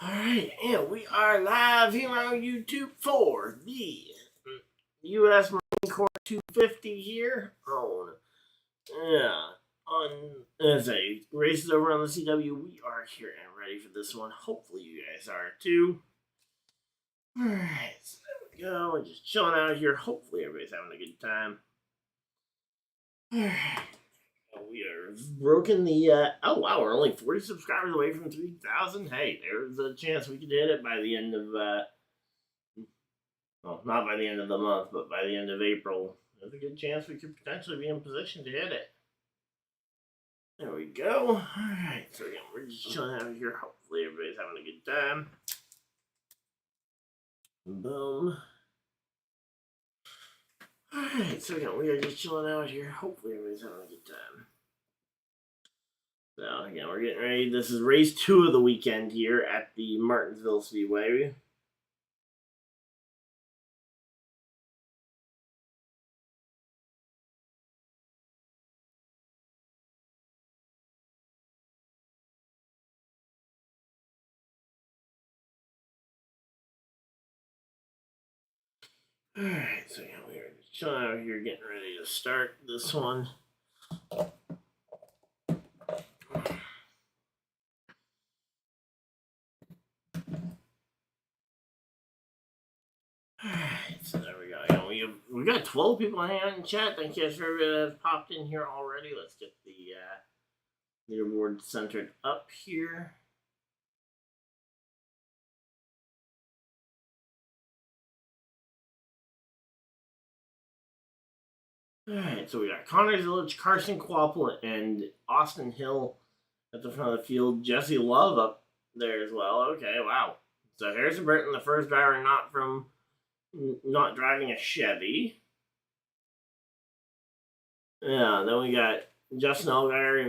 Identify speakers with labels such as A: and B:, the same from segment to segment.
A: Alright, and we are live here on YouTube for the U.S. Marine Corps 250 here on as a races over on the CW. We are here and ready for this one. Hopefully you guys are too. Alright, so there we go. We're just chilling out here. Hopefully everybody's having a good time. Alright. We are broken the, oh wow, we're only 40 subscribers away from 3,000. Hey, there's a chance we could hit it by the end of, well, not by the end of the month, but by the end of April. There's a good chance we could potentially be in position to hit it. There we go. Alright, so again, we're just chilling out here. Hopefully everybody's having a good time. Boom. Alright, so again, we are just chilling out here. Hopefully everybody's having a good time. So again, we're getting ready. This is race 2 of the weekend here at the Martinsville Speedway. Alright, so again, we are just chilling out here getting ready to start this one. Alright, so there we go. We got 12 people hanging out in chat. Thank you guys for everybody that has popped in here already. Let's get the leaderboard centered up here. Alright, so we got Connors Village, Carson Quapple, and Austin Hill at the front of the field. Jesse Love up there as well. Okay, wow. So Harrison Burton, the first driver not driving a Chevy. Yeah, then we got Justin Allgaier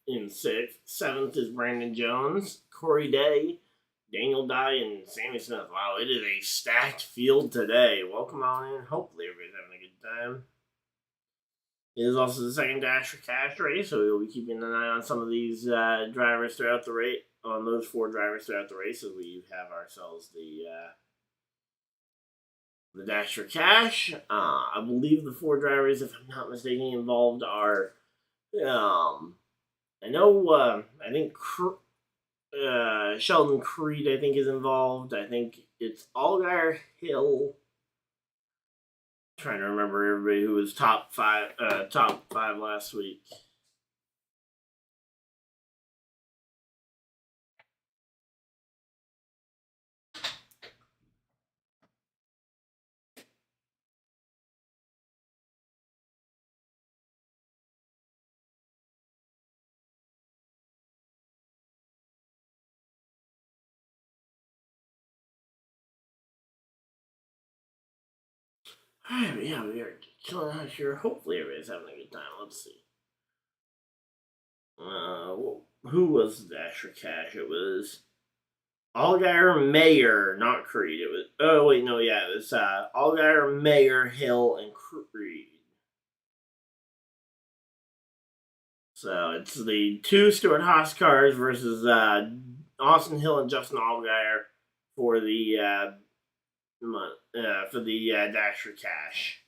A: in 6th. 7th is Brandon Jones, Corey Day, Daniel Dye, and Sammy Smith. Wow, it is a stacked field today. Welcome on in. Hopefully everybody's having a good time. It is also the second Dash for Cash race, so we'll be keeping an eye on some of these drivers throughout the race, on those 4 drivers throughout the race, as we have ourselves the Dash for Cash. I believe the 4 drivers, if I'm not mistaken, involved are, I think Sheldon Creed, I think, is involved. I think it's Allgaier, Hill. I'm trying to remember everybody who was top 5 last week. Alright, yeah, we are chilling out here. Hopefully everybody's having a good time. Let's see. Who was the Dash for Cash? It was Allgaier, Mayer, not Creed. It was, oh wait, no, yeah, it was Allgaier, Mayer, Hill, and Creed. So it's the 2 Stewart-Haas cars versus Austin Hill and Justin Allgaier for the Dash for Cash.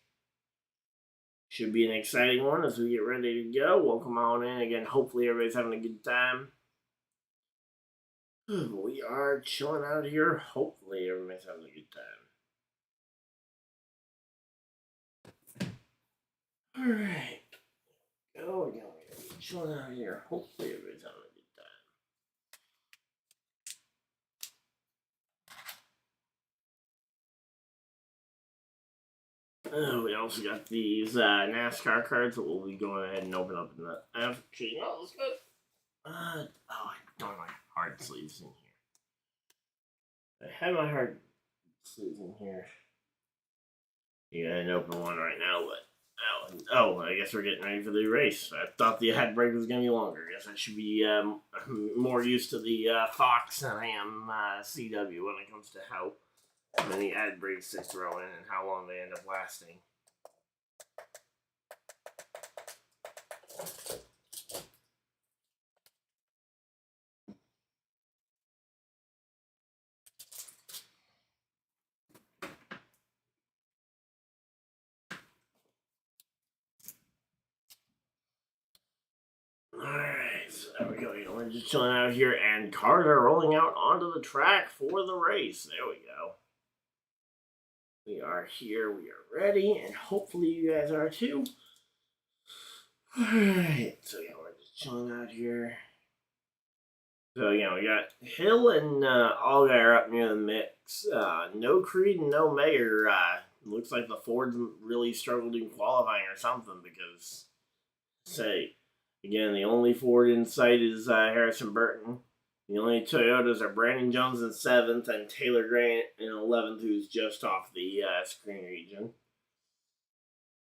A: Should be an exciting one as we get ready to go. Welcome on in again. Hopefully everybody's having a good time. We are chilling out here. Hopefully everybody's having a good time. Alright. Go again. We're chilling out here. Hopefully everybody's having a good time. We also got these NASCAR cards that we'll be going ahead and open up in the actually, no, let's go. I don't have my hard sleeves in here. I have my hard sleeves in here. You gotta open one right now, but I guess we're getting ready for the race. I thought the ad break was gonna be longer. I guess I should be more used to the Fox than I am CW when it comes to how many ad breaks they throw in and how long they end up lasting. there we go. We're just chilling out here, and cars are rolling out onto the track for the race. There we go. We are here. We are ready, and hopefully you guys are too. Alright, so yeah, we're just chilling out here. So yeah, we got Hill and Allgaier are up near the mix. No Creed and no Mayer. Looks like the Fords really struggled in qualifying or something because, say, again, the only Ford in sight is Harrison Burton. The only Toyotas are Brandon Jones in 7th and Taylor Grant in 11th, who's just off the screen region.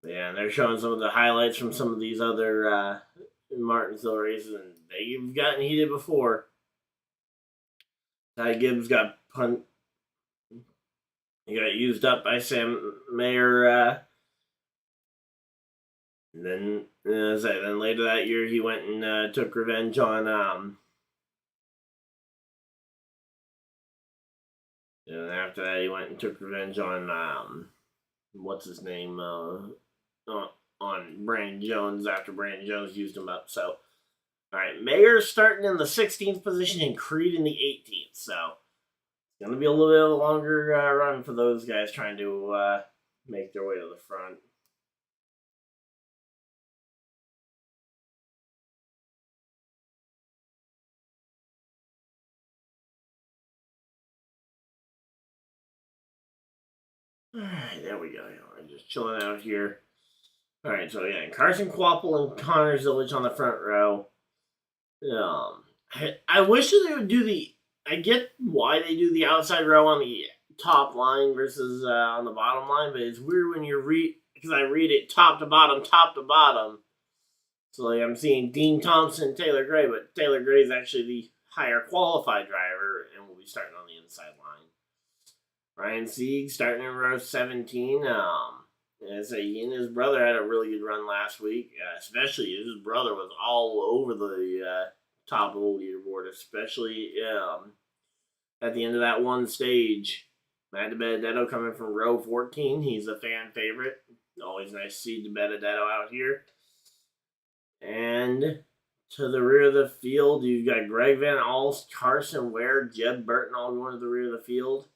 A: Yeah, and they're showing some of the highlights from some of these other Martinsville races, and they've gotten heated before. Ty Gibbs got he got used up by Sam Mayer. And then, then later that year, he went and took revenge on. And after that, he went and took revenge on what's his name? On Brandon Jones after Brandon Jones used him up. So, all right, Mayer's starting in the 16th position and Creed in the 18th. So, it's going to be a little bit of a longer run for those guys trying to make their way to the front. Alright, there we go. We're just chilling out here. Alright, so yeah, Carson Kvapil and Connor Zillage on the front row. I wish that they would do I get why they do the outside row on the top line versus on the bottom line, but it's weird when you because I read it top to bottom, top to bottom. So like I'm seeing Dean Thompson, Taylor Gray, but Taylor Gray is actually the higher qualified driver and will be starting on the inside line. Ryan Sieg starting in row 17. He and his brother had a really good run last week. Especially his brother was all over the top of the leaderboard, especially at the end of that one stage. Matt DiBenedetto coming from row 14. He's a fan favorite. Always nice to see DiBenedetto out here. And to the rear of the field, you've got Greg Van Alst, Carson Ware, Jeb Burton all going to the rear of the field.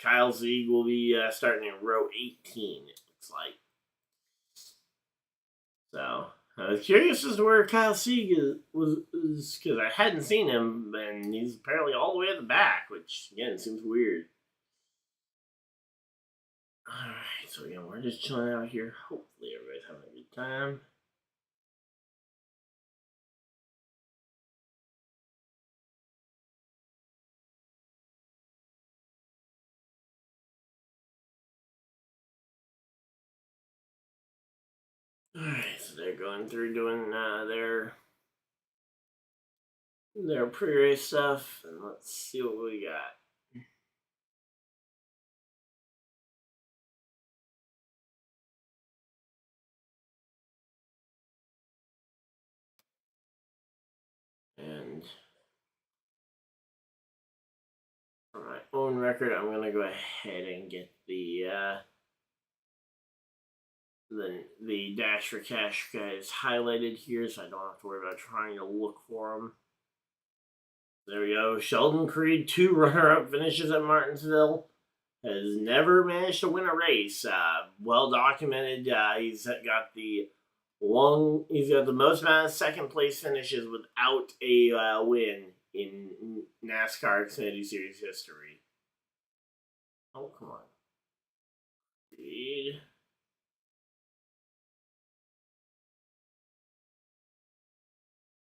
A: Kyle Sieg will be starting in row 18, it looks like. So, I was curious as to where Kyle Sieg was because I hadn't seen him, and he's apparently all the way at the back, which, again, seems weird. Alright, so again, we're just chilling out here. Hopefully everybody's having a good time. Alright, so they're going through doing their pre-race stuff, and let's see what we got. And for my own record, I'm going to go ahead and get the Dash for Cash guys highlighted here, so I don't have to worry about trying to look for them. There we go. Sheldon Creed, 2 runner-up finishes at Martinsville. Has never managed to win a race. Well documented. He's got the most amount of second place finishes without a win in NASCAR Xfinity Series history. Oh, come on. Creed.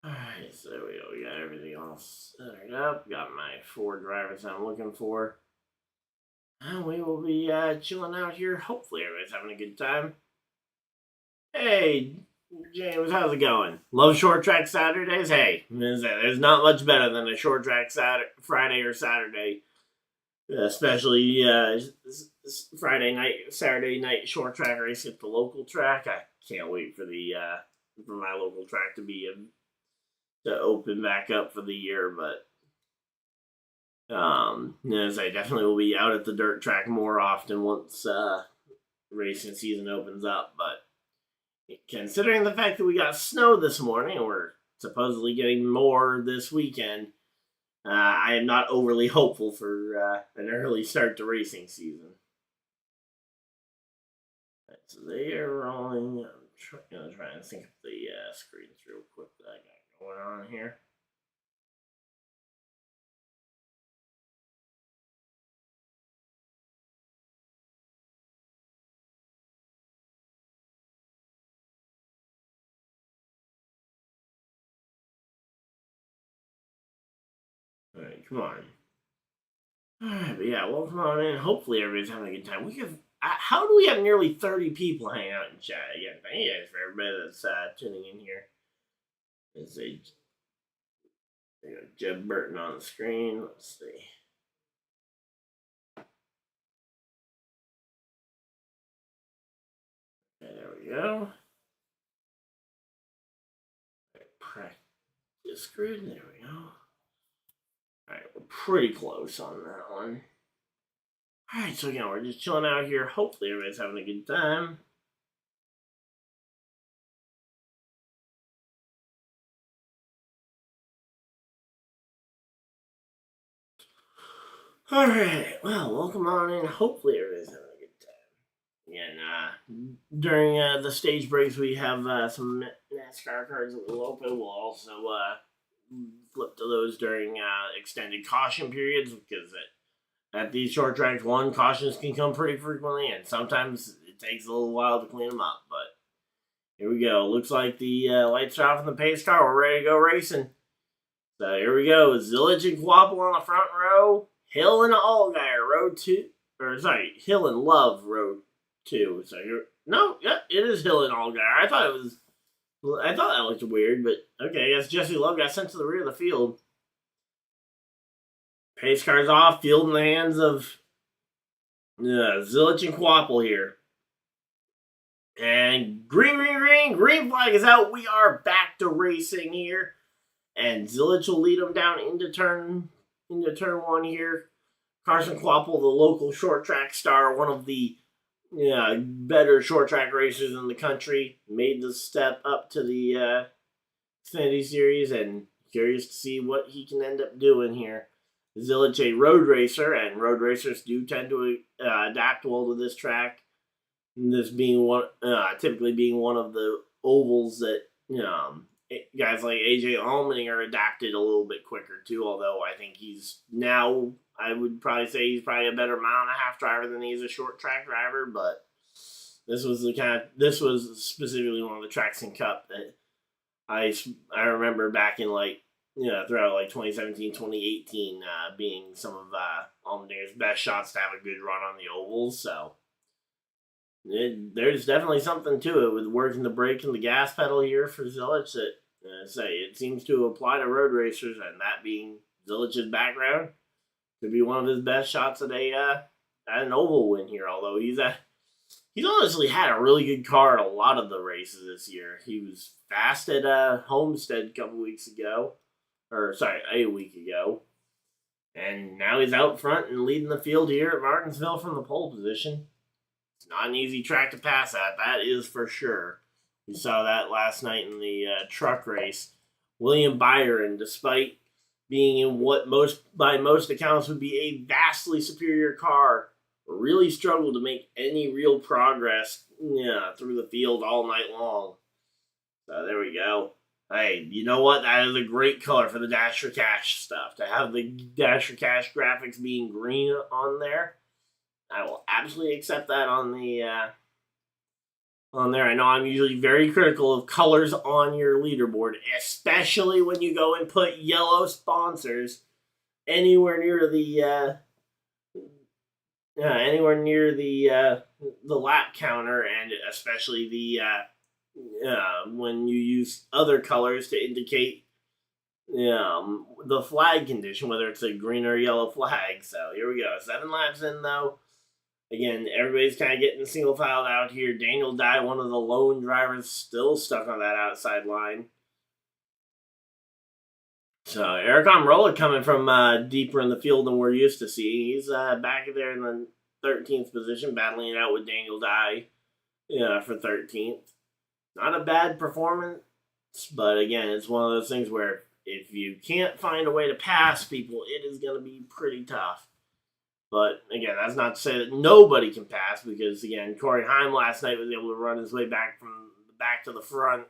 A: Alright, so there we go. We got everything all centered up. Got my 4 drivers I'm looking for. And we will be chilling out here. Hopefully everybody's having a good time. Hey, James, how's it going? Love short track Saturdays? Hey, there's not much better than a short track Friday or Saturday. Especially Saturday night short track race at the local track. I can't wait for my local track to open back up for the year, but as I definitely will be out at the dirt track more often once racing season opens up. But Considering the fact that we got snow this morning, and we're supposedly getting more this weekend, I am not overly hopeful for an early start to racing season. Right, so they are rolling. I'm gonna try and sync up the screens real quick that I got going on here. Alright, come on. Alright, but yeah, welcome on in. Hopefully everybody's having a good time. We have how do we have nearly 30 people hanging out in chat? Again, thank you guys for everybody that's tuning in here. There's a Jeb Burton on the screen. Let's see. Okay, there we go. Practice grid. There we go. Alright, we're pretty close on that one. Alright, so again, we're just chilling out here. Hopefully everybody's having a good time. Alright, well, welcome on in. Hopefully everybody's having a good time. Again, during the stage breaks, we have some NASCAR cards that will open. We'll also flip to those during extended caution periods, because at these short tracks, cautions can come pretty frequently, and sometimes it takes a little while to clean them up. But here we go. Looks like the lights are off in the pace car. We're ready to go racing. So here we go. Zilich and Quapple on the front row. Hill and Allgaier, row 2. Or, sorry, Hill and Love, row 2. So here, no, yeah, it is Hill and Allgaier. I thought that looked weird, but okay, I guess Jesse Love got sent to the rear of the field. Pace car's off, field in the hands of Zilich and Quapple here. And green flag is out. We are back to racing here. And Zilich will lead them down into turn 1 here. Carson Quapple, the local short track star, one of the better short track racers in the country, made the step up to the Xfinity Series, and curious to see what he can end up doing here. Zilich, a road racer, and road racers do tend to adapt well to this track. And this being typically being one of the ovals that guys like AJ Allmendinger adapted a little bit quicker too. Although I think I would probably say he's probably a better mile and a half driver than he is a short track driver. But this was specifically one of the tracks in Cup that I remember back in throughout 2017, 2018 being some of Allmendinger's best shots to have a good run on the ovals. So there's definitely something to it with working the brake and the gas pedal here for Zilich that it seems to apply to road racers, and that being Zilich's background, could be one of his best shots at an oval win here. Although he's honestly had a really good car at a lot of the races this year. He was fast at Homestead a week ago, and now he's out front and leading the field here at Martinsville from the pole position. It's not an easy track to pass at, that is for sure. We saw that last night in the truck race. William Byron, despite being in what by most accounts would be a vastly superior car, really struggled to make any real progress through the field all night long. So there we go. Hey, you know what? That is a great color for the Dash for Cash stuff. To have the Dash for Cash graphics being green on there, I will absolutely accept that on there. I know I'm usually very critical of colors on your leaderboard, especially when you go and put yellow sponsors anywhere near the lap counter, and especially when you use other colors to indicate the flag condition, whether it's a green or yellow flag. So here we go. 7 laps in though. Again, everybody's kind of getting single filed out here. Daniel Dye, one of the lone drivers, still stuck on that outside line. So Eric Almirola coming from deeper in the field than we're used to seeing. He's back there in the 13th position, battling it out with Daniel Dye for 13th. not a bad performance, but again, it's one of those things where if you can't find a way to pass people, it is going to be pretty tough. But again, that's not to say that nobody can pass, because again, Corey Heim last night was able to run his way back from the back to the front,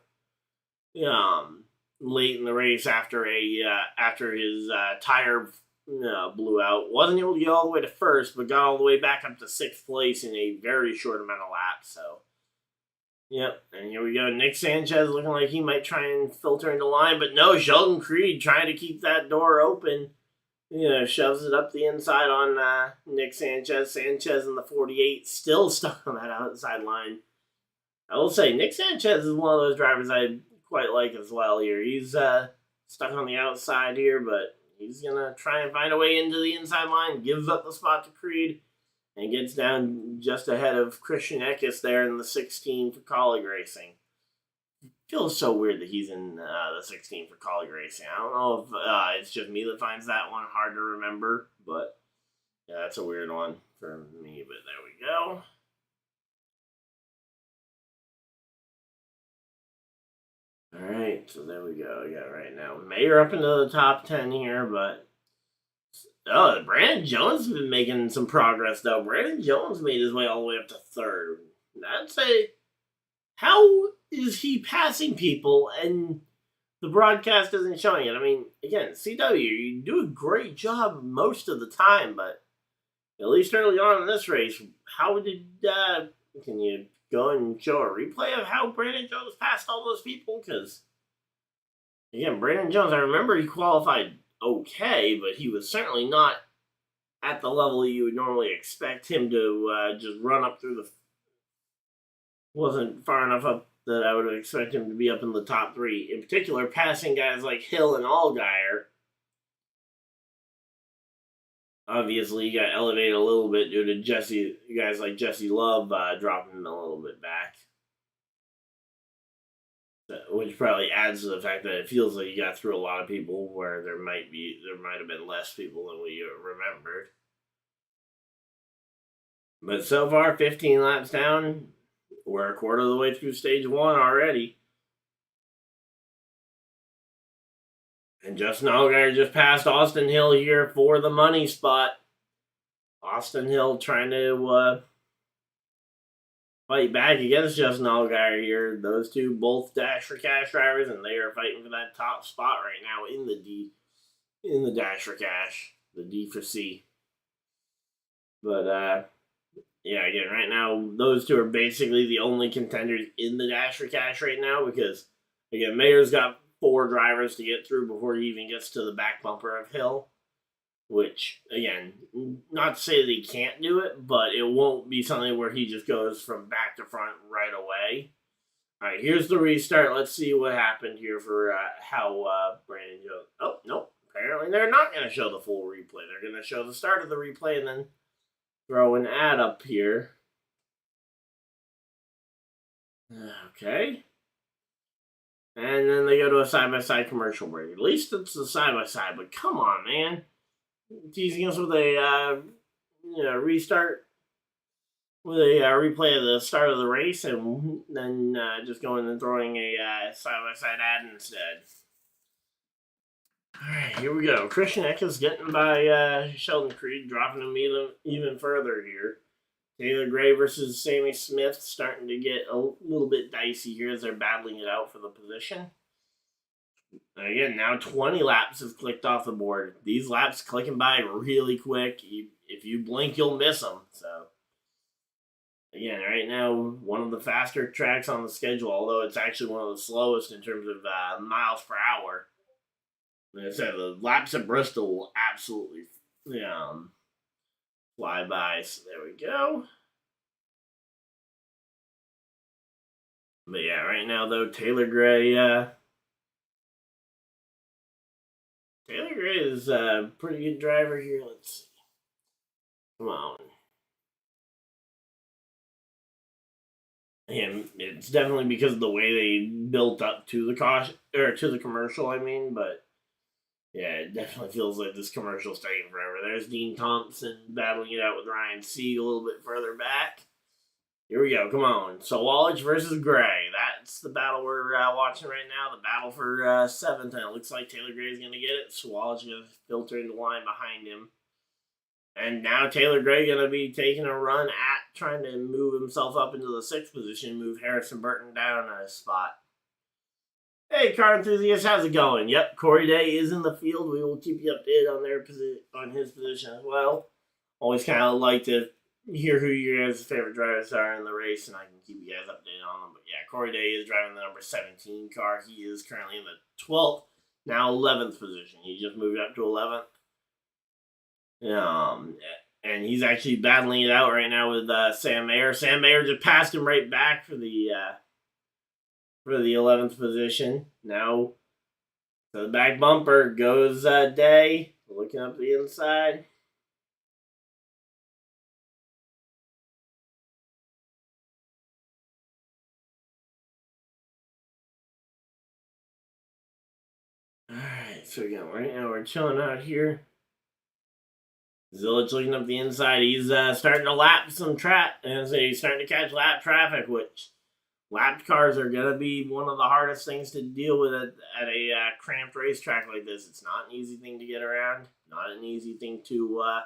A: late in the race after his tire blew out. Wasn't able to get all the way to first, but got all the way back up to 6th place in a very short amount of laps. So, yep. And here we go. Nick Sanchez looking like he might try and filter into line, but no. Sheldon Creed trying to keep that door open. Shoves it up the inside on Nick Sanchez. Sanchez in the 48, still stuck on that outside line. I will say, Nick Sanchez is one of those drivers I quite like as well here. He's stuck on the outside here, but he's going to try and find a way into the inside line, gives up the spot to Creed, and gets down just ahead of Christian Eckes there in the 16 for Colleague Racing. Feels so weird that he's in the 16 for Colleague Racing. I don't know if it's just me that finds that one hard to remember, but yeah, that's a weird one for me, but there we go. Alright, so there we go. We got right now Mayer up into the top 10 here, but Brandon Jones has been making some progress, though. Brandon Jones made his way all the way up to 3rd. I'd say, how is he passing people and the broadcast isn't showing it? I mean, again, CW, you do a great job most of the time, but at least early on in this race, how did, can you go and show a replay of how Brandon Jones passed all those people? Because, again, Brandon Jones, I remember he qualified okay, but he was certainly not at the level you would normally expect him to just run up through the... Wasn't far enough up that I would expect him to be up in the top 3. In particular, passing guys like Hill and Allgaier. Obviously, he got elevated a little bit due to guys like Jesse Love dropping a little bit back. Which probably adds to the fact that it feels like he got through a lot of people where there might have been less people than we remembered. But so far, 15 laps down. We're a quarter of the way through stage 1 already. And Justin Allgaier just passed Austin Hill here for the money spot. Austin Hill trying to fight back against Justin Allgaier here. Those two both Dash for Cash drivers, and they are fighting for that top spot right now in the Dash for Cash, the D for C. But yeah, again, right now, those two are basically the only contenders in the Dash for Cash right now, because, again, Mayer's got 4 drivers to get through before he even gets to the back bumper of Hill, which, again, not to say that he can't do it, but it won't be something where he just goes from back to front right away. All right, here's the restart. Let's see what happened here for how Brandon Jones... Oh, nope. Apparently they're not going to show the full replay. They're going to show the start of the replay and then throw an ad up here. Okay. And then they go to a side-by-side commercial break. At least it's a side-by-side, but come on, man. Teasing us with a restart, with a replay of the start of the race, and then just going and throwing a side-by-side ad instead. Alright, here we go. Christian Eckes getting by Sheldon Creed, dropping him even further here. Taylor Gray versus Sammy Smith starting to get a little bit dicey here as they're battling it out for the position. And again, now 20 laps have clicked off the board. These laps clicking by really quick. If you blink, you'll miss them. So, again, right now, one of the faster tracks on the schedule, although it's actually one of the slowest in terms of miles per hour. Like I said, the laps at Bristol will absolutely fly by. So there we go. But yeah, right now though, Taylor Gray is a pretty good driver here. Let's see. Come on. And it's definitely because of the way they built up to the caution or to the commercial, I mean, but yeah, it definitely feels like this commercial's taking forever. There's Dean Thompson battling it out with Ryan Sieg a little bit further back. Here we go. Come on. Sawalich versus Gray. that's the battle we're watching right now. The battle for 7th, and it looks like Taylor Gray's going to get it. Swallow's going to filter in the line behind him. And now Taylor Gray going to be taking a run at trying to move himself up into the 6th position, move Harrison Burton down a spot. Hey, car enthusiasts, how's it going? Yep, Corey Day is in the field. We will keep you updated on his position as well. Always kind of like to hear who your guys' favorite drivers are in the race, and I can keep you guys updated on them. But yeah, Corey Day is driving the number 17 car. He is currently in the 12th, now 11th position. He just moved up to 11th. And he's actually battling it out right now with Sam Mayer. Sam Mayer just passed him right back for the 11th position. Now, to the back bumper goes Day, looking up the inside. Alright, so again, right now we're chilling out here. Zilich looking up the inside. He's starting to lap some he's starting to catch lap traffic, which lapped cars are going to be one of the hardest things to deal with at a cramped racetrack like this. It's not an easy thing to get around, not an easy thing to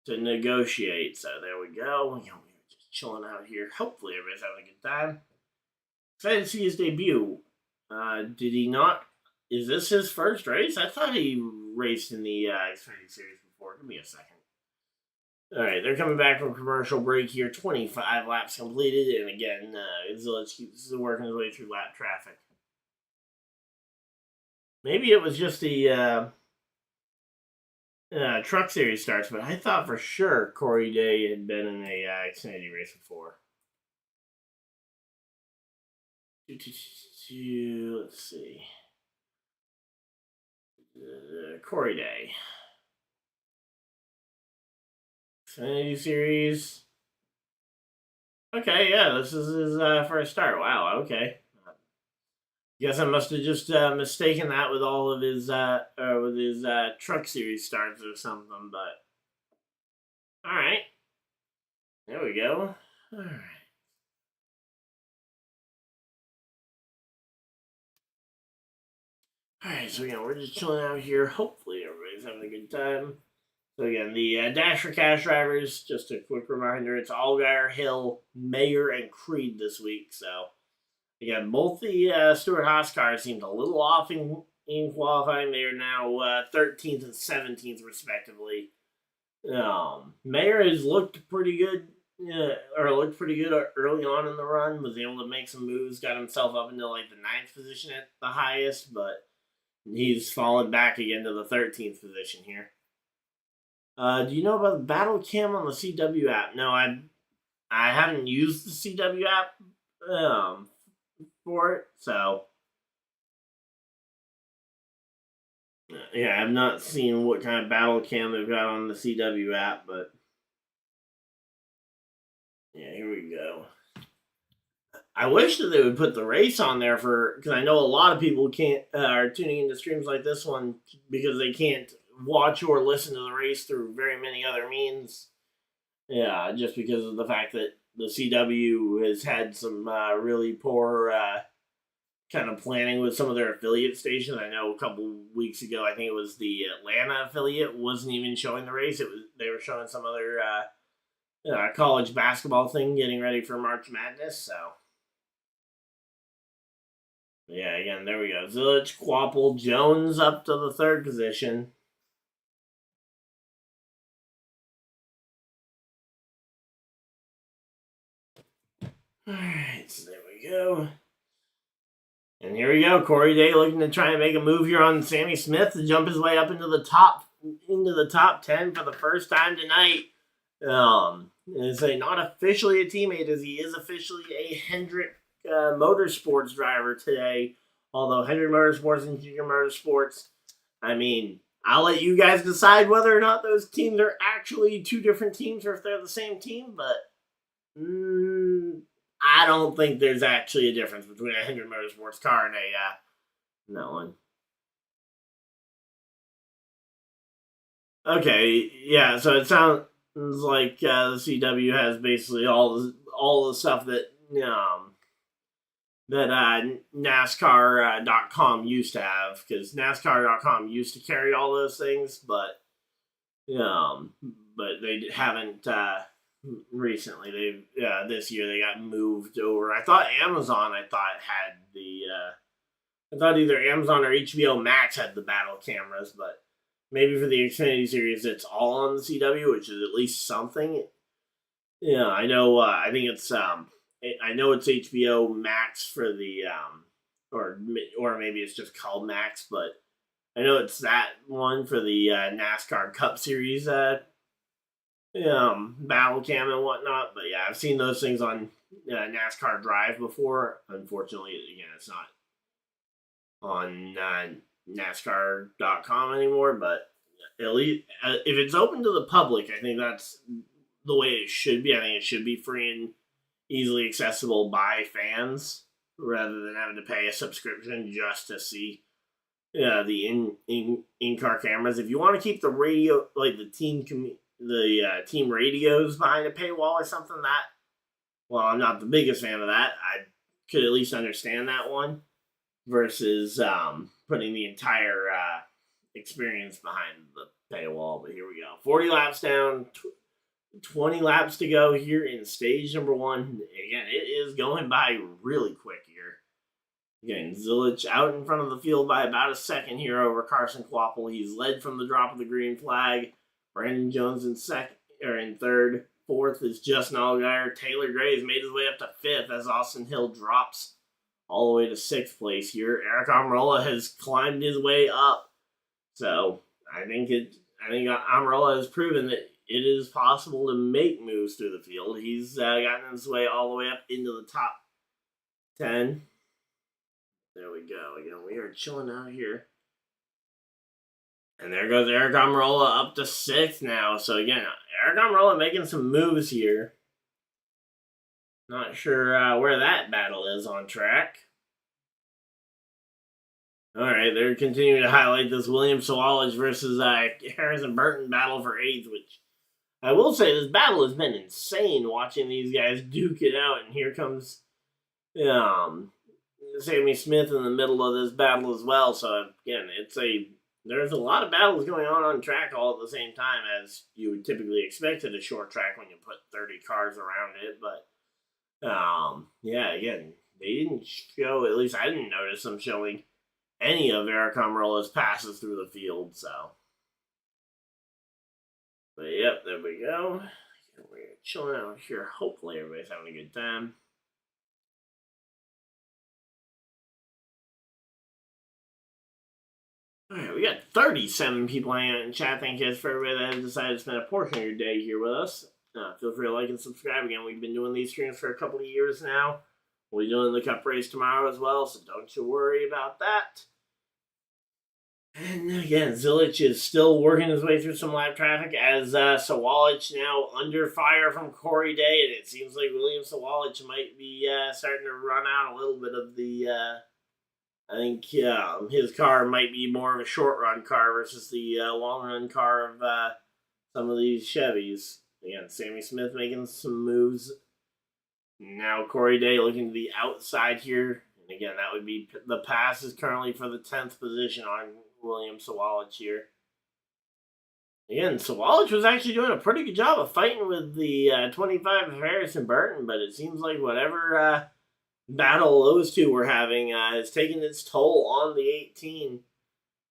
A: negotiate. So there we go. We're just chilling out here. Hopefully everybody's having a good time. Excited to see his debut. Did he not? Is this his first race? I thought he raced in the Xfinity Series before. Give me a second. All right, they're coming back from commercial break here. 25 laps completed, and again, Zilich keeps working his way through lap traffic. Maybe it was just the Truck Series starts, but I thought for sure Corey Day had been in a Xfinity race before. Let's see. Corey Day. Xfinity Series. Okay, yeah, this is his first start. Wow, okay. Guess I must have just mistaken that with all of his Truck Series starts or something, but alright. There we go. Alright. Alright, so again, we're just chilling out here. Hopefully everybody's having a good time. So again, the Dash for Cash drivers, just a quick reminder, it's Allgaier, Hill, Mayer, and Creed this week. So again, both the Stewart-Haas cars seemed a little off in qualifying. They are now 13th and 17th respectively. Mayer has looked pretty good, early on in the run. Was able to make some moves, got himself up into like the 9th position at the highest, but he's fallen back again to the 13th position here. Do you know about the battle cam on the CW app? No, I haven't used the CW app for it, so yeah, I've not seen what kind of battle cam they've got on the CW app, but yeah, here we go. I wish that they would put the race on there because I know a lot of people are tuning into streams like this one because they can't watch or listen to the race through very many other means. Yeah, just because of the fact that the CW has had some really poor kind of planning with some of their affiliate stations. I know a couple weeks ago, I think it was the Atlanta affiliate wasn't even showing the race. They were showing some other college basketball thing getting ready for March Madness. So yeah, again, there we go. Zilich, Quapple, Jones up to the 3rd position. Alright, so there we go. And here we go. Corey Day looking to try and make a move here on Sammy Smith to jump his way up into the top 10 for the first time tonight. It's not officially a teammate, as he is officially a Hendrick Motorsports driver today. Although Hendrick Motorsports and Junior Motorsports, I mean, I'll let you guys decide whether or not those teams are actually two different teams or if they're the same team, but I don't think there's actually a difference between a Hendrick Motorsports car and that one. Okay, yeah, so it sounds like the CW has basically all the stuff that that NASCAR.com used to have, because NASCAR.com used to carry all those things, but they haven't recently. They've this year they got moved over. I thought Amazon had the I thought either Amazon or HBO Max had the battle cameras, but maybe for the Xfinity series it's all on the CW, which is at least something. Yeah, I know. I think it's I know it's HBO Max for the or maybe it's just called Max, but I know it's that one for the NASCAR Cup Series battle cam and whatnot. But yeah, I've seen those things on NASCAR Drive before. Unfortunately, again, it's not on NASCAR.com anymore. But at least if it's open to the public, I think that's the way it should be. I think it should be free and easily accessible by fans rather than having to pay a subscription just to see the in-car cameras. If you want to keep the radio, like the team radios behind a paywall or something, I'm not the biggest fan of that. I could at least understand that one versus putting the entire experience behind the paywall. But here we go. 40 laps down, 20 laps to go here in stage number 1. Again, it is going by really quick here. Again, Zilich out in front of the field by about a second here over Carson Kvapil. He's led from the drop of the green flag. Brandon Jones in third. Fourth is Justin Allgaier. Taylor Gray has made his way up to 5th as Austin Hill drops all the way to 6th place here. Eric Almirola has climbed his way up. So I think Almirola has proven that it is possible to make moves through the field. He's gotten his way all the way up into the top 10. There we go. Again, we are chilling out here. And there goes Eric Almirola up to 6th now. So again, Eric Almirola making some moves here. Not sure where that battle is on track. Alright, they're continuing to highlight this William Sawalich versus Harrison Burton battle for 8th, which I will say this battle has been insane watching these guys duke it out. And here comes Sammy Smith in the middle of this battle as well. So again, there's a lot of battles going on track all at the same time, as you would typically expect at a short track when you put 30 cars around it. But again, they didn't show, at least I didn't notice them showing any of Eric Almirola's passes through the field. So, but yep, there we go. We're chilling out here. Hopefully everybody's having a good time. Alright, we got 37 people hanging out in chat. Thank you guys for everybody that has decided to spend a portion of your day here with us. Feel free to like and subscribe. Again, we've been doing these streams for a couple of years now. We'll be doing the Cup race tomorrow as well, so don't you worry about that. And again, Zilich is still working his way through some lap traffic as Sawalich now under fire from Corey Day, and it seems like William Sawalich might be starting to run out a little bit of the... I think his car might be more of a short-run car versus the long-run car of some of these Chevys. Again, Sammy Smith making some moves. Now Corey Day looking to the outside here. And again, that would be the pass is currently for the 10th position on William Sawalich here. Again, Sawalich was actually doing a pretty good job of fighting with the 25 of Harrison Burton, but it seems like whatever... battle those two were having has taken its toll on the 18,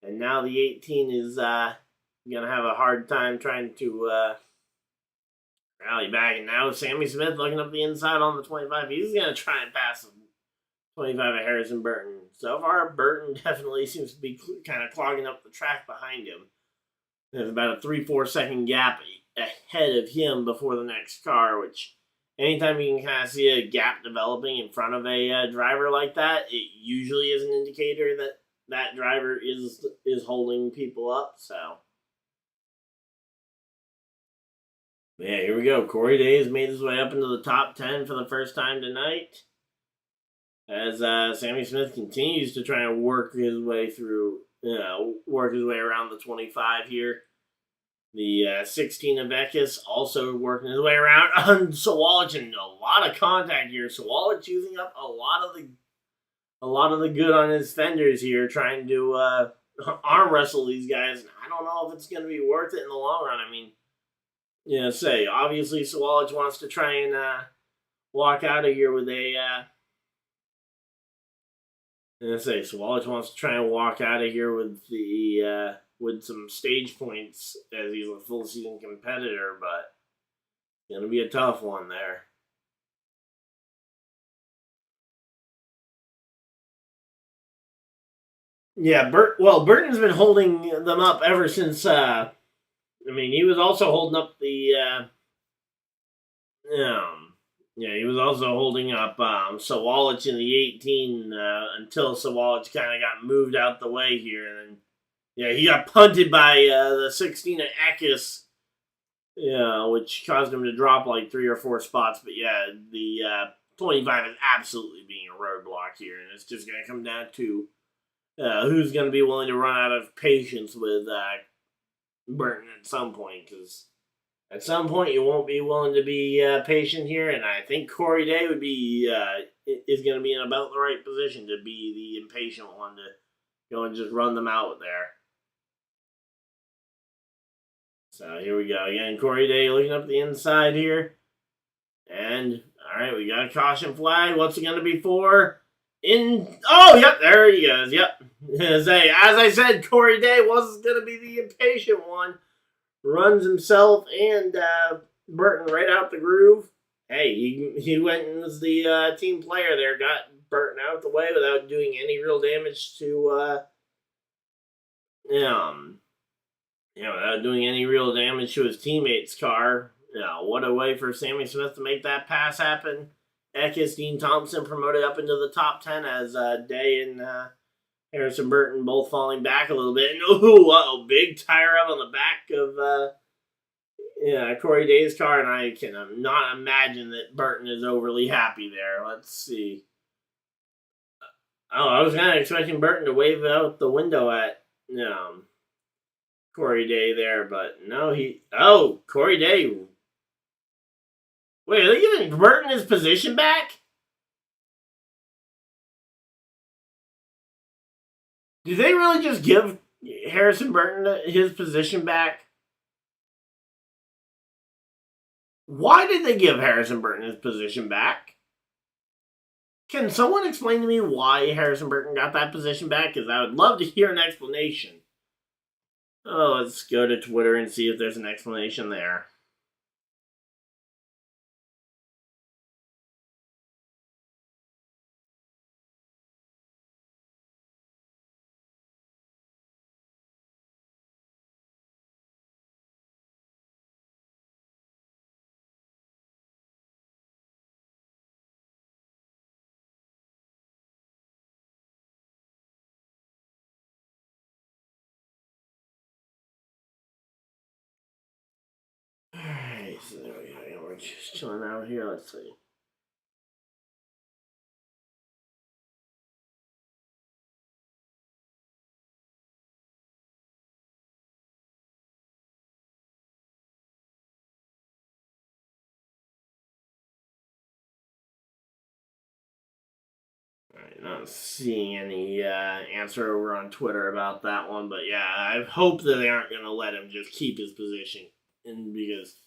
A: and now the 18 is gonna have a hard time trying to rally back. And now Sammy Smith looking up the inside on the 25. He's gonna try and pass the 25 of Harrison Burton. So far, Burton definitely seems to be kind of clogging up the track behind him. There's about a 3-4 second gap ahead of him before the next car, which anytime you can kind of see a gap developing in front of a driver like that, it usually is an indicator that that driver is holding people up. So, yeah, here we go. Corey Day has made his way up into the top 10 for the first time tonight, as Sammy Smith continues to try and work his way around the 25 here. The 16 of Eckes also working his way around on Sawalich, and a lot of contact here. Sawalich using up a lot of the a lot of the good on his fenders here, trying to arm wrestle these guys. I don't know if it's going to be worth it in the long run. I mean, obviously Sawalich wants to try and walk out of here with a. Sawalich wants to try and walk out of here with the with some stage points as he's a full season competitor, but it's gonna be a tough one there. Yeah, Burton's been holding them up ever since. He was also holding up the. He was also holding up Sawalich in the 18 until Sawalich kind of got moved out the way here, and then he got punted by the 16 of Eckes, which caused him to drop like 3 or 4 spots. But the 25 is absolutely being a roadblock here, and it's just going to come down to who's going to be willing to run out of patience with Burton at some point, because at some point you won't be willing to be patient here, and I think Corey Day would be is going to be in about the right position to be the impatient one to go and just run them out there. So here we go again. Corey Day looking up the inside here, and all right, we got a caution flag. What's it going to be for? There he goes. Yep. As I said, Corey Day wasn't going to be the impatient one. Runs himself and Burton right out the groove. Hey, he went and was the team player there. Got Burton out the way without doing any real damage to without doing any real damage to his teammate's car. What a way for Sammy Smith to make that pass happen. Eckes, Dean Thompson promoted up into the top 10 as Day and Harrison Burton both falling back a little bit. And big tire up on the back of Corey Day's car, and I can not imagine that Burton is overly happy there. Let's see. I was kind of expecting Burton to wave out the window at Corey Day there, but no, Corey Day. Wait, are they giving Burton his position back? Did they really just give Harrison Burton his position back? Why did they give Harrison Burton his position back? Can someone explain to me why Harrison Burton got that position back? Because I would love to hear an explanation. Let's go to Twitter and see if there's an explanation there. Alright, so there we go. We're just chilling out here. Let's see. Alright, not seeing any answer over on Twitter about that one, but I hope that they aren't going to let him just keep his position. And because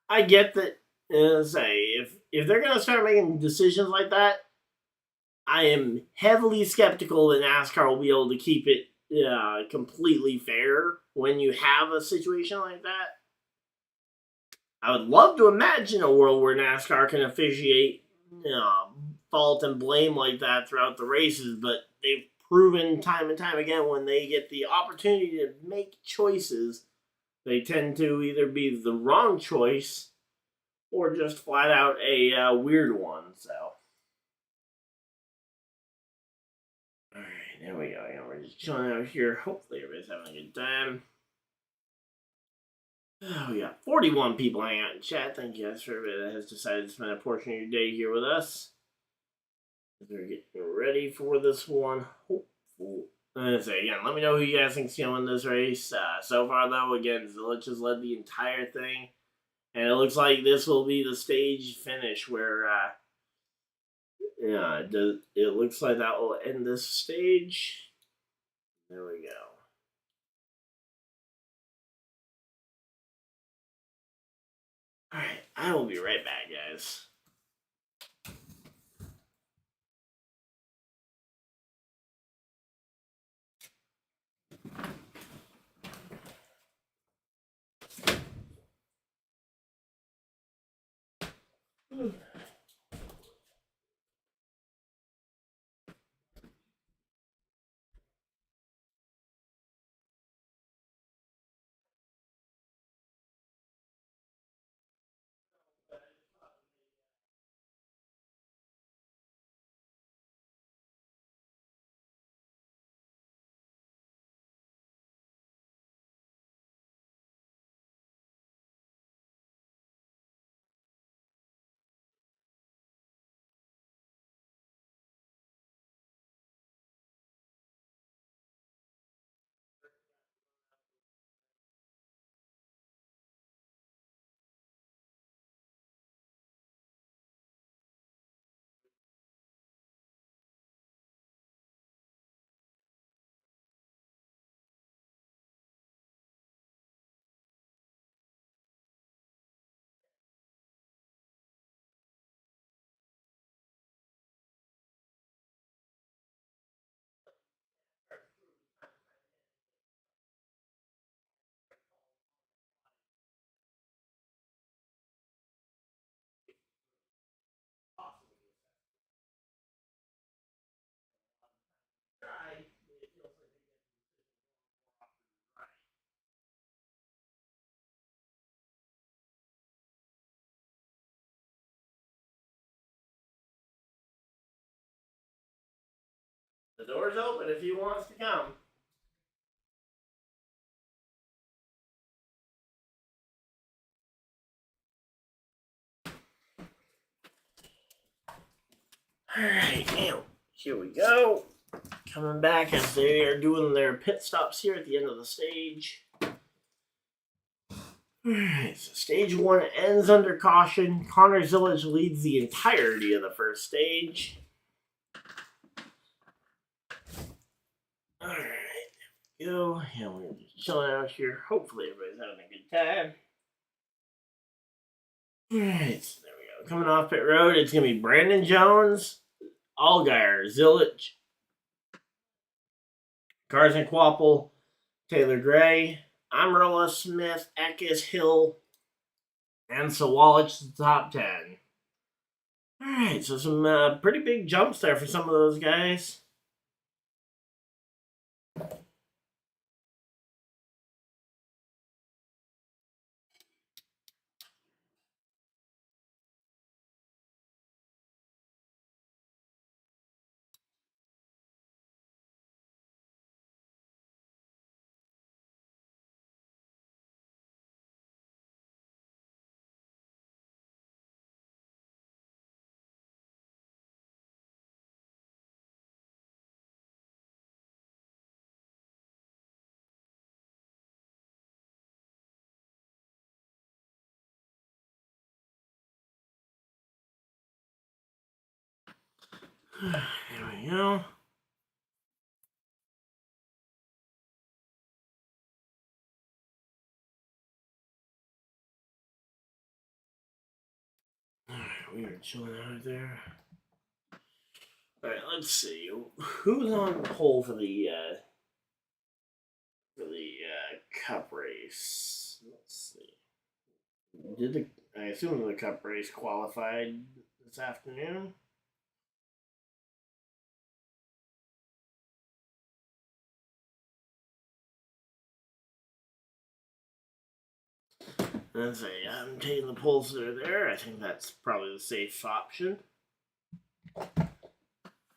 A: I get that, if they're going to start making decisions like that, I am heavily skeptical that NASCAR will be able to keep it completely fair when you have a situation like that. I would love to imagine a world where NASCAR can officiate fault and blame like that throughout the races, but they've proven time and time again when they get the opportunity to make choices, they tend to either be the wrong choice or just flat out a weird one. So, alright, there we go. We're just chilling out here. Hopefully everybody's having a good time. We got 41 people hanging out in chat. Thank you guys for everybody that has decided to spend a portion of your day here with us. We're getting ready for this one. Again, let me know who you guys think's going to win this race. So far, though, again, Zilich has led the entire thing. And it looks like this will be the stage finish where Yeah, it looks like that will end this stage. There we go. Alright, I will be right back, guys. The door's open if he wants to come. Alright, now, here we go. Coming back as they are doing their pit stops here at the end of the stage. Alright, so stage 1 ends under caution. Connors Village leads the entirety of the first stage. Alright, there we go. Yeah, we're just chilling out here. Hopefully everybody's having a good time. Alright, so there we go. Coming off pit road, it's going to be Brandon Jones, Allgaier, Zillage, Carson Quapple, Taylor Gray, Amarola, Smith, Eckes, Hill, and Sawalich to the top 10. Alright, so some pretty big jumps there for some of those guys. There we go. Alright, we are chilling out there. Alright, let's see. Who's on pole for the cup race? Let's see. I assume the cup race qualified this afternoon? Let's see. I'm taking the poles that are there. I think that's probably the safe option.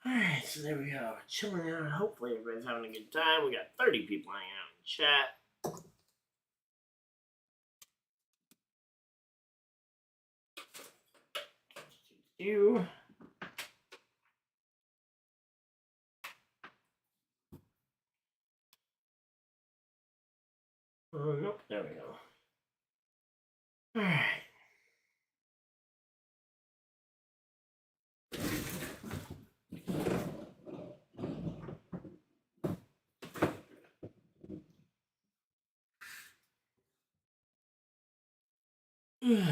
A: Alright, so there we go. Chilling out. Hopefully everybody's having a good time. We got 30 people hanging out in the chat. You. Nope, there we go. Alright.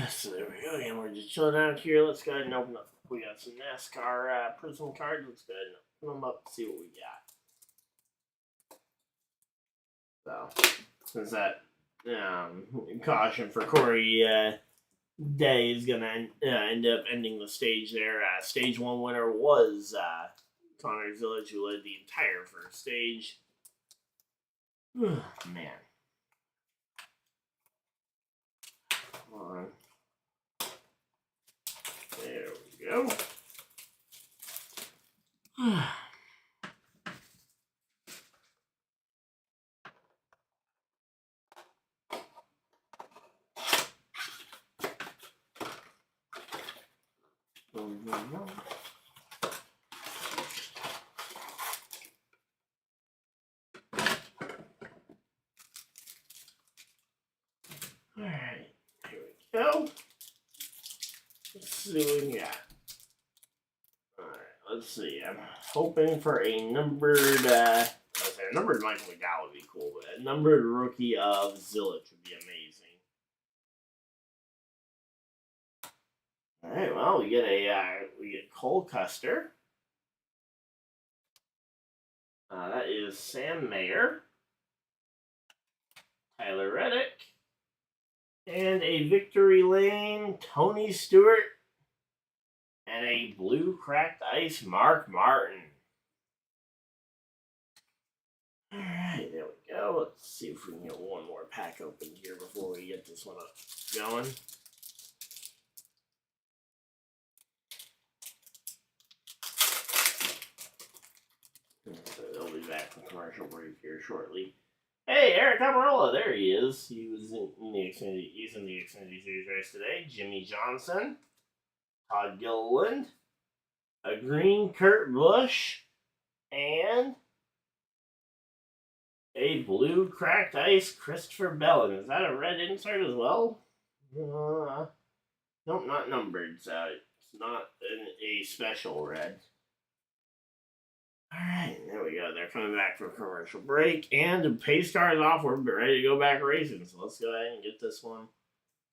A: So there we go. And we're just chilling out here. Let's go ahead and open up. We got some NASCAR Prism cards. Let's go ahead and open them up and see what we got. So, since that caution for Corey Day is going to end up ending the stage there. Stage 1 winner was Connor Zillage, who led the entire first stage. Man. Come on. There we go. Alright, here we go. Let's see what we got. Alright, let's see. I'm hoping for a numbered, a numbered Michael McDowell would be cool, but a numbered rookie of Zillage would be amazing. Alright, well, we get Cole Custer. That is Sam Mayer. Tyler Reddick. And a Victory Lane, Tony Stewart. And a blue cracked ice, Mark Martin. Alright, there we go. Let's see if we can get one more pack open here before we get this one up going. So they'll be back from commercial break here shortly. Hey, Eric Amarola, there he is. He was in the Xfinity. He's in the Xfinity Series race today. Jimmy Johnson, Todd Gilliland, a green Kurt Busch, and a blue cracked ice Christopher Bellin. Is that a red insert as well? Nope, not numbered, so it's not a special red. Alright, there we go. They're coming back from commercial break. And the pace car is off. We're ready to go back racing. So let's go ahead and get this one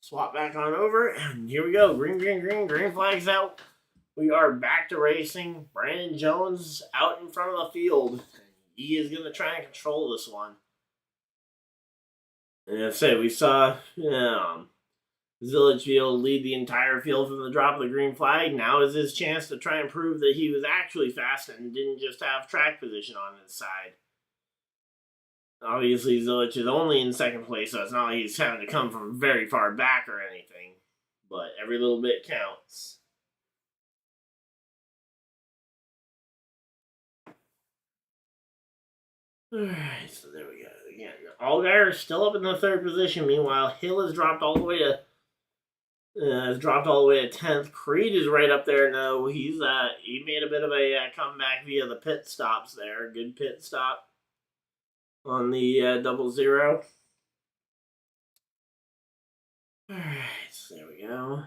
A: swap back on over. And here we go. Green, green, green. Green flag's out. We are back to racing. Brandon Jones out in front of the field. He is going to try and control this one. And as I said, we saw Zillage field lead the entire field from the drop of the green flag. Now is his chance to try and prove that he was actually fast and didn't just have track position on his side. Obviously, Zillage is only in second place, so it's not like he's having to come from very far back or anything. But every little bit counts. Alright, so there we go. Again, Allgaier is still up in the third position. Meanwhile, Hill has dropped all the way to 10th. Creed is right up there. No, he made a bit of a comeback via the pit stops there. Good pit stop on the 00. Alright, so there we go.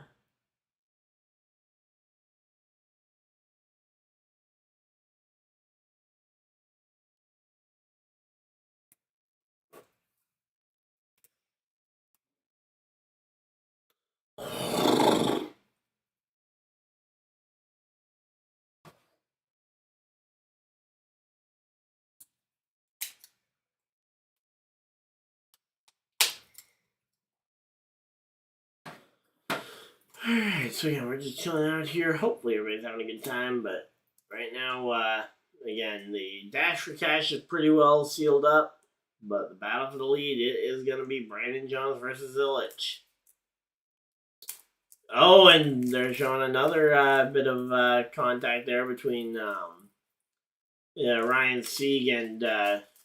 A: Alright, so yeah, we're just chilling out here. Hopefully everybody's having a good time, but right now, again, the dash for cash is pretty well sealed up, but the battle for the lead, it is going to be Brandon Jones versus Zillage. Oh, and they're showing another bit of contact there between Ryan Sieg and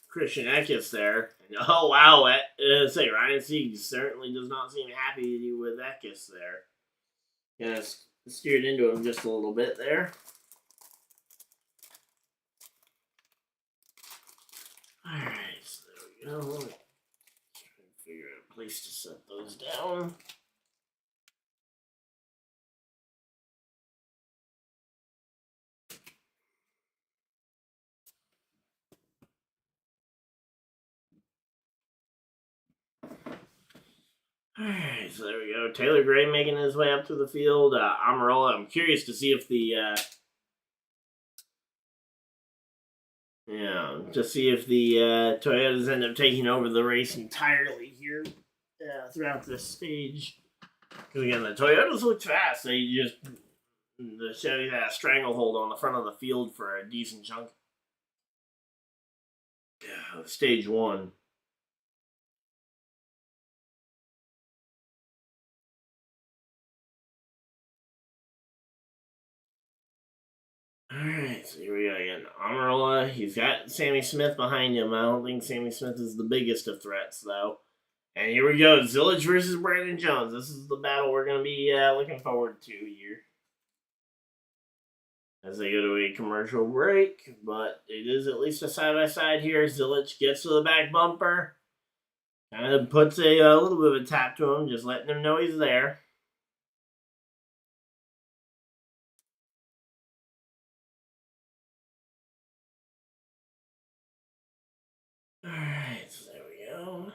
A: Christian Eckes there. And, oh, wow, Ryan Sieg certainly does not seem happy with Eckes there. Yeah, steered into him just a little bit there. Alright, so there we go. Try and figure out a place to set those down. Alright, so there we go. Taylor Gray making his way up to the field. Amarola, I'm curious to see if the Toyotas end up taking over the race entirely here throughout this stage. Because again, the Toyotas looked fast. The Chevy had a stranglehold on the front of the field for a decent chunk of stage one. Alright, so here we go again. Amarola, he's got Sammy Smith behind him. I don't think Sammy Smith is the biggest of threats, though. And here we go, Zillage versus Brandon Jones. This is the battle we're going to be looking forward to here. As they go to a commercial break, but it is at least a side-by-side here. Zillage gets to the back bumper. Kind of puts a little bit of a tap to him, just letting him know he's there. Alright, so there we go.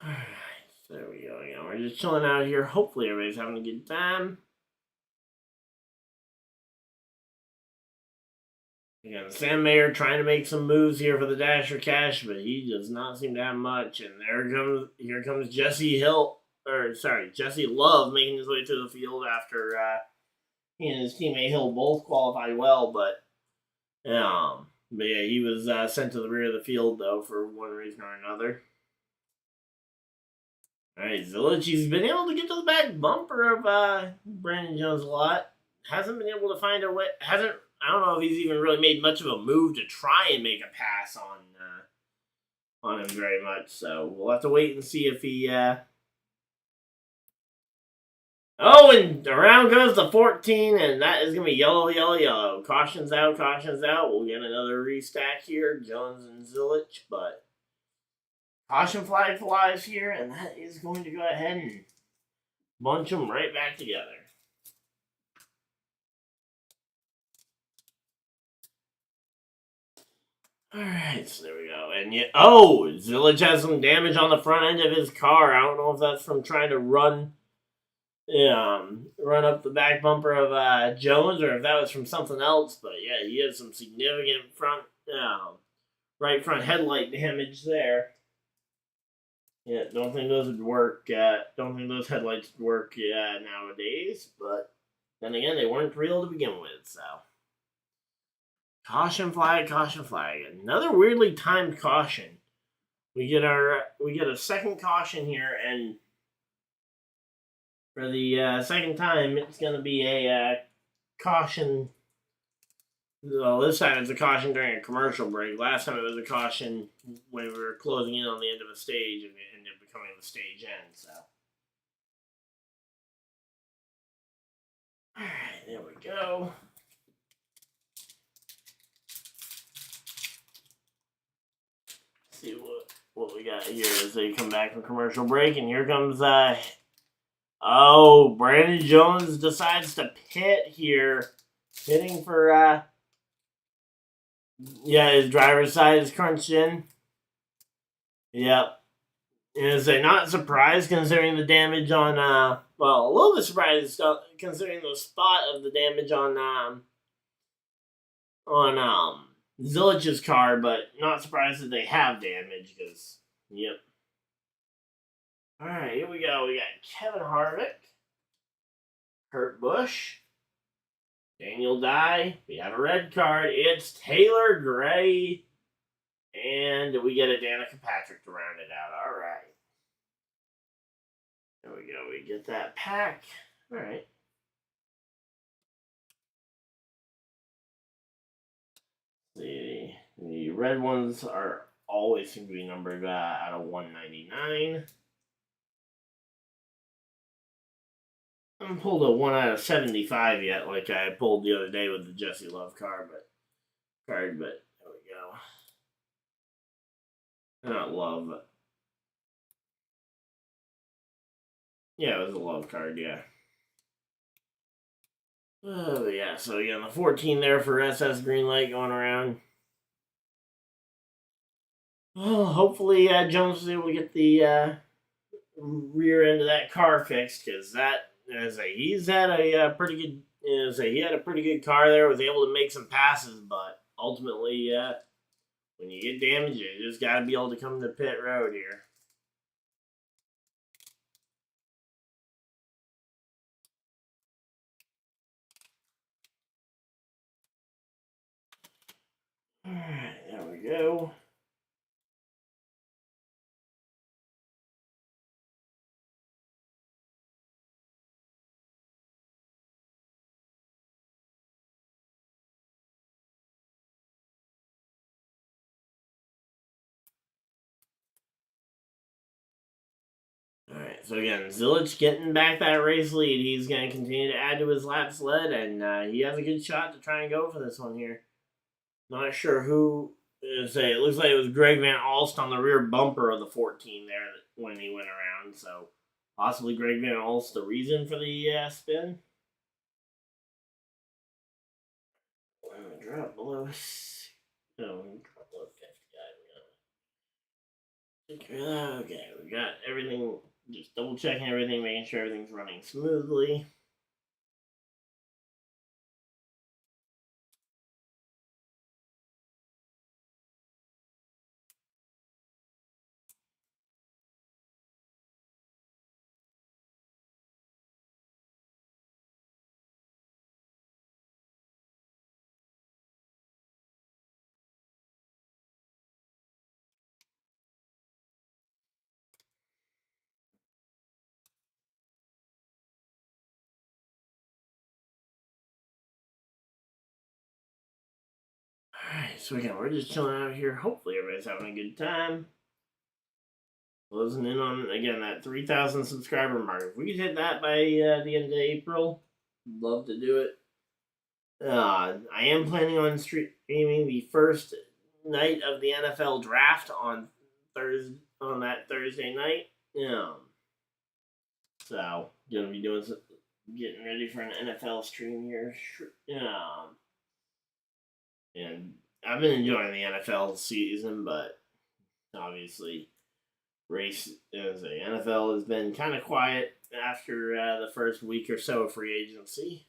A: Alright, so there we go. Again, we're just chilling out here. Hopefully everybody's having a good time. Again, Sam Mayer trying to make some moves here for the Dasher Cash, but he does not seem to have much. And here comes Jesse Love making his way to the field after he and his teammate Hill both qualified well, but yeah, he was sent to the rear of the field though for one reason or another. All right, Zillage, he's been able to get to the back bumper of Brandon Jones a lot. Hasn't been able to find a way. I don't know if he's even really made much of a move to try and make a pass on him very much. So we'll have to wait and see if he. Oh, and around goes the 14, and that is going to be yellow, yellow, yellow. Caution's out, caution's out. We'll get another restack here, Jones and Zillage, but caution flag flies here, and that is going to go ahead and bunch them right back together. Alright, so there we go. And Zillage has some damage on the front end of his car. I don't know if that's from trying to run up the back bumper of Jones or if that was from something else. But yeah, he has some significant right front headlight damage there. Yeah, don't think those would work. Don't think those headlights would work nowadays. But then again, they weren't real to begin with, so. Caution flag, caution flag. Another weirdly timed caution. We get a second caution here, and for the second time, it's going to be a caution. Well, this time it's a caution during a commercial break. Last time it was a caution when we were closing in on the end of a stage, and it ended up becoming the stage end. So, all right, there we go. See what we got here as they come back from commercial break, and here comes Brandon Jones decides to pit here, hitting for his driver's side is crunched in. Yep. Is they not surprised considering the damage on a little bit surprised considering the spot of the damage on Zillage's car, but not surprised that they have damage because, yep. Alright, here we go. We got Kevin Harvick, Kurt Busch, Daniel Dye. We have a red card. It's Taylor Gray. And we get a Danica Patrick to round it out. Alright. There we go. We get that pack. Alright. The red ones are always seem to be numbered out of 199. I haven't pulled a 1 out of 75 yet, like I pulled the other day with the Jesse Love card, but there we go. Not love. Yeah, it was a love card, yeah. Oh, yeah, so again, the 14 there for SS Greenlight going around. Well, hopefully Jones is able to get the rear end of that car fixed, because he's had a pretty good. He had a pretty good car there. Was able to make some passes, but ultimately, when you get damaged, you just got to be able to come to pit road here. All right, there we go. Alright, so again, Zilich getting back that race lead. He's going to continue to add to his laps led, and he has a good shot to try and go for this one here. Not sure who. It looks like it was Greg Van Alst on the rear bumper of the 14 there when he went around, so possibly Greg Van Alst the reason for the spin. Drop below. No, drop below 50. Okay, we got everything. Just double checking everything, making sure everything's running smoothly. Alright, so again, we're just chilling out here. Hopefully everybody's having a good time. Closing in on, again, that 3,000 subscriber mark. If we could hit that by the end of April, love to do it. I am planning on streaming the first night of the NFL draft on that Thursday night. So gonna be getting ready for an NFL stream here. And I've been enjoying the NFL season, but obviously the NFL has been kind of quiet after the first week or so of free agency.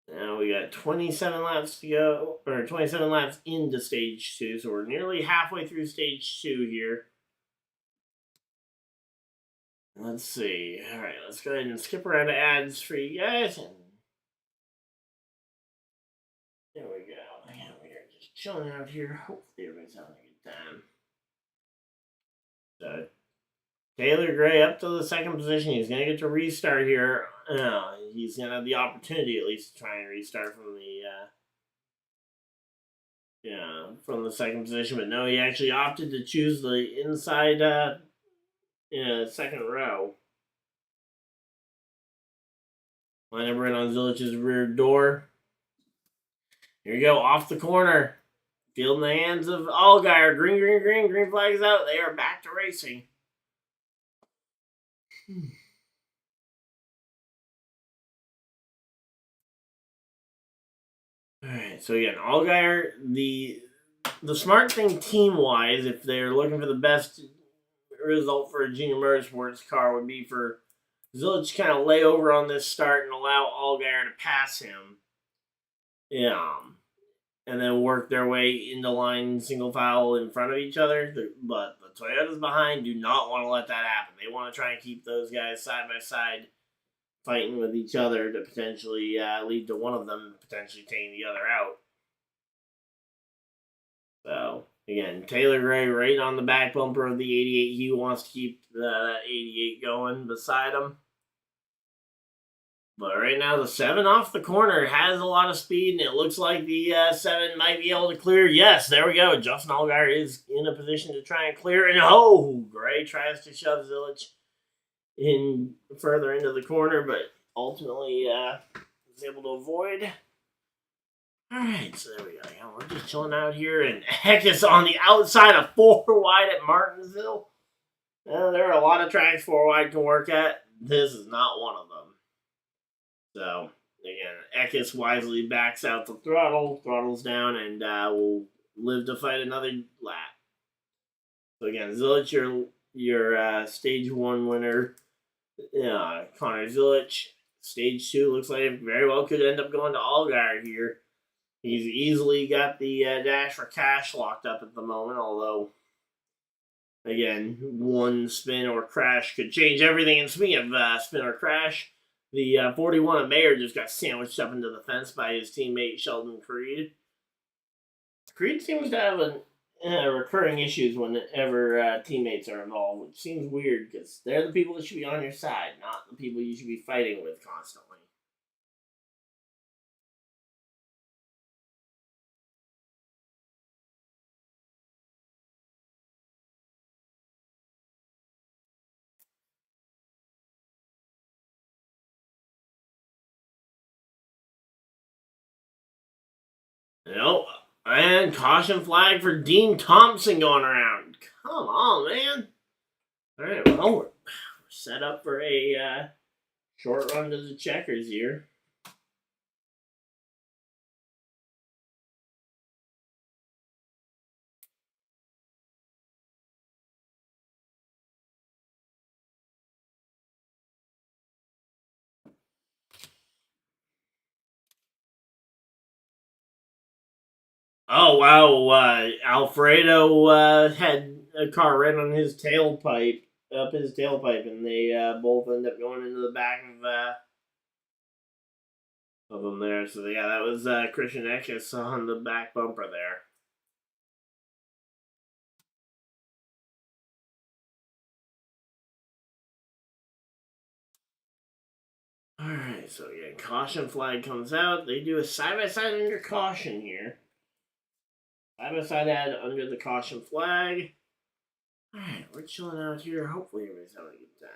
A: Now we got 27 laps to go, or 27 laps into stage 2, so we're nearly halfway through stage 2 here. Let's see. All right, let's go ahead and skip around to ads for you guys. And there we go. Yeah, we are just chilling out here. Hopefully everybody's having a good time. So Taylor Gray up to the second position. He's going to get to restart here. He's going to have the opportunity at least to try and restart from the second position. But no, he actually opted to choose the inside second row. Line number in on Zilich's rear door. Here you go, off the corner. Field in the hands of Allgaier. Green, green, green. Green flag is out. They are back to racing. Alright, so again, Allgaier, the smart thing team-wise, if they're looking for the best result for a junior motorsports car, would be for Zilich to kind of lay over on this start and allow Allgaier to pass him. And then work their way into line single file in front of each other. But the Toyotas behind do not want to let that happen. They want to try and keep those guys side by side fighting with each other to potentially lead to one of them potentially taking the other out. So, again, Taylor Gray right on the back bumper of the 88. He wants to keep that 88 going beside him. But right now, the 7 off the corner has a lot of speed, and it looks like the 7 might be able to clear. Yes, there we go. Justin Allgaier is in a position to try and clear. And Gray tries to shove Zilich in further into the corner, but ultimately is able to avoid. Alright, so there we go. Yeah, we're just chilling out here, and heck is on the outside of 4 wide at Martinsville. There are a lot of tracks 4 wide can work at. This is not one of them. So, again, Ekis wisely backs out the throttle, throttles down, and will live to fight another lap. So again, Zilich, your stage 1 winner, Connor Zilich. Stage 2 looks like it very well could end up going to Allgaier here. He's easily got the dash for cash locked up at the moment, although, again, one spin or crash could change everything. And speaking of spin or crash, the 41 of Mayer just got sandwiched up into the fence by his teammate Sheldon Creed. Creed seems to have recurring issues whenever teammates are involved, which seems weird because they're the people that should be on your side, not the people you should be fighting with constantly. Nope. And caution flag for Dean Thompson going around. Come on, man. All right, well, we're set up for a short run to the checkers here. Oh, wow. Alfredo had a car right on his tailpipe, up his tailpipe, and they both end up going into the back of them there. So, yeah, that was Christian Eckes on the back bumper there. Alright, so yeah, caution flag comes out. They do a side-by-side under caution here. Side-by-side ad under the caution flag. Alright, we're chilling out here. Hopefully everybody's having a good time.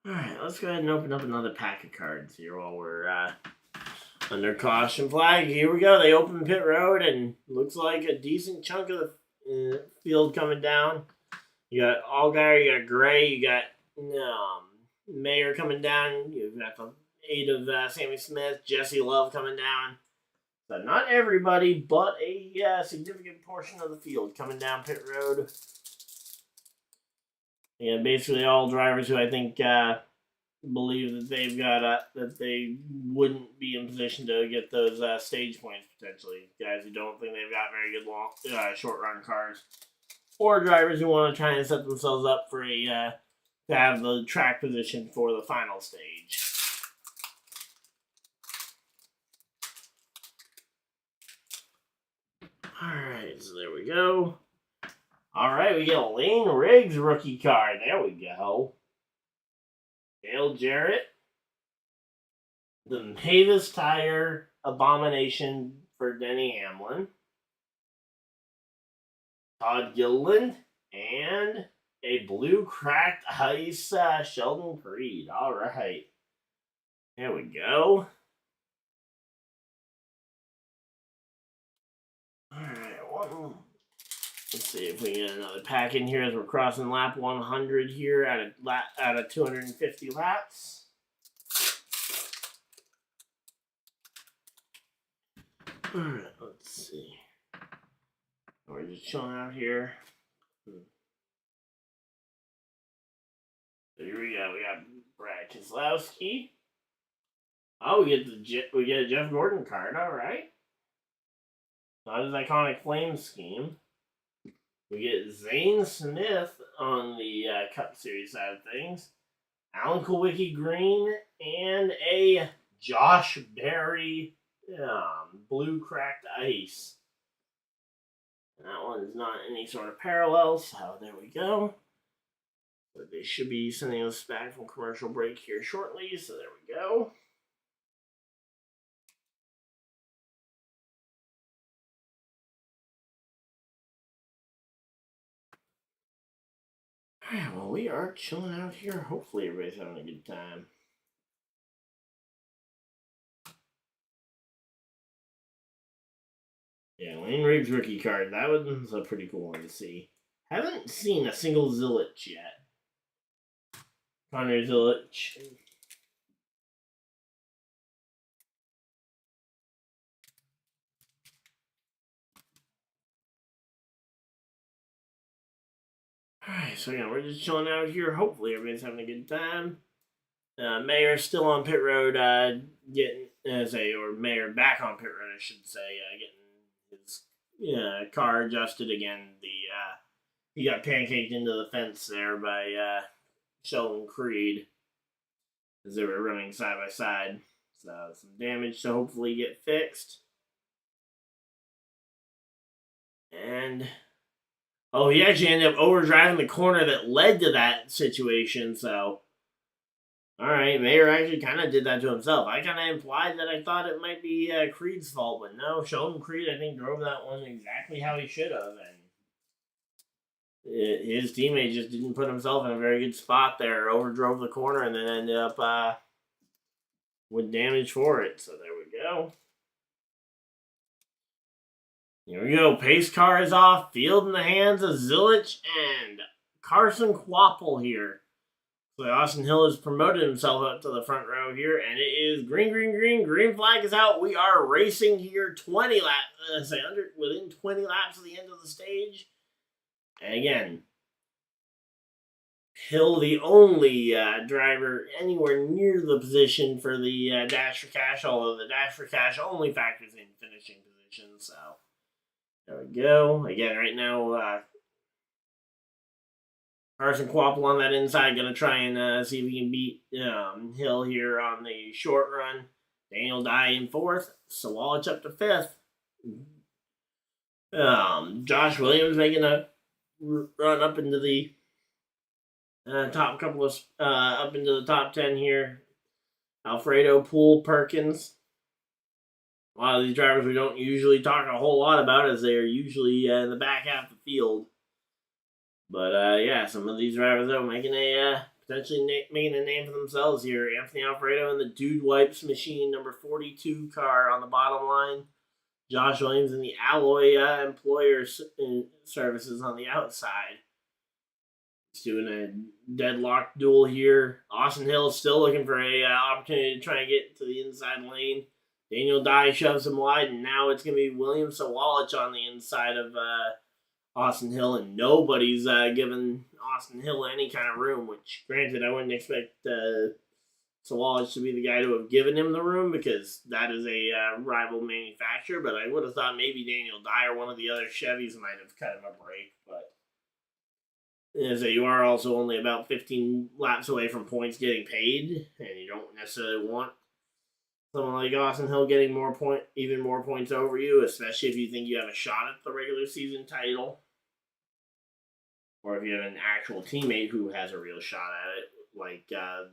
A: Alright, let's go ahead and open up another pack of cards here while we're under caution flag. Here we go. They open pit road, and looks like a decent chunk of the field coming down. You got Allgaier, you got Gray, you got Mayer coming down. You've got the 8 of Sammy Smith, Jesse Love coming down. So not everybody, but a significant portion of the field coming down pit road. Yeah, basically all drivers who I think believe that they've got that they wouldn't be in position to get those stage points potentially. Guys who don't think they've got very good long short run cars, or drivers who want to try and set themselves up for a to have the track position for the final stage. Alright, so there we go. Alright, we get a Lane Riggs rookie card. There we go. Dale Jarrett. The Mavis Tire Abomination for Denny Hamlin. Todd Gilliland. And a blue cracked ice Sheldon Creed. Alright. There we go. Alright, let's see if we get another pack in here as we're crossing lap 100 here out of 250 laps. Alright, let's see. We're just chilling out here. So here we go. We got Brad Keselowski. Oh, we get a Jeff Gordon card. All right. Not his iconic flame scheme. We get Zane Smith on the Cup Series side of things. Alan Kulwicki green and a Josh Berry blue cracked ice. And that one is not any sort of parallel, so there we go. But they should be sending us back from commercial break here shortly, so there we go. Alright, well, we are chilling out here. Hopefully, everybody's having a good time. Yeah, Lane Riggs rookie card. That was a pretty cool one to see. Haven't seen a single Zilich yet. Connor Zilich. Alright, so yeah, we're just chilling out here. Hopefully, everybody's having a good time. Mayor's still on pit road, getting, or Mayor back on pit road, I should say, getting his car adjusted again. He got pancaked into the fence there by Sheldon Creed as they were running side by side. So some damage to hopefully get fixed. And he actually ended up overdriving the corner that led to that situation. So, all right, Mayer actually kind of did that to himself. I kind of implied that I thought it might be Creed's fault, but no, Sheldon Creed I think drove that one exactly how he should have, and his teammate just didn't put himself in a very good spot there. Overdrove the corner and then ended up with damage for it. So there we go. Here we go. Pace car is off. Field in the hands of Zilich and Carson Quapple here. So Austin Hill has promoted himself up to the front row here, and it is green, green, green. Green flag is out. We are racing here 20 laps. Within 20 laps of the end of the stage. And again, Hill, the only driver anywhere near the position for the Dash for Cash, although the Dash for Cash only factors in finishing position. So there we go. Again, right now, Carson Quapple on that inside, going to try and see if he can beat Hill here on the short run. Daniel Dye in fourth. Sawalich up to fifth. Josh Williams making a run up into the top couple of up into the top 10 here. Alfredo, Poole, Perkins. A lot of these drivers we don't usually talk a whole lot about, as they are usually in the back half of the field. But yeah, some of these drivers though making a potentially making a name for themselves here. Anthony Alfredo in the Dude Wipes machine number 42 car on the bottom line. Josh Williams in the Alloy employer services on the outside. He's doing a deadlock duel here. Austin Hill is still looking for a opportunity to try and get to the inside lane. Daniel Dye shoves him wide, and now it's going to be William Sawalich on the inside of Austin Hill, and nobody's given Austin Hill any kind of room, which, granted, I wouldn't expect Sawalich to be the guy to have given him the room, because that is a rival manufacturer, but I would have thought maybe Daniel Dye or one of the other Chevys might have cut him a break, but so you are also only about 15 laps away from points getting paid, and you don't necessarily want someone like Austin Hill getting even more points over you, especially if you think you have a shot at the regular season title, or if you have an actual teammate who has a real shot at it, like the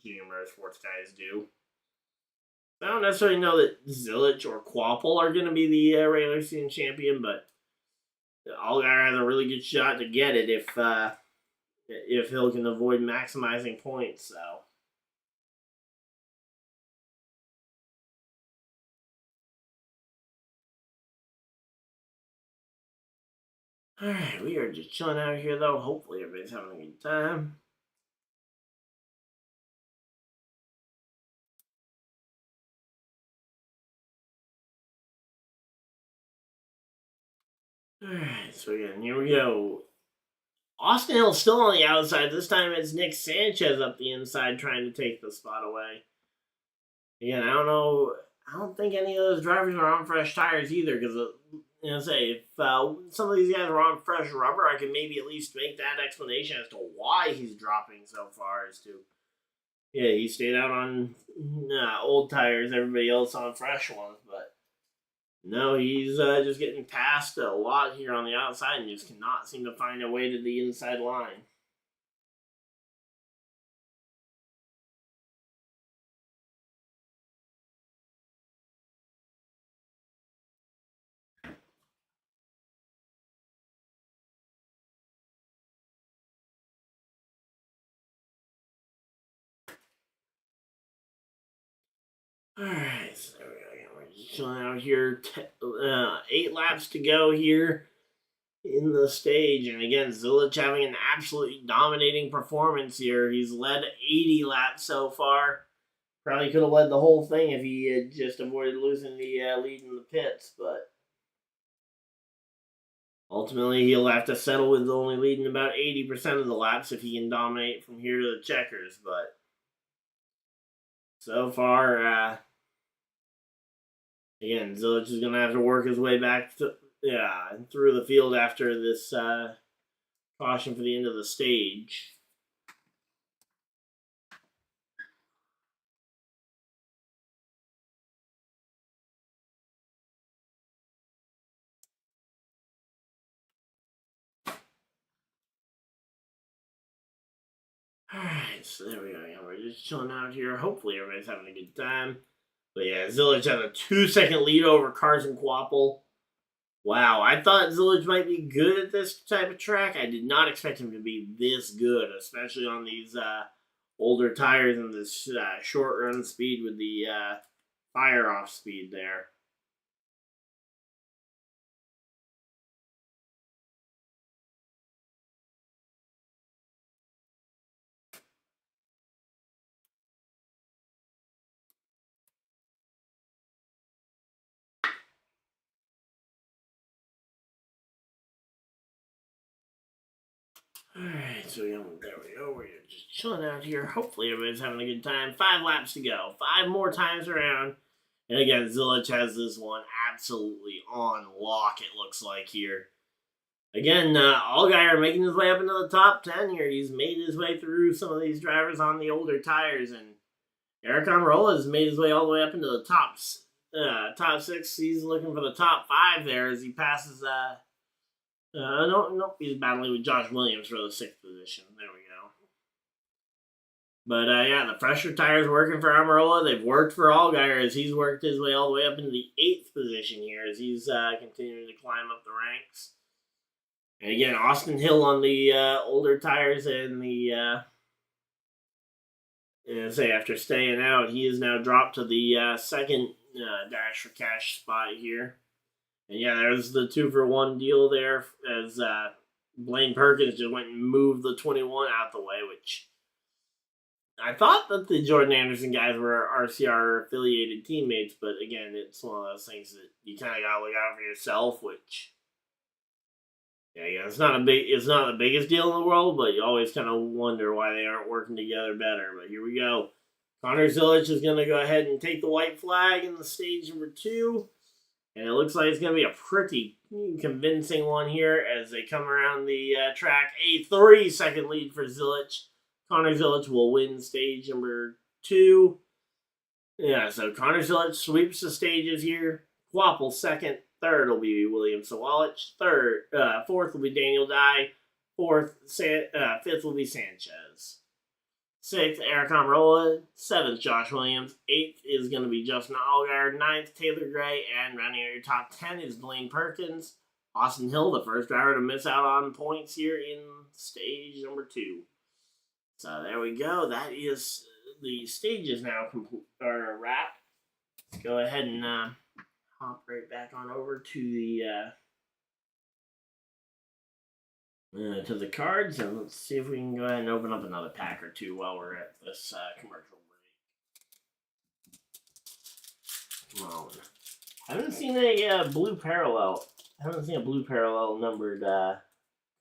A: junior motorsports guys do. I don't necessarily know that Zilich or Quapple are going to be the regular season champion, but Allgaier has a really good shot to get it if Hill can avoid maximizing points. So. Alright, we are just chilling out here though. Hopefully everybody's having a good time. Alright, so again, here we go. Austin Hill's still on the outside. This time it's Nick Sanchez up the inside trying to take the spot away. Again, I don't know. I don't think any of those drivers are on fresh tires either, because, if some of these guys are on fresh rubber, I can maybe at least make that explanation as to why he's dropping so far. He stayed out on old tires, everybody else on fresh ones, but no, he's just getting passed a lot here on the outside and just cannot seem to find a way to the inside line. Alright, so there we go. We're just chilling out here. 8 laps to go here in the stage. And again, Zilich having an absolutely dominating performance here. He's led 80 laps so far. Probably could have led the whole thing if he had just avoided losing the lead in the pits, but ultimately he'll have to settle with only leading about 80% of the laps if he can dominate from here to the checkers. But so far, again, Zilich is going to have to work his way back through the field after this caution for the end of the stage. Alright, so there we go. Yeah, we're just chilling out here. Hopefully everybody's having a good time. But yeah, Zilich has a 2-second lead over Carson Quapple. Wow, I thought Zilich might be good at this type of track. I did not expect him to be this good, especially on these older tires and this short run speed with the fire off speed there. Alright, so there we go. We're just chilling out here. Hopefully everybody's having a good time. 5 laps to go. 5 more times around. And again, Zilich has this one absolutely on lock, it looks like here. Again, Allgaier making his way up into the top 10 here. He's made his way through some of these drivers on the older tires. And Eric Almirola has made his way all the way up into the top 6. He's looking for the top 5 there as he passes... no, he's battling with Josh Williams for the 6th position. There we go. But yeah, the fresher tires working for Almirola. They've worked for Allgaier as he's worked his way all the way up into the 8th position here as he's continuing to climb up the ranks. And again, Austin Hill on the older tires and the after staying out, he is now dropped to the 2nd Dash for Cash spot here. And yeah, there's the 2-for-1 deal there as Blaine Perkins just went and moved the 21 out the way, which I thought that the Jordan Anderson guys were RCR affiliated teammates, but again, it's one of those things that you kind of gotta look out for yourself, which it's not the biggest deal in the world, but you always kind of wonder why they aren't working together better. But here we go. Connor Zilich is going to go ahead and take the white flag in the stage number 2. And it looks like it's going to be a pretty convincing one here as they come around the track. A 3-second lead for Zilich. Connor Zilich will win stage number 2. Yeah, so Connor Zilich sweeps the stages here. Quapple 2nd. 3rd will be William Sawalich. 4th will be Daniel Dye. 5th will be Sanchez. 6th, Eric Almirola. 7th, Josh Williams. 8th is going to be Justin Allgaier. 9th, Taylor Gray. And rounding out your top 10 is Blaine Perkins. Austin Hill, the first driver to miss out on points here in stage number 2. So there we go. That is the stage is now wrapped. Let's go ahead and hop right back on over to the cards, and let's see if we can go ahead and open up another pack or two while we're at this commercial break. Come on. I haven't seen a blue parallel. I haven't seen a blue parallel numbered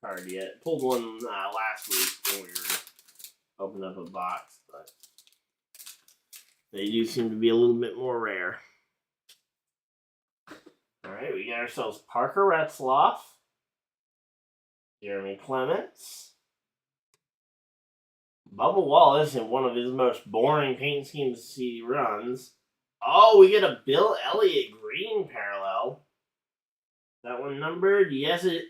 A: card yet. Pulled one last week when we were opening up a box, but they do seem to be a little bit more rare. Alright, we got ourselves Parker Retzloff, Jeremy Clements, Bubba Wallace in one of his most boring paint schemes he runs. Oh, we get a Bill Elliott green parallel. That one numbered? Yes, it...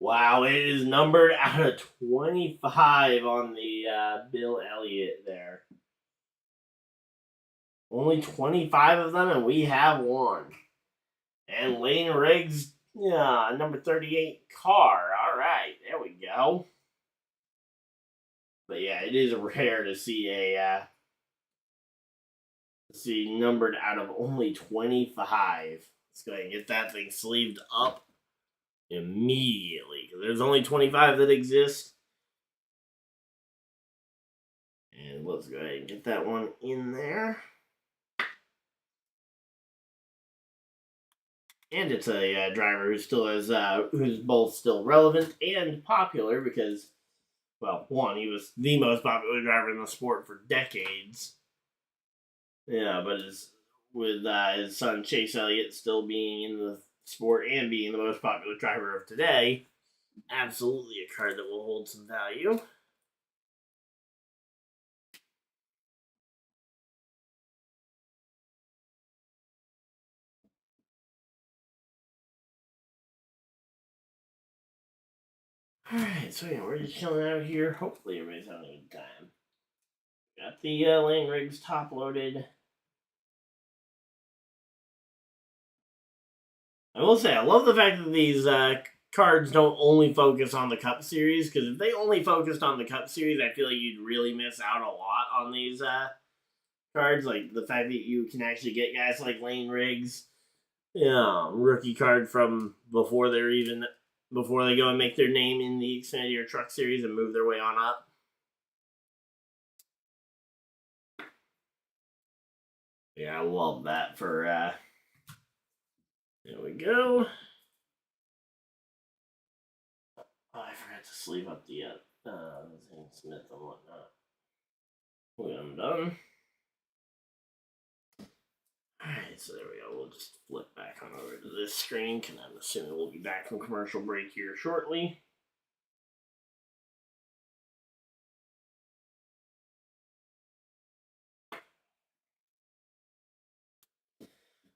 A: Wow, it is numbered out of 25 on the Bill Elliott there. Only 25 of them, and we have one. And Lane Riggs, number 38 car. All right, there we go. But yeah, it is rare to see a Let's see, numbered out of only 25. Let's go ahead and get that thing sleeved up immediately, because there's only 25 that exist. And let's go ahead and get that one in there. And it's a driver who still is, who's both still relevant and popular because, well, one, he was the most popular driver in the sport for decades. Yeah, but with his son Chase Elliott still being in the sport and being the most popular driver of today, absolutely a card that will hold some value. Alright, so yeah, we're just chilling out here. Hopefully everybody's having a good time. Got the lane rigs top loaded. I will say, I love the fact that these cards don't only focus on the Cup Series, because if they only focused on the Cup Series, I feel like you'd really miss out a lot on these cards. Like the fact that you can actually get guys like Lane Riggs, rookie card from before they go and make their name in the Xfinity or Truck Series and move their way on up. Yeah, I love that for, there we go. Oh, I forgot to sleeve up the Smith and whatnot. I'm done. Alright, so there we go. We'll just flip back on over to this screen, because I'm assuming we'll be back from commercial break here shortly.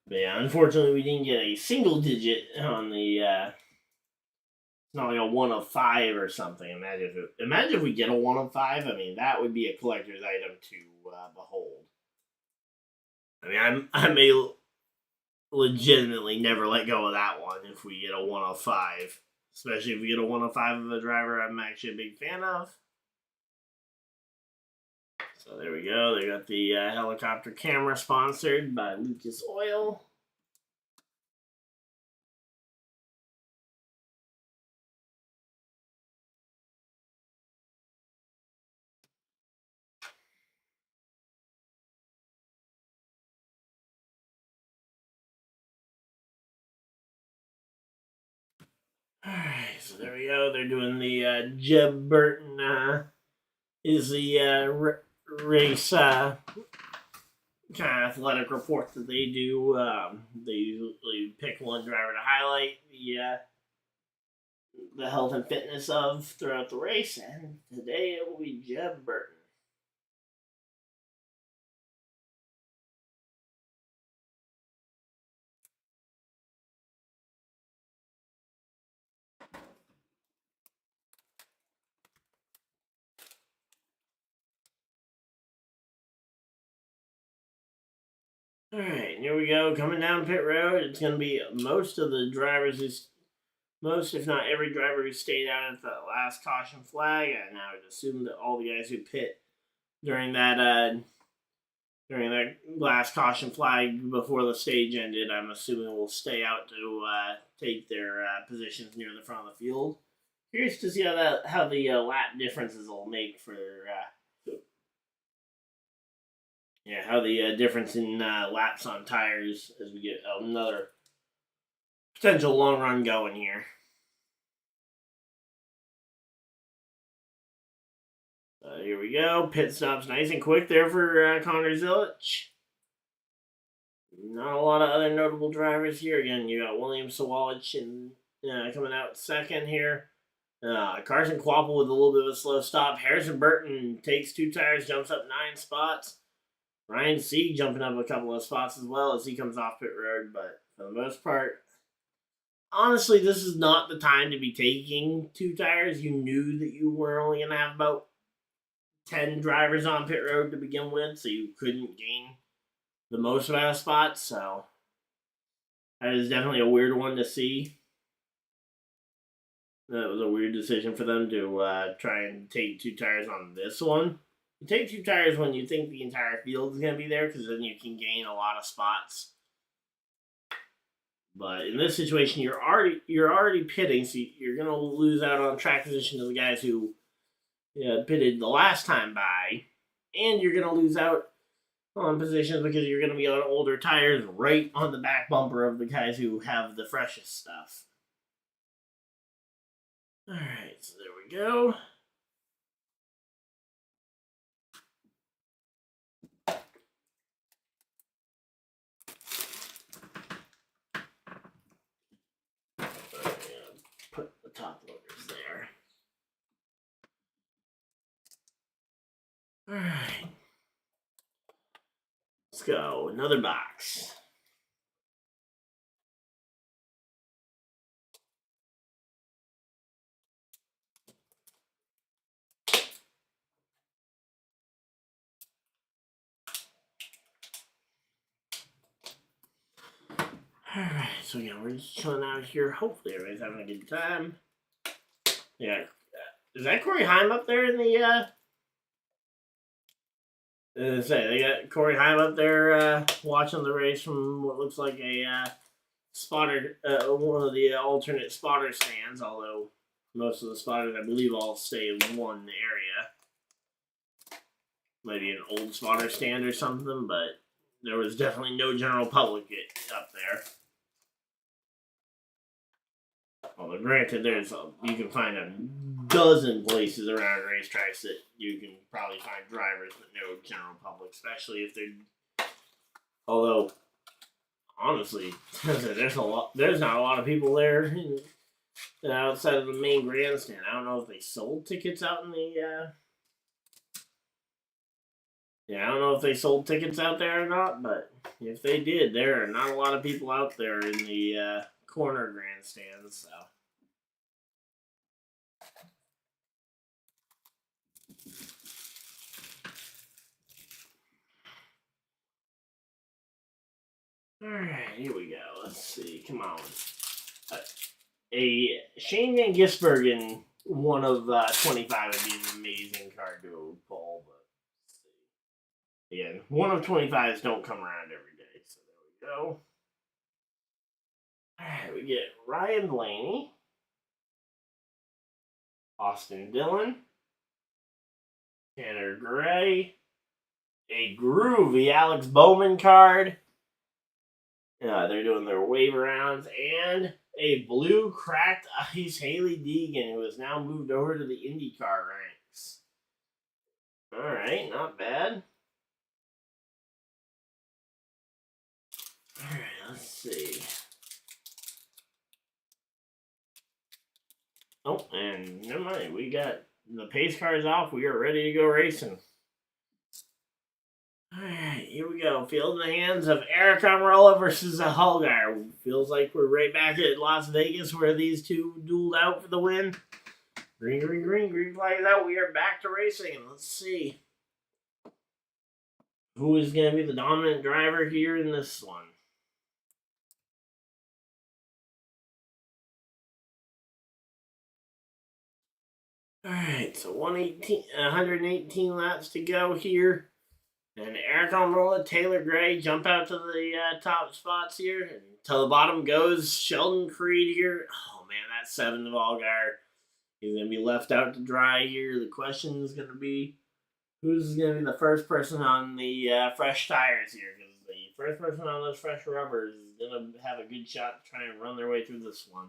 A: But yeah, unfortunately, we didn't get a single digit on the. It's not like a 1 of 5 or something. Imagine if we get a 1 of 5. I mean, that would be a collector's item to behold. I mean, I may legitimately never let go of that one if we get a 1 of 5. Especially if we get a 1 of 5 of a driver I'm actually a big fan of. So there we go. They got the helicopter camera sponsored by Lucas Oil. Alright, so there we go. They're doing the Jeb Burton is the race kind of athletic report that they do. They usually pick one driver to highlight the health and fitness of throughout the race, and today it will be Jeb Burton. Alright, here we go. Coming down pit road, it's going to be most of the drivers most, if not every driver who stayed out at the last caution flag, and I would assume that all the guys who pit during that last caution flag before the stage ended, I'm assuming will stay out to take their positions near the front of the field. Curious to see how the lap differences will make for how the difference in laps on tires as we get another potential long run going here. Here we go. Pit stops nice and quick there for Connor Zilic. Not a lot of other notable drivers here. Again, you got William Sawalich and coming out second here. Carson Kvapil with a little bit of a slow stop. Harrison Burton takes 2 tires, jumps up 9 spots. Ryan Sieg jumping up a couple of spots as well as he comes off pit road. But for the most part, honestly, this is not the time to be taking 2 tires. You knew that you were only going to have about 10 drivers on pit road to begin with, so you couldn't gain the most amount of spots. So that is definitely a weird one to see. That was a weird decision for them to try and take 2 tires on this one. You take 2 tires when you think the entire field is going to be there, because then you can gain a lot of spots. But in this situation, you're already pitting, so you're going to lose out on track position to the guys who pitted the last time by, and you're going to lose out on positions because you're going to be on older tires right on the back bumper of the guys who have the freshest stuff. All right, so there we go. Put the top loaders there. All right. Let's go. Another box. Alright, so yeah, we're just chilling out here. Hopefully everybody's having a good time. Yeah. Is that Corey Heim up there in the, they got Corey Heim up there, watching the race from what looks like a, spotter, one of the alternate spotter stands, although most of the spotters, I believe, all stay in one area. Maybe an old spotter stand or something, but there was definitely no general public up there. Well, granted, you can find a dozen places around racetracks that you can probably find drivers, but no general public, especially if they're. Although, honestly, there's not a lot of people there outside of the main grandstand. I don't know if they sold tickets out in the. I don't know if they sold tickets out there or not, but if they did, there are not a lot of people out there in the corner grandstands, so. Alright, here we go. Let's see. Come on. A Shane Van Gisbergen 1 of 25 would be an amazing card to pull, but let's see. Again, 1 of 25s don't come around every day, so there we go. Alright, we get Ryan Blaney, Austin Dillon, Tanner Gray, a groovy Alex Bowman card. They're doing their wave rounds, and a blue cracked ice Haley Deegan, who has now moved over to the IndyCar ranks. Alright, not bad. Alright, let's see. Oh, and never mind, we got the pace cars off. We are ready to go racing. Alright, here we go. Field in the hands of Eric Almirola versus Hallgeier. Feels like we're right back at Las Vegas where these two dueled out for the win. Green, green, green. Green flag out. We are back to racing. Let's see who is going to be the dominant driver here in this one. Alright, so 118 laps to go here. And Eric Almirola, Taylor Gray jump out to the top spots here. And to the bottom goes Sheldon Creed here. Oh, man, that's 7 of Allgaier. He's going to be left out to dry here. The question is going to be, who's going to be the first person on the fresh tires here? Because the first person on those fresh rubbers is going to have a good shot to try and run their way through this one.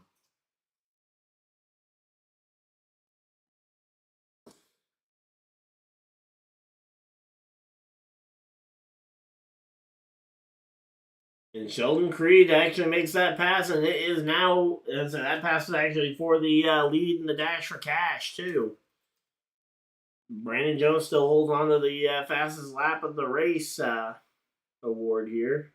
A: And Sheldon Creed actually makes that pass, and it is now, so that pass is actually for the lead in the dash for cash, too. Brandon Jones still holds on to the fastest lap of the race award here.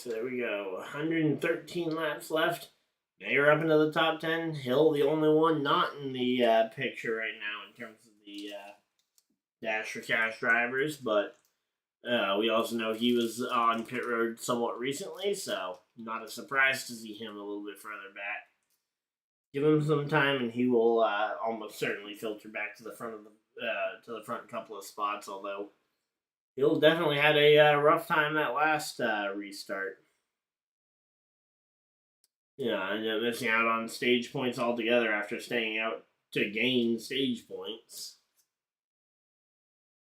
A: so there we go. 113 laps left. Mayer up into the top 10. Hill, the only one not in the picture right now in terms of the Dash for Cash drivers, but we also know he was on pit road somewhat recently, so not a surprise to see him a little bit further back. Give him some time, and he will almost certainly filter back to the front of the front couple of spots. Although he'll definitely had a rough time that last restart. Yeah, ended up missing out on stage points altogether after staying out to gain stage points.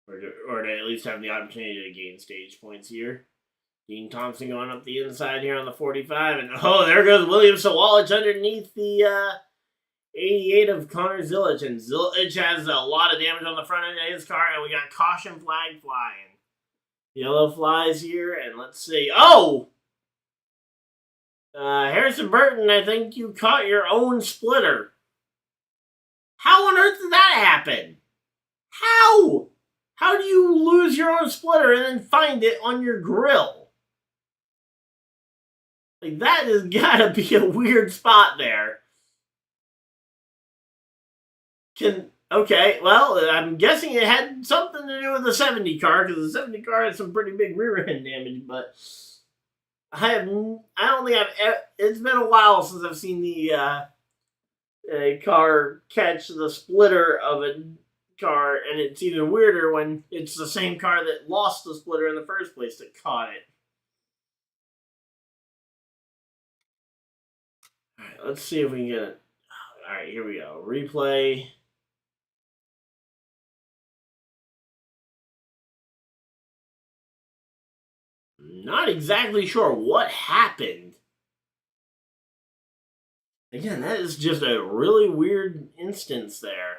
A: Or to at least have the opportunity to gain stage points here. Dean Thompson going up the inside here on the 45. And there goes William Sawalich underneath the 88 of Connor Zilic. And Zilic has a lot of damage on the front end of his car. And we got caution flag flying. Yellow flies here. And let's see. Harrison Burton, I think you caught your own splitter. How on earth did that happen? How? How do you lose your own splitter and then find it on your grill? Like, that has gotta be a weird spot there. Okay, well, I'm guessing it had something to do with the 70 car, because the 70 car had some pretty big rear end damage, but I don't think it's been a while since I've seen the a car catch the splitter of a car, and it's even weirder when it's the same car that lost the splitter in the first place that caught it. Alright, let's see if we can get it. Alright, here we go. Replay. Not exactly sure what happened. Again, that is just a really weird instance there.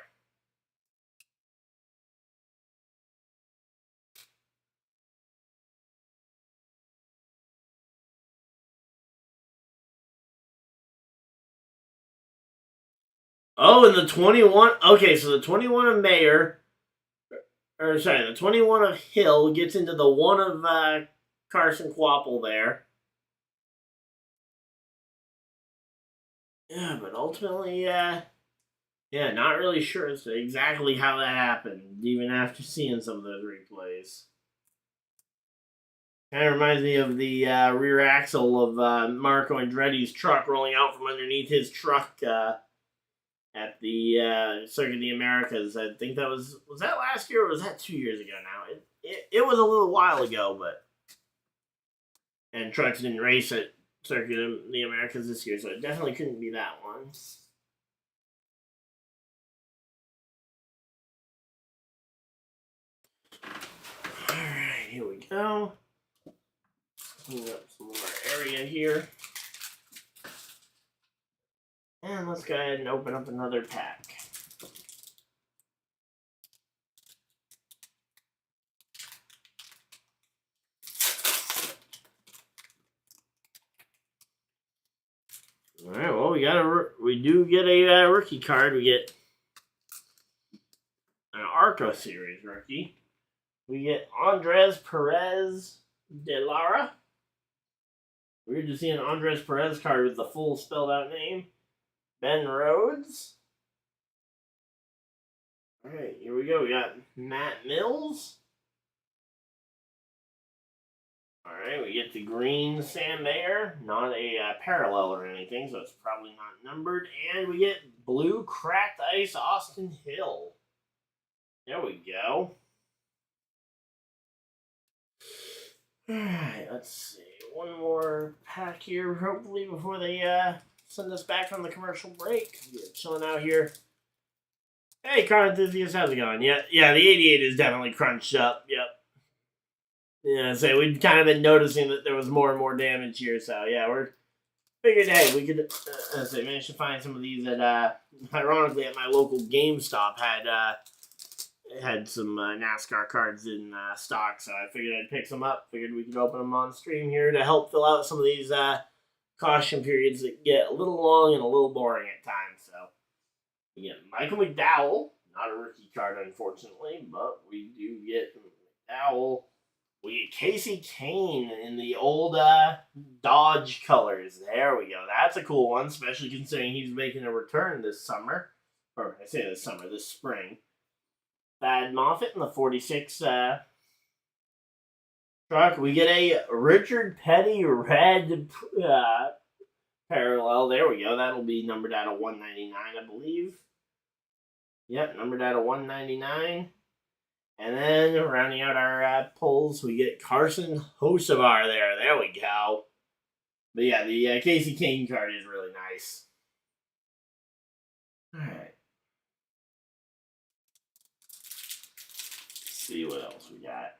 A: Oh, and the 21... Okay, so the 21 of Mayer... Or, sorry, the 21 of Hill gets into the 1 of Carson Quapple there. Yeah, but ultimately, yeah, not really sure as to exactly how that happened, even after seeing some of those replays. Kind of reminds me of the rear axle of Marco Andretti's truck rolling out from underneath his truck at the Circuit of the Americas. I think that was that last year or was that 2 years ago now? It was a little while ago, and trucks didn't race at Circuit of the Americas this year, so it definitely couldn't be that one. Alright, here we go. Clean up some more area here. And let's go ahead and open up another pack. Alright, well, we do get a rookie card. We get an Arco Series rookie. We get Andres Perez de Lara. Weird to see an Andres Perez card with the full spelled out name. Ben Rhodes. Alright, here we go. We got Matt Mills. Alright, we get the green Sam Mayer. Not a parallel or anything, so it's probably not numbered. And we get blue Cracked Ice Austin Hill. There we go. Alright, let's see. One more pack here, hopefully, before they send us back from the commercial break. We're chilling out here. Hey, car enthusiasts, how's it going? Yeah, the 88 is definitely crunched up. Yep. Yeah, so we'd kind of been noticing that there was more and more damage here. So yeah, we're figured, hey, we could manage to find some of these at ironically at my local GameStop had some NASCAR cards in stock, so I figured I'd pick some up. Figured we could open them on stream here to help fill out some of these caution periods that get a little long and a little boring at times. So, again, Michael McDowell, not a rookie card, unfortunately, but we do get McDowell. We a Casey Kane in the old Dodge colors. There we go. That's a cool one, especially considering he's making a return this summer. Or I say this summer, this spring. Thad Moffitt in the 46 truck. We get a Richard Petty red parallel. There we go. That'll be numbered out of 199, I believe. Yep, numbered out of 199. And then rounding out our pulls, we get Carson Hocevar there. There we go. But yeah, the Casey Kane card is really nice. All right. Let's see what else we got.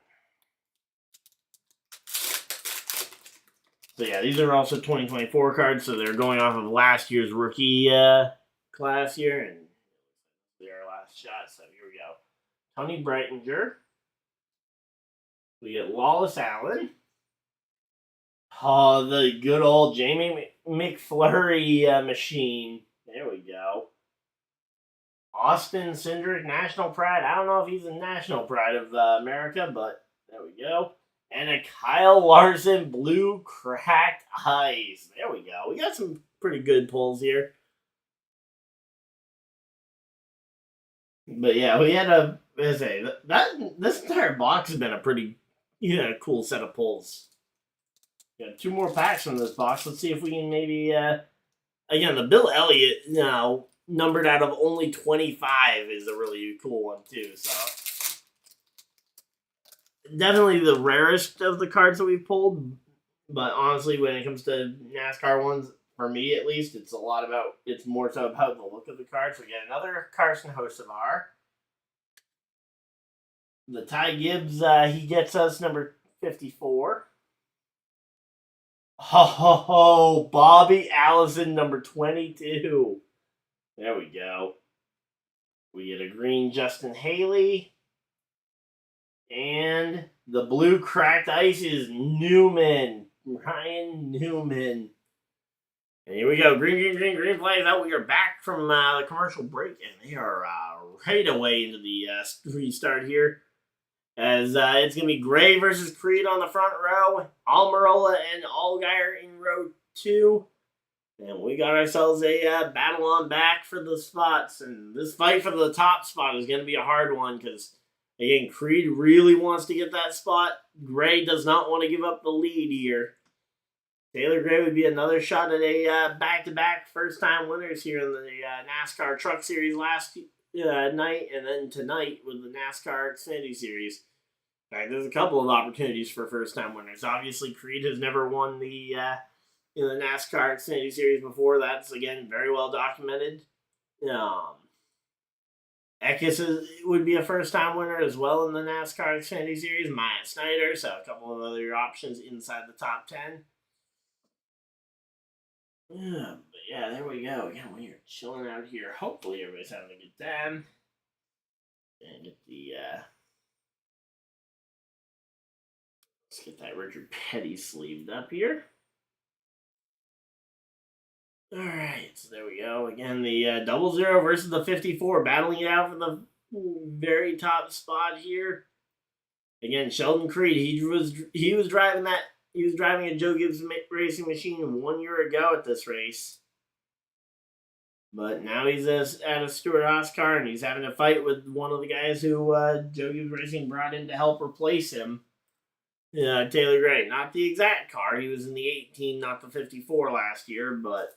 A: So yeah, these are also 2024 cards, so they're going off of last year's rookie class here, and they're our last shot. So here we go. Tony Breitinger. We get Lawless Allen. Oh, the good old Jamie McFlurry machine. There we go. Austin Cindric, National Pride. I don't know if he's a National Pride of America, but there we go. And a Kyle Larson Blue Cracked Ice. There we go. We got some pretty good pulls here. But yeah, we had this entire box has been a pretty cool set of pulls. Got 2 more packs from this box. Let's see if we can maybe again, the Bill Elliott now numbered out of only 25 is a really cool one too. So definitely the rarest of the cards that we've pulled. But honestly, when it comes to NASCAR ones, for me at least, it's more so about the look of the card. So we get another Carson Hocevar. The Ty Gibbs, he gets us number 54. Oh, Bobby Allison, number 22. There we go. We get a green Justin Haley. And the blue Cracked Ice is Newman. Ryan Newman. And here we go. Green flags out. We are back from the commercial break, and they are right away into the restart here. As it's going to be Gray versus Creed on the front row, Almirola and Allgaier in row 2. And we got ourselves a battle on back for the spots. And this fight for the top spot is going to be a hard one because, again, Creed really wants to get that spot. Gray does not want to give up the lead here. Taylor Gray would be another shot at a back-to-back first-time winners here in the NASCAR Truck Series last night, and then tonight with the NASCAR Xfinity Series. In fact, there's a couple of opportunities for first-time winners. Obviously, Creed has never won the NASCAR Xfinity Series before. That's, again, very well documented. Eckes would be a first-time winner as well in the NASCAR Xfinity Series. Myatt Snyder, so a couple of other options inside the top 10. Yeah, but yeah, there we go. Again, we are chilling out here. Hopefully everybody's having a good time. And get the let's get that Richard Petty sleeved up here. Alright, so there we go. Again, the 00 versus the 54, battling it out for the very top spot here. Again, Sheldon Creed, he was driving that. He was driving a Joe Gibbs racing machine 1 year ago at this race. But now he's at a Stewart-Haas car, and he's having a fight with one of the guys who Joe Gibbs Racing brought in to help replace him. Taylor Gray. Not the exact car. He was in the 18, not the 54 last year, but...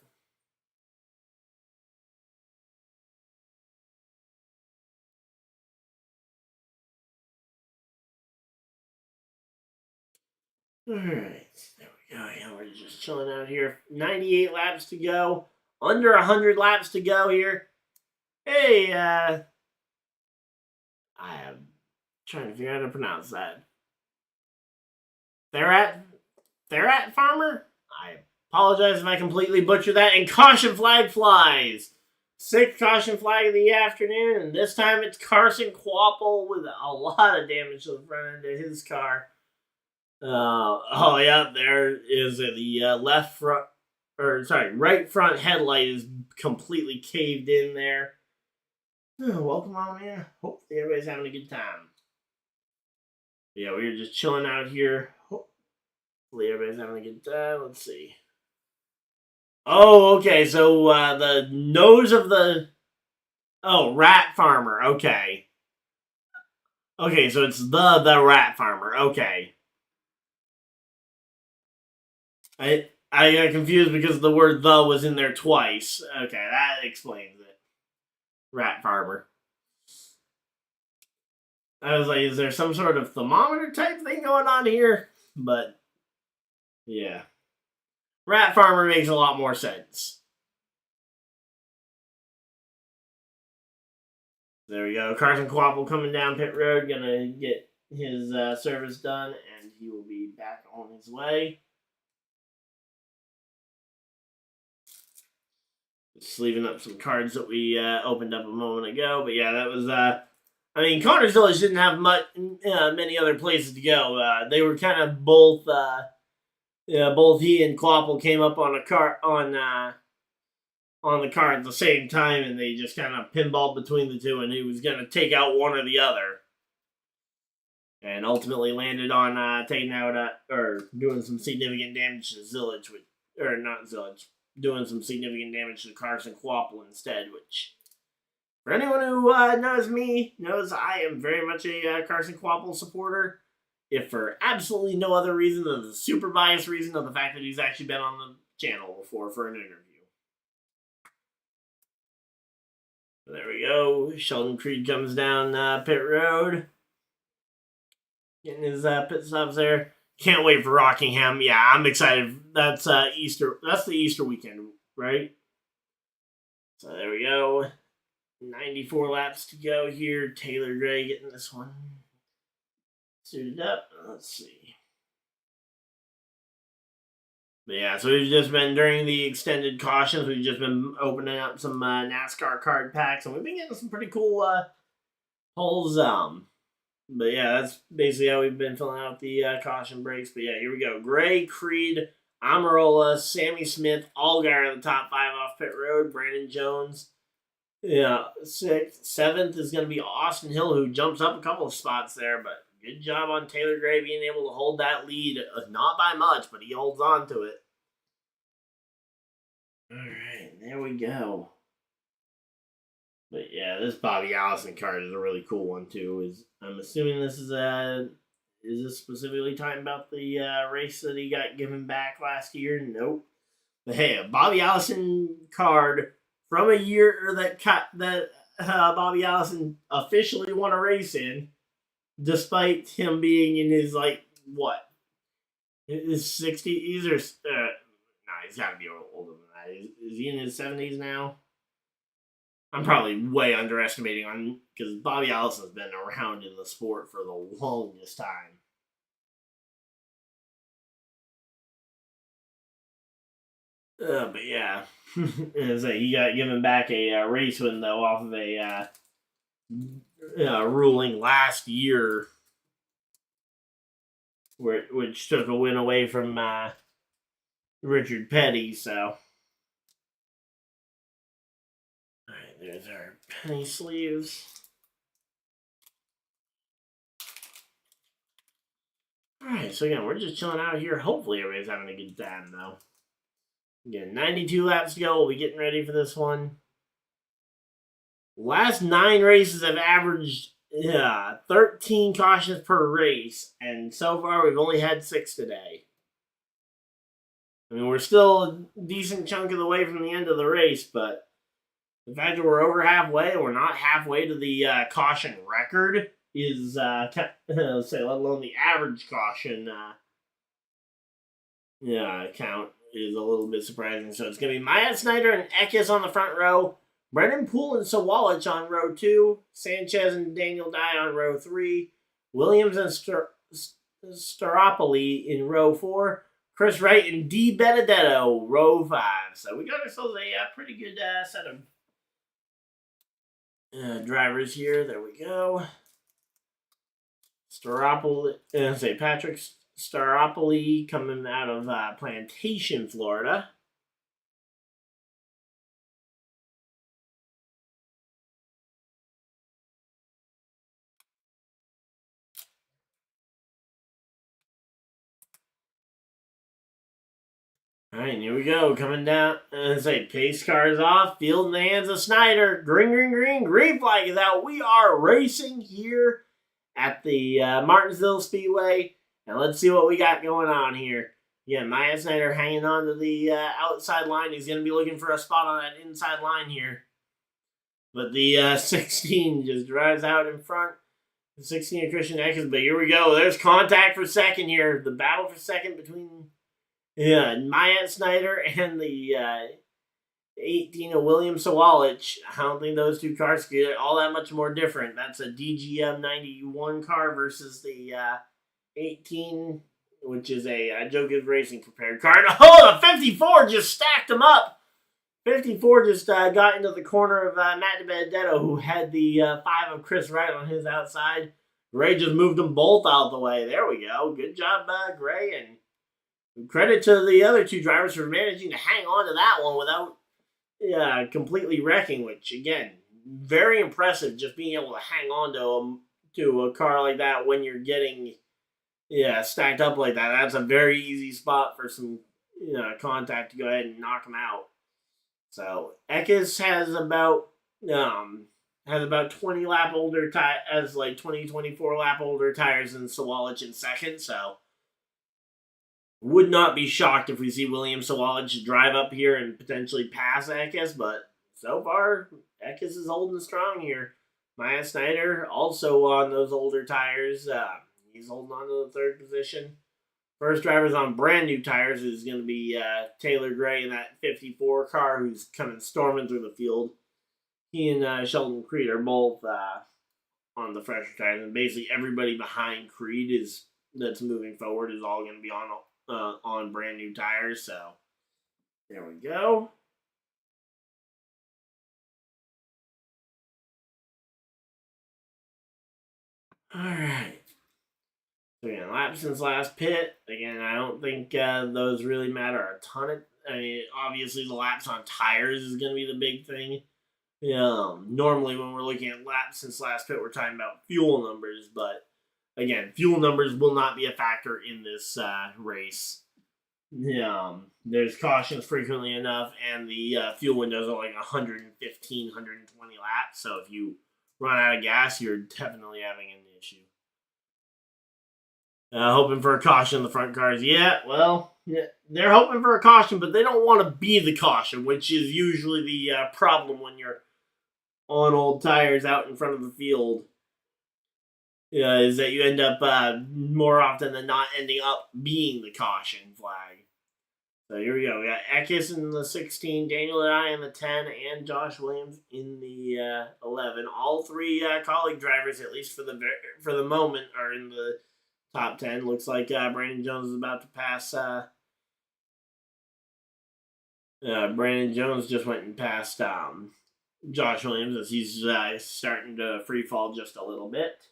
A: Alright, there we go. Yeah, we're just chilling out here. 98 laps to go. Under 100 laps to go here. Hey, I am trying to figure out how to pronounce that. Therat Farmer? I apologize if I completely butcher that. And caution flag flies. 6th caution flag of the afternoon. And this time it's Carson Kvapil with a lot of damage to the front end of his car. Yeah, there is the right front headlight is completely caved in there. Welcome on in. Hopefully everybody's having a good time. Yeah, we were just chilling out here. Hopefully everybody's having a good time. Let's see. Oh, okay. So the nose of the rat farmer. Okay. Okay, so it's the rat farmer. Okay. I got confused because the word "the" was in there twice. Okay, that explains it. Rat farmer. I was like, is there some sort of thermometer type thing going on here? But yeah, rat farmer makes a lot more sense. There we go. Carson Quapple coming down pit road, gonna get his service done, and he will be back on his way. Just leaving up some cards that we opened up a moment ago. But yeah, that was. I mean, Connor's Village didn't have many other places to go. They were kind of both. Both he and Quapple came up on a car on the car at the same time, and they just kind of pinballed between the two, and he was going to take out one or the other. And ultimately landed on taking out, or doing some significant damage to Zillage, or not Zillage, doing some significant damage to Carson Quapple instead, which, for anyone who knows me, knows I am very much a Carson Quapple supporter, if for absolutely no other reason than the super biased reason of the fact that he's actually been on the channel before for an interview. There we go. Sheldon Creed comes down pit road. Getting his pit stops there. Can't wait for Rockingham. Yeah, I'm excited. That's Easter. That's the Easter weekend, right? So there we go. 94 laps to go here. Taylor Gray getting this one suited up. Let's see. But yeah, so we've just been, during the extended cautions, we've just been opening up some NASCAR card packs, and we've been getting some pretty cool holes. But yeah, that's basically how we've been filling out the caution breaks. But yeah, here we go. Gray, Creed, Amarola, Sammy Smith, Allgaier in the top 5 off pit road. Brandon Jones. Yeah, 6th. 7th is going to be Austin Hill, who jumps up a couple of spots there. But good job on Taylor Gray being able to hold that lead. Not by much, but he holds on to it. All right, there we go. But yeah, this Bobby Allison card is a really cool one too. I'm assuming this is this specifically talking about the race that he got given back last year? Nope. But hey, a Bobby Allison card from a year that Bobby Allison officially won a race in, despite him being in his his 60s or he's got to be older than that. Is he in his 70s now? I'm probably way underestimating on, because Bobby Allison's been around in the sport for the longest time. But yeah, he got given back a race win though off of a ruling last year, which took a win away from Richard Petty. So, all right, there's our penny sleeves. Alright, so again, we're just chilling out here. Hopefully everybody's having a good time, though. Again, 92 laps to go. We'll be getting ready for this one. Last 9 races have averaged 13 cautions per race, and so far we've only had 6 today. I mean, we're still a decent chunk of the way from the end of the race, but the fact that we're over halfway, we're not halfway to the caution record, is, let alone the average caution count, is a little bit surprising. So it's going to be Maya Snyder and Eckes on the front row, Brennan Poole and Sawalich on row 2, Sanchez and Daniel Dye on row 3, Williams and Staropoli in row 4, Chris Wright and D. Benedetto, row 5. So we got ourselves a pretty good set of drivers here. There we go. Patrick Staropoli coming out of Plantation, Florida. All right, here we go. Coming down. Say pace car is off. Field in the hands of Snyder. Green, green, green. Green flag is out. We are racing here at the Martinsville Speedway. And let's see what we got going on here. Yeah, Maya Snyder hanging on to the outside line. He's going to be looking for a spot on that inside line here. But the 16 just drives out in front. The 16 of Christian Eckes. But here we go. There's contact for second here. The battle for second between Maya Snyder and the 18 of William Sawalich. I don't think those two cars get all that much more different. That's a DGM 91 car versus the 18, which is a Joe Gibbs Racing prepared car. Oh, the 54 just stacked them up. 54 just got into the corner of Matt DiBenedetto, who had the 5 of Chris Wright on his outside. Gray just moved them both out the way. There we go. Good job, Gray. And credit to the other two drivers for managing to hang on to that one without completely wrecking, which, again, very impressive just being able to hang on to a car like that when you're getting stacked up like that. That's a very easy spot for some contact to go ahead and knock them out. So Eckes has about 20 lap older tires, like 24 lap older tires than Sawalich in second. So would not be shocked if we see William Sawalich drive up here and potentially pass Eckes, but so far Eckes is holding strong here. Maya Snyder also on those older tires. He's holding on to the third position. First driver's on brand new tires is going to be Taylor Gray in that 54 car who's coming storming through the field. He and Sheldon Creed are both on the fresher tires, and basically everybody behind Creed that's moving forward is all going to be on brand new tires. So there we go. All right. So again, laps since last pit. Again, I don't think those really matter a ton. Obviously the laps on tires is going to be the big thing. Normally when we're looking at laps since last pit, we're talking about fuel numbers. But again, fuel numbers will not be a factor in this race. There's cautions frequently enough, and the fuel windows are like 115, 120 laps. So if you run out of gas, you're definitely having an issue. Hoping for a caution in the front cars. They're hoping for a caution, but they don't want to be the caution, which is usually the problem when you're on old tires out in front of the field. Is that you end up more often than not ending up being the caution flag. So here we go. We got Eckes in the 16, Daniel and I in the 10, and Josh Williams in the 11. All three colleague drivers, at least for the moment, are in the top 10. Looks like Brandon Jones is about to pass. Brandon Jones just went and passed Josh Williams as he's starting to free fall just a little bit.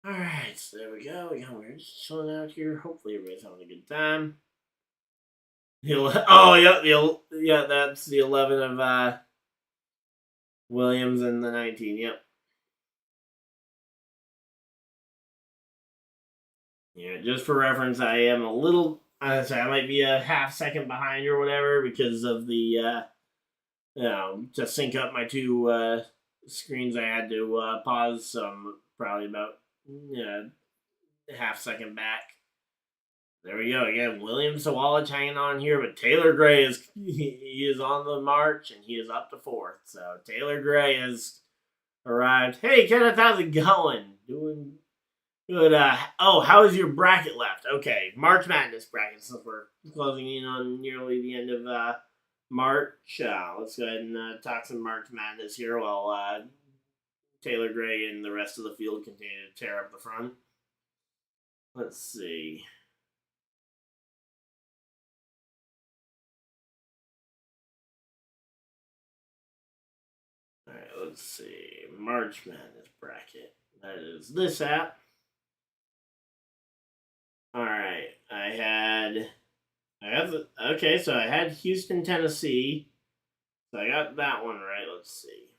A: All right, so there we go. We're just chilling out here. Hopefully everybody's having a good time. That's the 11 of Williams and the 19. Yep. Yeah, just for reference, I am a little. I might be a half second behind or whatever because of the to sync up my two screens. I had to pause, so I'm probably about half second back. There we go again. William Sawalich hanging on here, but Taylor Gray he is on the march and he is up to fourth. So Taylor Gray has arrived. Hey Kenneth, how's it going? Doing good. How is your bracket left? Okay, March Madness bracket. Since we're closing in on nearly the end of March, let's go ahead and talk some March Madness here while Taylor Gray and the rest of the field continue to tear up the front. Let's see. Alright, let's see. March Madness bracket. That is this app. Alright, so I had Houston, Tennessee. So I got that one right. Let's see.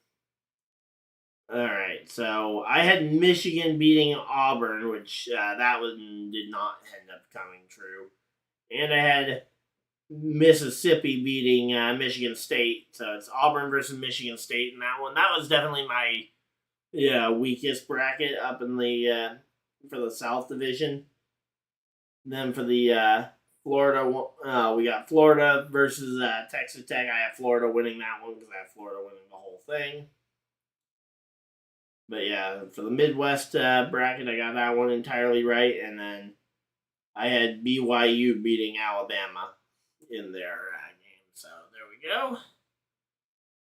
A: Alright, so I had Michigan beating Auburn, which that one did not end up coming true. And I had Mississippi beating Michigan State. So it's Auburn versus Michigan State in that one. That was definitely my weakest bracket up in the for the South Division. Then for the Florida, we got Florida versus Texas Tech. I have Florida winning that one because I have Florida winning the whole thing. But yeah, for the Midwest bracket, I got that one entirely right, and then I had BYU beating Alabama in their game. So there we go.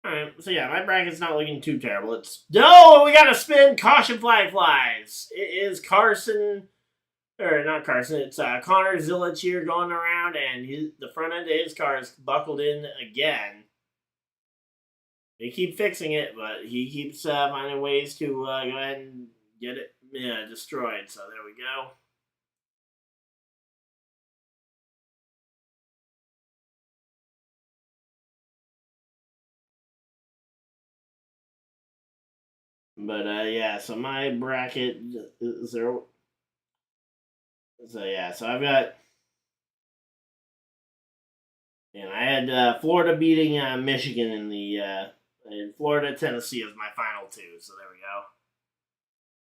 A: All right, so yeah, my bracket's not looking too terrible. It's we got to spin. Caution flag flies. It is Carson, or not Carson. It's Connor Zillich here going around, and the front end of his car is buckled in again. They keep fixing it, but he keeps finding ways to go ahead and get it destroyed. So there we go. But yeah, so my bracket is there. So yeah, so I've got. And I had Florida beating Michigan in the. And Florida, Tennessee is my final two. So there we go.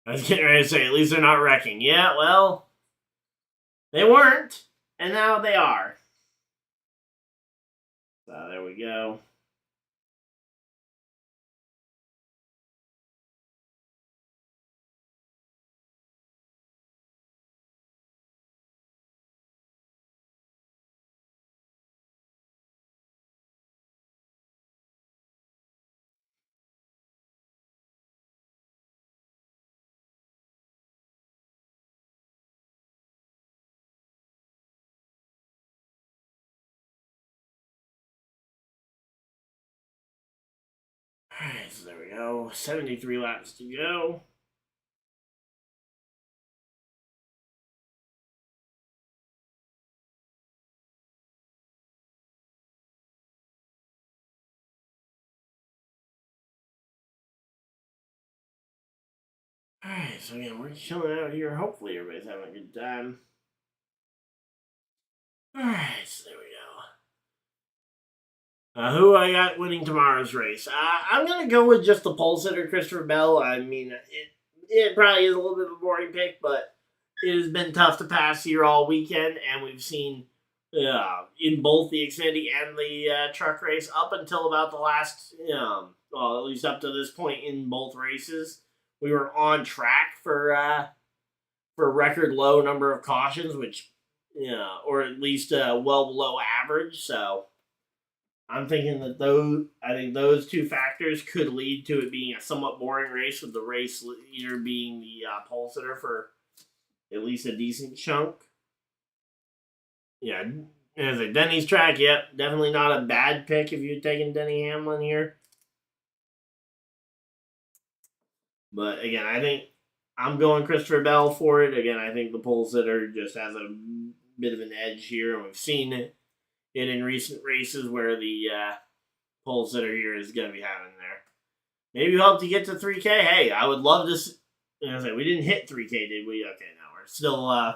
A: I was getting ready to say, at least they're not wrecking. Yeah, well, they weren't, and now they are. So there we go. Alright, so there we go. 73 laps to go. Alright, so again, we're chilling out here. Hopefully everybody's having a good time. Alright, so there we go. Who I got winning tomorrow's race? I'm going to go with just the pole sitter, Christopher Bell. I mean, it probably is a little bit of a boring pick, but it has been tough to pass here all weekend, and we've seen in both the Xfinity and the truck race up until about the last, well, at least up to this point in both races, we were on track for a record low number of cautions, which, or at least well below average. So I'm thinking that those two factors could lead to it being a somewhat boring race, with the race leader being the pole sitter for at least a decent chunk. Yeah, as a Denny's track, yep, definitely not a bad pick if you'd taken Denny Hamlin here. But again, I think I'm going Christopher Bell for it. Again, I think the pole sitter just has a bit of an edge here, and we've seen it in recent races where the pole sitter here is going to be having there. Maybe we hope to get to 3K. Hey, I would love to. We didn't hit 3K, did we? Okay, now we're still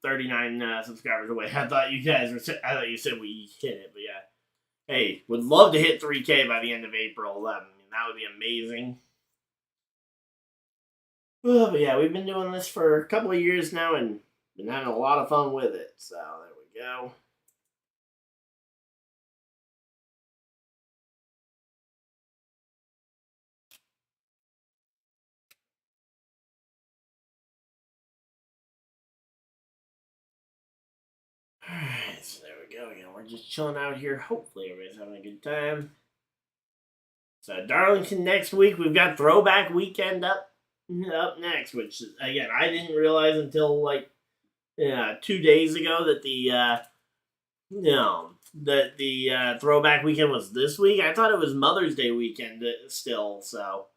A: 39 subscribers away. I thought you said we hit it, but yeah. Hey, would love to hit 3K by the end of April 11th. I mean, that would be amazing. But yeah, we've been doing this for a couple of years now and been having a lot of fun with it. So there we go. Alright, so there we go again. We're just chilling out here. Hopefully everybody's having a good time. So Darlington next week. We've got Throwback Weekend up next, which again I didn't realize until like 2 days ago that the Throwback Weekend was this week. I thought it was Mother's Day weekend still. So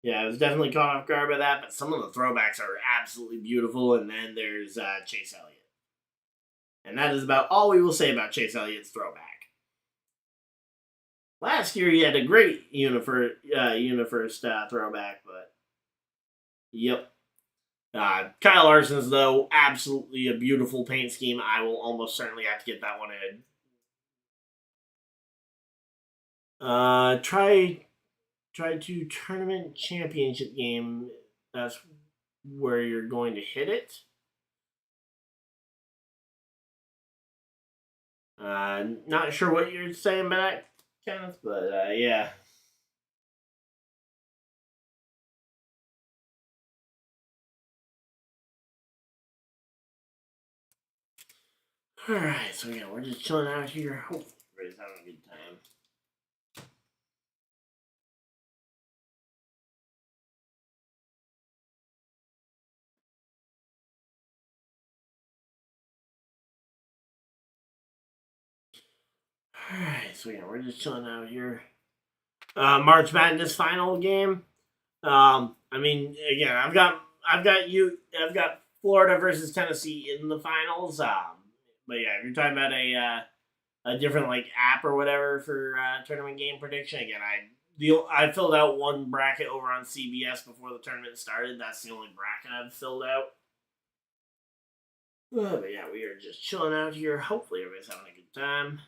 A: yeah, I was definitely caught off guard by that. But some of the throwbacks are absolutely beautiful. And then there's Chase Elliott. And that is about all we will say about Chase Elliott's throwback. Last year he had a great UniFirst throwback, but yep. Kyle Larson's, though, absolutely a beautiful paint scheme. I will almost certainly have to get that one in. Try to tournament championship game. That's where you're going to hit it. Not sure what you're saying about that, Kenneth, but yeah. Alright, so yeah, we're just chilling out here. Hopefully everybody's having a good time. Alright, so yeah, we're just chilling out here. March Madness final game. I mean, again, I've got Florida versus Tennessee in the finals. But yeah, if you're talking about a different like app or whatever for tournament game prediction, again, I filled out one bracket over on CBS before the tournament started. That's the only bracket I've filled out. But yeah, we are just chilling out here. Hopefully, everybody's having a good time.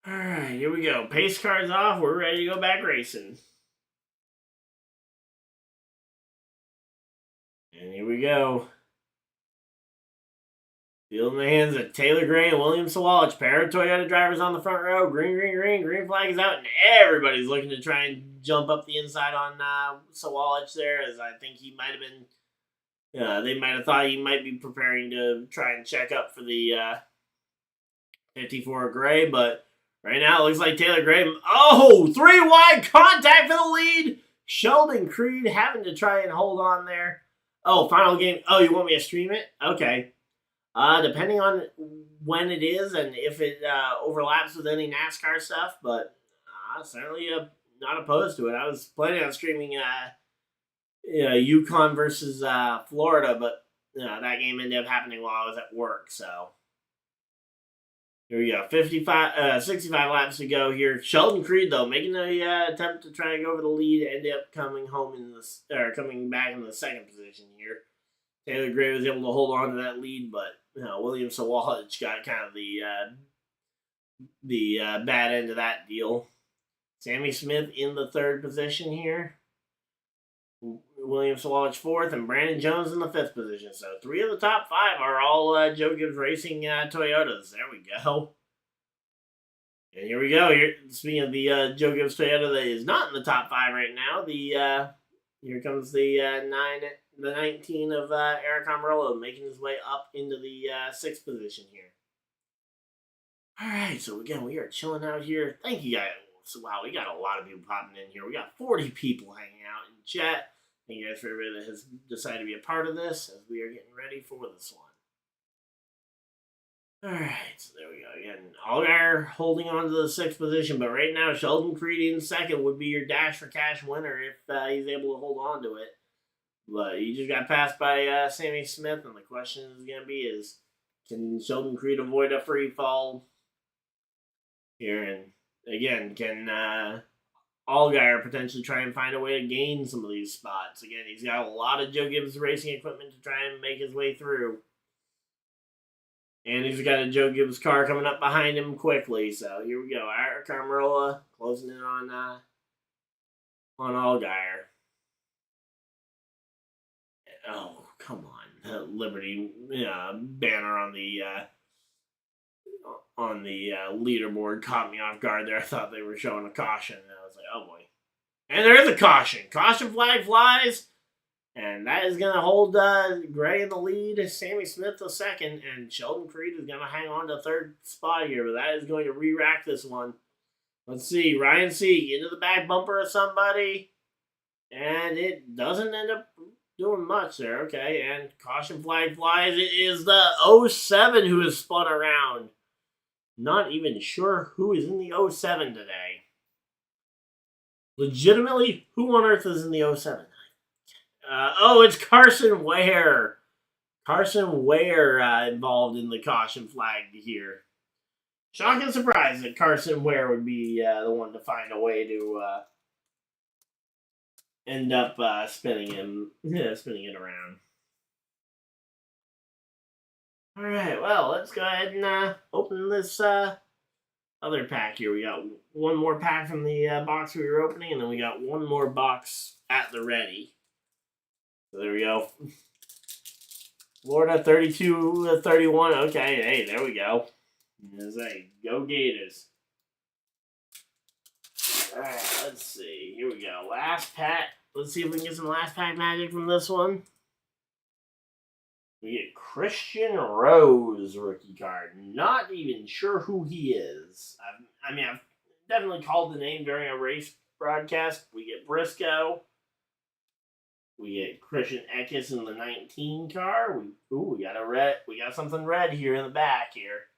A: All right, here we go. Pace cards off. We're ready to go back racing. And here we go. Field in the hands of Taylor Gray and William Sawalich. Pair of Toyota drivers on the front row. Green, green, green. Green flag is out, and everybody's looking to try and jump up the inside on Sawalich there, as I think he might have been. They might have thought he might be preparing to try and check up for the 54 Gray, but right now it looks like Taylor Gray. Oh, 3 wide contact for the lead. Sheldon Creed having to try and hold on there. Oh, final game. Oh, you want me to stream it? Okay. Depending on when it is and if it overlaps with any NASCAR stuff, but certainly not opposed to it. I was planning on streaming Yukon versus Florida, but that game ended up happening while I was at work, so here we go. 65 laps to go here. Sheldon Creed, though, making the attempt to try and go over the lead, ended up coming back in the second position here. Taylor Gray was able to hold on to that lead, but William Sawalich got kind of the bad end of that deal. Sammy Smith in the third position here. William Sawalich fourth, and Brandon Jones in the fifth position. So 3 of the top 5 are all Joe Gibbs Racing Toyotas. There we go. And here we go. Speaking of the Joe Gibbs Toyota that is not in the top 5 right now, here comes the 19 of Eric Amarillo making his way up into the 6th position here. All right, so again, we are chilling out here. Thank you guys. So, wow, we got a lot of people popping in here. We got 40 people hanging out in chat. Thank you guys for everybody that has decided to be a part of this as we are getting ready for this one. Alright, so there we go. Again, Allgaier holding on to the 6th position, but right now Sheldon Creed in 2nd would be your dash for cash winner if he's able to hold on to it. But he just got passed by Sammy Smith, and the question is going to be is, can Sheldon Creed avoid a free fall here? And again, can Allgaier potentially try and find a way to gain some of these spots? Again, he's got a lot of Joe Gibbs Racing equipment to try and make his way through. And he's got a Joe Gibbs car coming up behind him quickly. So here we go. Eric Amarillo closing in on Allgaier. Oh, come on. The Liberty banner on the leaderboard caught me off guard there. I thought they were showing a caution. And I was like, oh boy. And there is a caution. Caution flag flies. And that is going to hold Gray in the lead, Sammy Smith the 2nd, and Sheldon Creed is going to hang on to 3rd spot here, but that is going to re-rack this one. Let's see, Ryan Sieg into the back bumper of somebody, and it doesn't end up doing much there. Okay, and caution flag flies. It is the 07 who has spun around. Not even sure who is in the 07 today. Legitimately, who on earth is in the 07? Oh, it's Carson Ware. Carson Ware involved in the caution flag here. Shock and surprise that Carson Ware would be the one to find a way to end up spinning it around. All right, well, let's go ahead and open this other pack here. We got one more pack from the box we were opening, and then we got one more box at the ready. So there we go. Florida 32-31. Okay, hey, there we go. Go Gators. Alright, let's see. Here we go. Last pack. Let's see if we can get some last pack magic from this one. We get Christian Rose rookie card. Not even sure who he is. I've definitely called the name during a race broadcast. We get Briscoe. We get Christian Eckes in the 19 car. We got a red. We got something red here in the back here.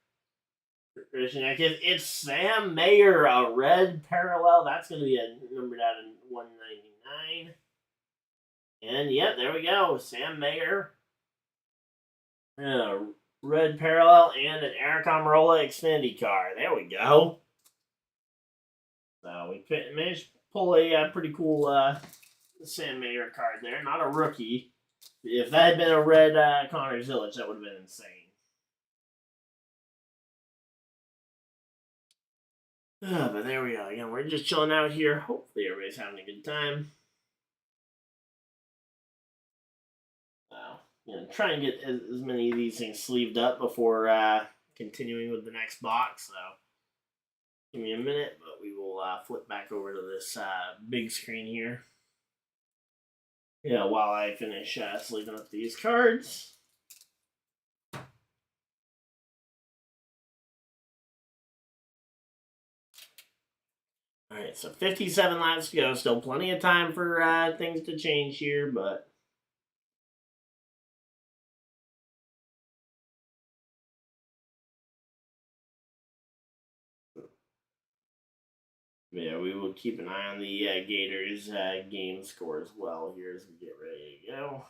A: Christian Eckes. It's Sam Mayer, a red parallel. That's going to be numbered out in 199. And yeah, there we go. Sam Mayer. Red parallel and an Eric Almirola Xfinity car. There we go. So we managed to pull a pretty cool Sam Mayer card there. Not a rookie. If that had been a red Connor Zilic, that would have been insane. But there we go. Again, we're just chilling out here. Hopefully everybody's having a good time. Try and get as many of these things sleeved up before continuing with the next box. So give me a minute, but we will flip back over to this big screen here. While I finish sleeving up these cards. Alright, so 57 laps to go. Still plenty of time for things to change here, but yeah, we will keep an eye on the Gators game score as well here as we get ready to go.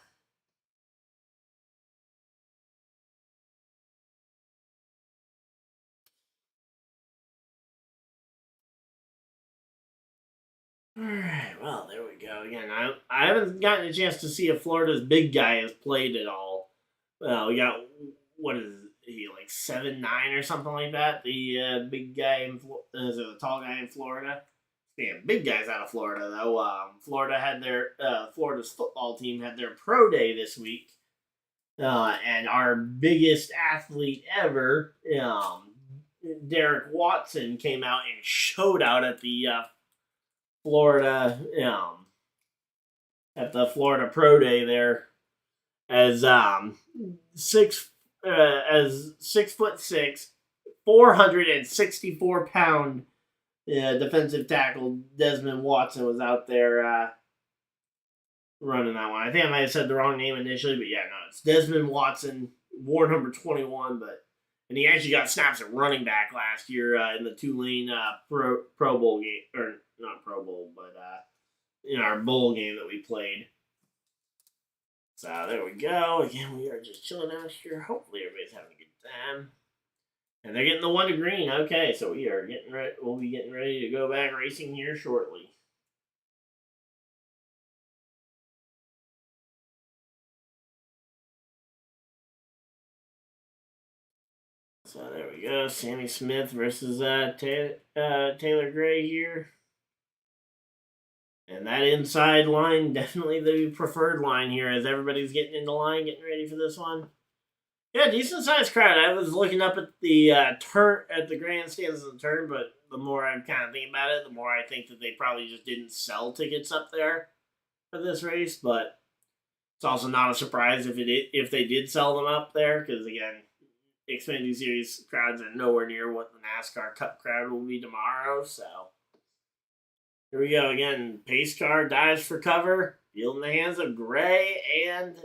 A: Alright, well, there we go. Again, I haven't gotten a chance to see if Florida's big guy has played at all. Well, we got, what is he, like 7'9" or something like that? The big guy, the tall guy in Florida. Damn, big guys out of Florida, though. Florida had Florida's football team had their pro day this week. And our biggest athlete ever, Derek Watson, came out and showed out at the Florida pro day there as 6'6", 464-pound defensive tackle Desmond Watson was out there running that one. I think I might have said the wrong name initially, but yeah, no, it's Desmond Watson, wore number 21, and he actually got snaps at running back last year in the Tulane Pro Bowl game, or not Pro Bowl, but in our bowl game that we played. So there we go. Again, we are just chilling out here. Hopefully everybody's having a good time. And they're getting the 1 to green. Okay, so we are getting ready. We'll be getting ready to go back racing here shortly. So there we go. Sammy Smith versus Taylor Gray here. And that inside line, definitely the preferred line here as everybody's getting into line, getting ready for this one. Yeah, decent sized crowd. I was looking up at the grandstands of the turn, but the more I'm kind of thinking about it, the more I think that they probably just didn't sell tickets up there for this race. But it's also not a surprise if they did sell them up there, because again, Xfinity Series crowds are nowhere near what the NASCAR Cup crowd will be tomorrow. So here we go again. Pace car dives for cover, field in the hands of Gray and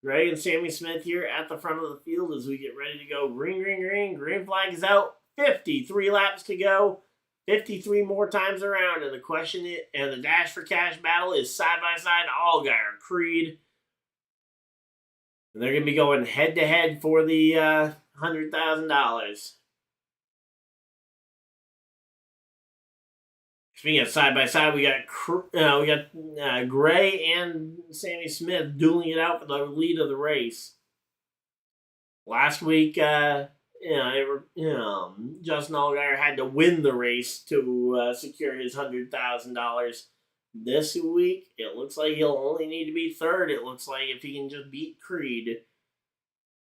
A: Gray and Sammy Smith here at the front of the field as we get ready to go. Green, green, green. Green flag is out. 53 laps to go. 53 more times around, and the question is, and the Dash for Cash battle is side by side Allgaier, Creed. And they're going to be going head to head for the $100,000. Speaking of side by side, we got Gray and Sammy Smith dueling it out for the lead of the race. Last week, Justin Allgaier had to win the race to secure his $100,000. This week, it looks like he'll only need to be third. It looks like if he can just beat Creed,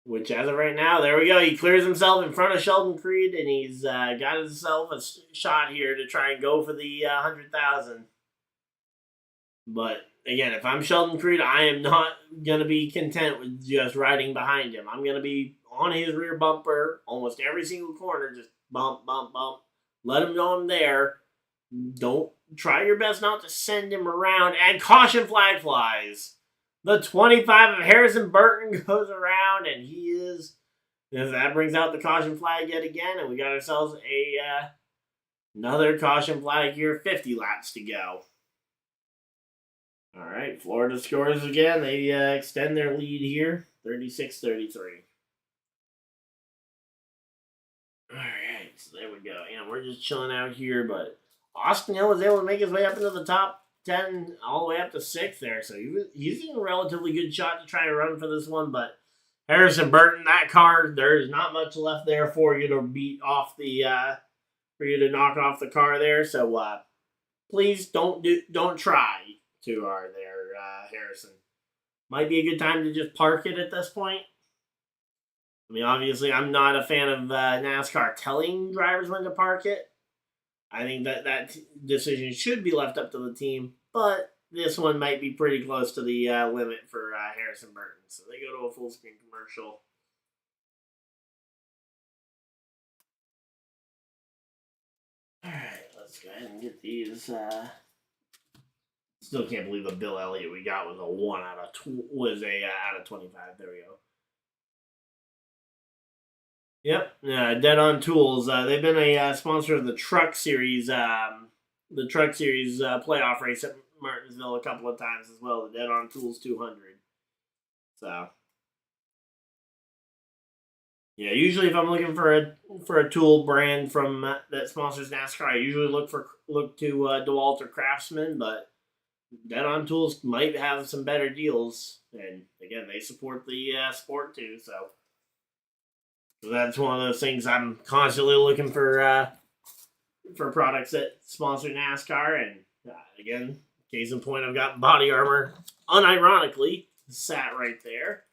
A: which as of right now, there we go. He clears himself in front of Sheldon Creed, and he's got himself a shot here to try and go for the $100,000. But again, if I'm Sheldon Creed, I am not gonna be content with just riding behind him. I'm gonna be on his rear bumper almost every single corner, just bump, bump, bump. Let him know I'm there. Don't try your best not to send him around. And caution flag flies. The 25 of Harrison Burton goes around, and he is. That brings out the caution flag yet again, and we got ourselves another caution flag here. 50 laps to go. All right, Florida scores again. They extend their lead here, 36-33. All right, so there we go. We're just chilling out here, but Austin Hill was able to make his way up into the top 10 all the way up to 6th there. So he's in a relatively good shot to try to run for this one. But Harrison Burton, that car, there's not much left there for you to beat off for you to knock off the car there. So please don't try too hard there, Harrison. Might be a good time to just park it at this point. I mean, obviously, I'm not a fan of NASCAR telling drivers when to park it. I think that decision should be left up to the team, but this one might be pretty close to the limit for Harrison Burton. So they go to a full screen commercial. All right, let's go ahead and get these. Still can't believe the Bill Elliott we got was a 1 out of out of 25. There we go. Yep, Dead On Tools. They've been a sponsor of the Truck Series, playoff race at Martinsville a couple of times as well. The Dead On Tools 200. So, yeah, usually if I'm looking for a tool brand from that sponsors NASCAR, I usually look to DeWalt or Craftsman, but Dead On Tools might have some better deals, and again, they support the sport too, so. So that's one of those things I'm constantly looking for products that sponsor NASCAR. And again, case in point, I've got Body Armor, unironically, sat right there.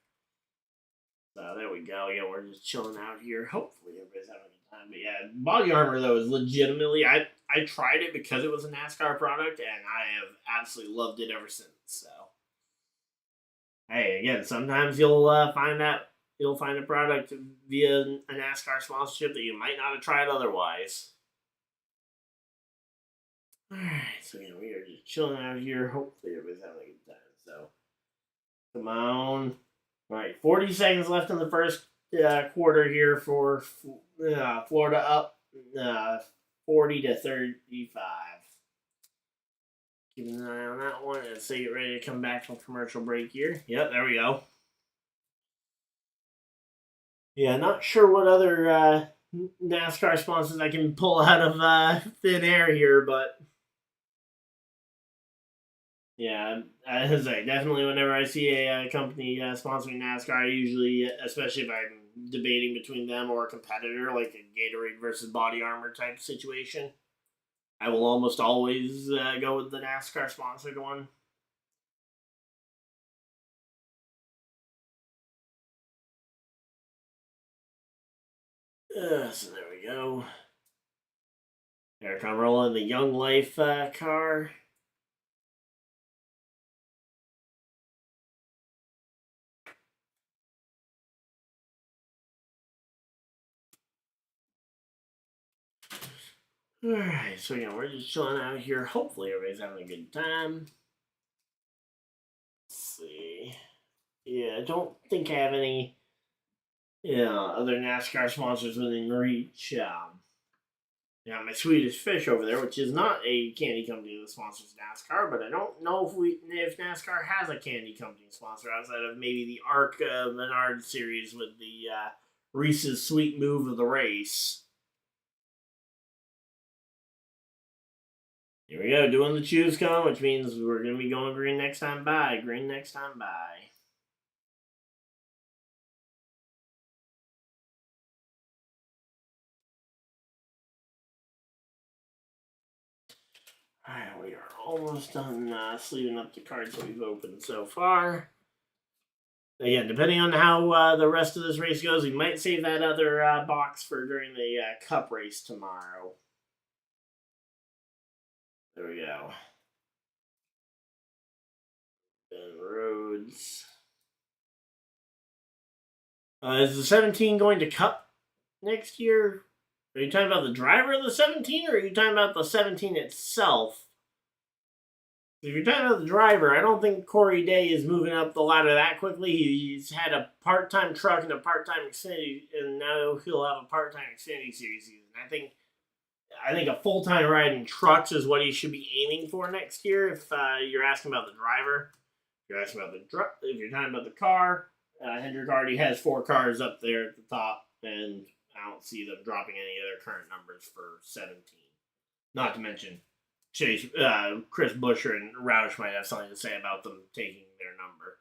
A: So there we go. Yeah, we're just chilling out here. Hopefully everybody's having a good time. But yeah, Body Armor, though, is legitimately, I tried it because it was a NASCAR product, and I have absolutely loved it ever since. So, hey, again, sometimes you'll find a product via a NASCAR sponsorship that you might not have tried otherwise. Alright, so yeah, we are just chilling out here. Hopefully everybody's having a good time. So, come on. Alright, 40 seconds left in the first quarter here for Florida up 40-35. Keeping an eye on that one as they get ready to come back from commercial break here. Yep, there we go. Yeah, not sure what other NASCAR sponsors I can pull out of thin air here, but yeah, as I say, definitely whenever I see a company sponsoring NASCAR, I usually, especially if I'm debating between them or a competitor, like a Gatorade versus Body Armor type situation, I will almost always go with the NASCAR sponsored one. So there we go. Eric Almirola in the Young Life car. Alright, so yeah, we're just chilling out here. Hopefully everybody's having a good time. Let's see. Yeah, I don't think I have any other NASCAR sponsors within reach. Got my Swedish Fish over there, which is not a candy company that sponsors NASCAR, but I don't know if NASCAR has a candy company sponsor outside of maybe the Arc Menard series with the Reese's Sweet Move of the race. Here we go, doing the choose cone, which means we're going to be going green next time by. Green next time by. Alright, we are almost done sleeving up the cards that we've opened so far. Again, depending on how the rest of this race goes, we might save that other box for during the Cup race tomorrow. There we go. Ben Rhodes. Is the 17 going to Cup next year? Are you talking about the driver of the 17, or are you talking about the 17 itself? If you're talking about the driver, I don't think Corey Day is moving up the ladder that quickly. He's had a part-time truck and a part-time Xfinity, and now he'll have a part-time Xfinity series season. I think a full-time ride in trucks is what he should be aiming for next year. If you're asking about the driver, if you're asking about if you're talking about the car, Hendrick already has 4 cars up there at the top, and I don't see them dropping any of their current numbers for 17. Not to mention Chase, Chris Buescher and Roush might have something to say about them taking their number.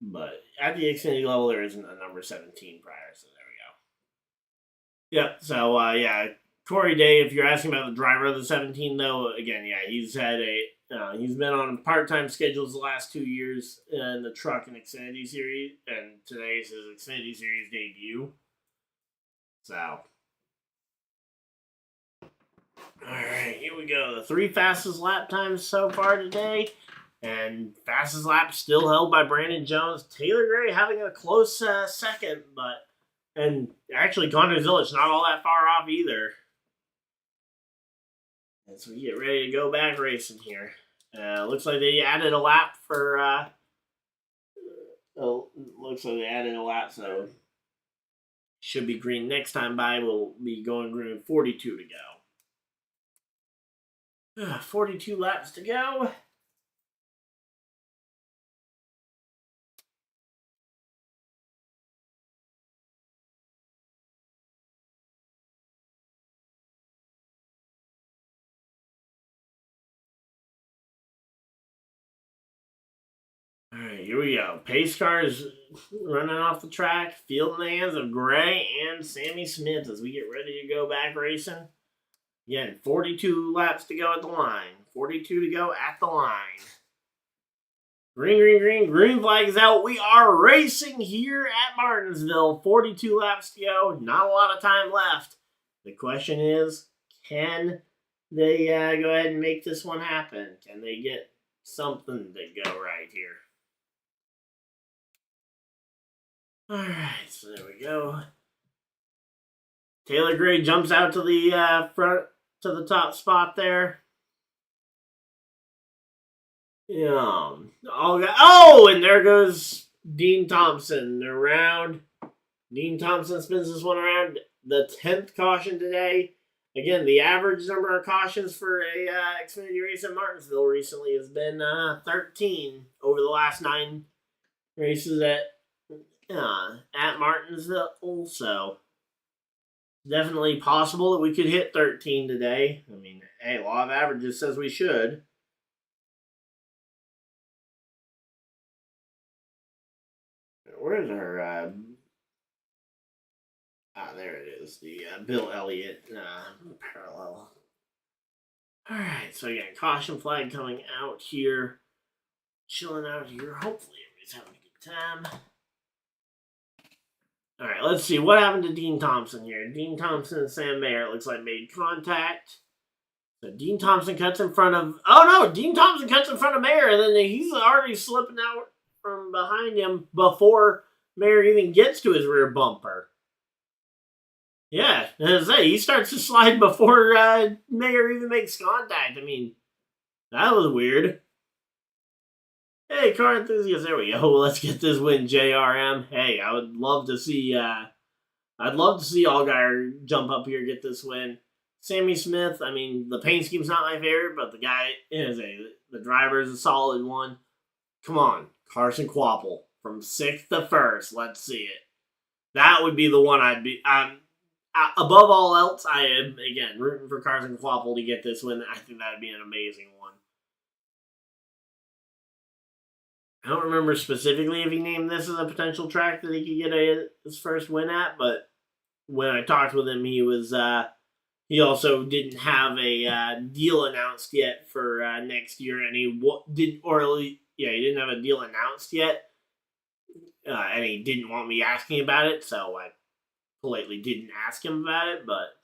A: But at the Xfinity level, there isn't a number 17 prior, so there we go. Yep, so, yeah, Corey Day, if you're asking about the driver of the 17, though, again, yeah, he's been on part-time schedules the last 2 years in the truck and Xfinity series, and today's his Xfinity series debut. So, alright, here we go. The 3 fastest lap times so far today. And fastest lap still held by Brandon Jones. Taylor Gray having a close second, and actually Connor Zilic not all that far off either. As we get ready to go back racing here. Looks like they added a lap for, so should be green next time by. We'll be going green 42 to go. 42 laps to go. Alright, here we go. Pace cars running off the track. Field in the hands of Gray and Sammy Smith as we get ready to go back racing. Again, 42 laps to go at the line. 42 to go at the line. Green, green, green. Green flag is out. We are racing here at Martinsville. 42 laps to go. Not a lot of time left. The question is, can they go ahead and make this one happen? Can they get something to go right here? Alright, so there we go. Taylor Gray jumps out to the front, to the top spot there. And there goes Dean Thompson around. Dean Thompson spins this one around. The 10th caution today. Again, the average number of cautions for a Xfinity race at Martinsville recently has been 13 over the last 9 races at Martinsville. Also, definitely possible that we could hit 13 today. I mean, hey, law of averages says we should. Where's our there it is, the Bill Elliott parallel. Alright, so again, caution flag coming out here. Chilling out here. Hopefully everybody's having a good time. Alright, let's see. What happened to Dean Thompson here? Dean Thompson and Sam Mayer, it looks like, made contact. So Dean Thompson cuts in front of... Oh, no! Dean Thompson cuts in front of Mayer, and then he's already slipping out from behind him before Mayer even gets to his rear bumper. Yeah, as I say, he starts to slide before Mayer even makes contact. I mean, that was weird. Hey, car enthusiasts, there we go. Let's get this win, JRM. Hey, I would love to see I'd love to see Allgaier jump up here, get this win. Sammy Smith, I mean, the paint scheme's not my favorite, but the guy the driver is a solid one. Come on, Carson Kvapil from 6th to 1st. Let's see it. That would be the one I'd be. Above all else, I am, again, rooting for Carson Kvapil to get this win. I think that would be an amazing one. I don't remember specifically if he named this as a potential track that he could get his first win at, but when I talked with him, he was he also didn't have a deal announced yet for next year, and he didn't have a deal announced yet, and he didn't want me asking about it, so I politely didn't ask him about it, but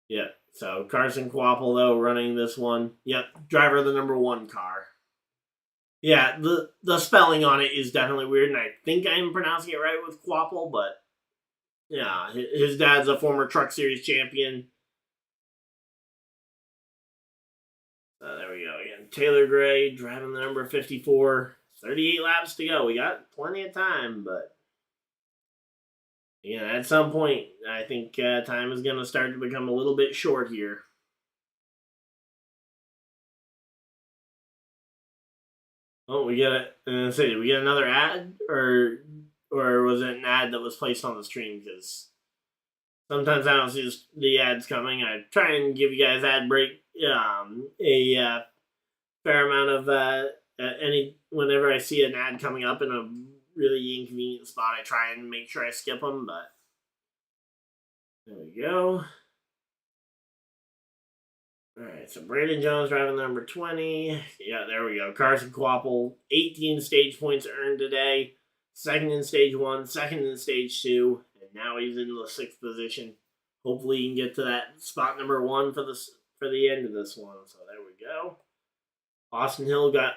A: yeah. So Carson Kvapil though running this one. Yep, driver of the number 1 car. Yeah, the spelling on it is definitely weird, and I think I'm pronouncing it right with Kvapil, but yeah, his dad's a former Truck Series champion. There we go again. Taylor Gray driving the number 54. 38 laps to go. We got plenty of time, but yeah, at some point, I think time is going to start to become a little bit short here. Oh, we get it. Did we get another ad, or was it an ad that was placed on the stream? Because sometimes I don't see the ads coming. I try and give you guys ad break, a fair amount of whenever I see an ad coming up in a really inconvenient spot, I try and make sure I skip them. But there we go. All right, so Brandon Jones driving the number 20. Yeah, there we go. Carson Kvapil, 18 stage points earned today. 2nd in stage 1, 2nd in stage 2, and now he's in the 6th position. Hopefully he can get to that spot number 1 for the end of this one. So there we go. Austin Hill got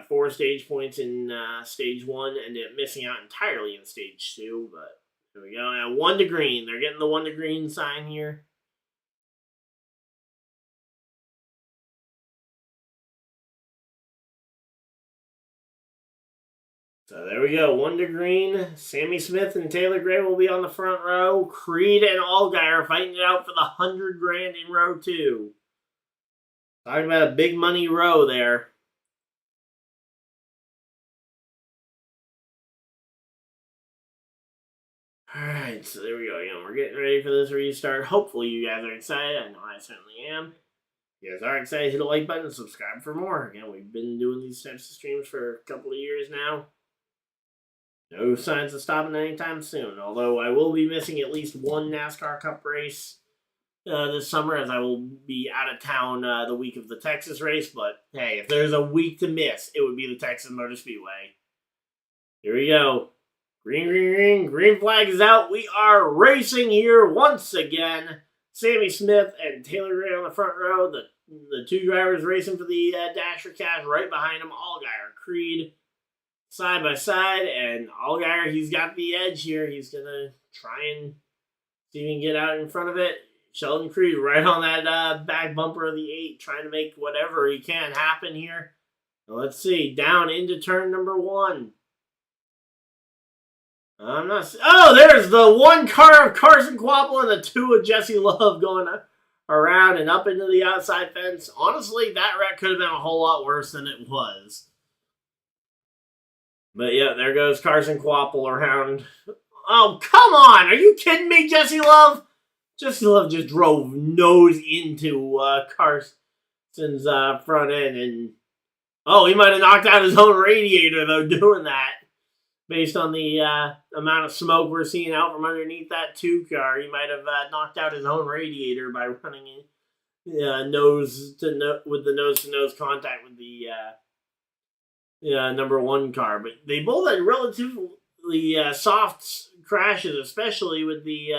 A: 4 stage points in stage 1, ended up missing out entirely in stage 2, but there we go. Now 1 to green. They're getting the 1 to green sign here. So there we go. 1 to green. Sammy Smith and Taylor Gray will be on the front row. Creed and Allgaier fighting it out for the $100,000 in row 2. Talking about a big money row there. Alright, so there we go. Again, we're getting ready for this restart. Hopefully you guys are excited. I know I certainly am. If you guys are excited, hit the like button and subscribe for more. Again, we've been doing these types of streams for a couple of years now. No signs of stopping anytime soon, although I will be missing at least one NASCAR Cup race this summer, as I will be out of town the week of the Texas race. But hey, if there's a week to miss, it would be the Texas Motor Speedway. Here we go. Green, green, green. Green flag is out. We are racing here once again. Sammy Smith and Taylor Gray on the front row. The 2 drivers racing for the Dasher cash right behind them. Allgaier, Creed, side by side, and Allgaier, he's got the edge here. He's going to try and see if he can get out in front of it. Sheldon Creed right on that back bumper of the 8, trying to make whatever he can happen here. Now let's see, down into turn number 1. I'm not... Oh, there's the 1 car of Carson Kvapil and the 2 of Jesse Love going around and up into the outside fence. Honestly, that wreck could have been a whole lot worse than it was. But yeah, there goes Carson Kvapil around. Oh, come on! Are you kidding me, Jesse Love? Jesse Love just drove nose into Carson's front end, and oh, he might have knocked out his own radiator though doing that. Based on the amount of smoke we're seeing out from underneath that 2 car, he might have knocked out his own radiator by running in with the nose-to-nose contact with the number 1 car. But they both had relatively soft crashes, especially with the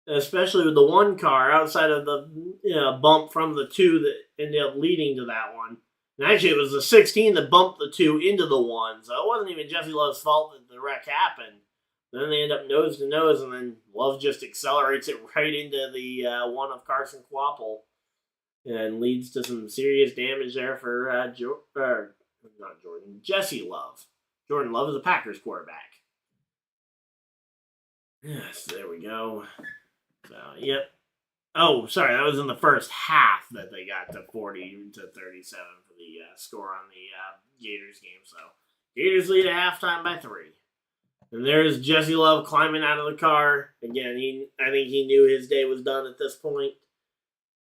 A: 1 car outside of the bump from the 2 that ended up leading to that one. And actually, it was the 16 that bumped the 2 into the 1, so it wasn't even Jesse Love's fault that the wreck happened. Then they end up nose to nose, and then Love just accelerates it right into the 1 of Carson Kvapil, and leads to some serious damage there for Jesse Love. Jordan Love is a Packers quarterback. Yes, there we go. So, yep. Oh, sorry, that was in the first half that they got to 40 to 37 for the score on the Gators game. So, Gators lead at halftime by 3. And there's Jesse Love climbing out of the car. Again, I think he knew his day was done at this point.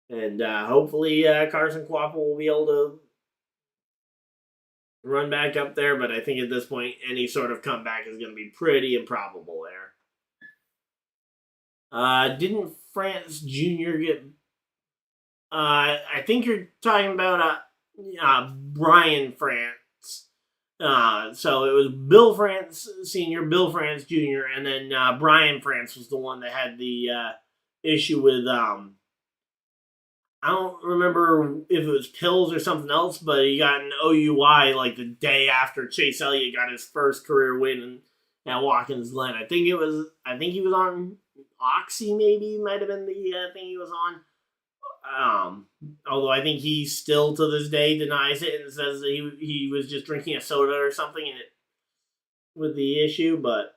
A: And hopefully Carson Quapple will be able to run back up there. But I think at this point, any sort of comeback is going to be pretty improbable there. Didn't France Jr. get... I think you're talking about Brian France. So it was Bill France Sr., Bill France Jr., and then Brian France was the one that had the issue with, I don't remember if it was pills or something else, but he got an OUI like the day after Chase Elliott got his first career win at Watkins Glen. I think he was on Oxy, maybe, might have been the thing he was on. Although I think he still to this day denies it and says that he was just drinking a soda or something with the issue, but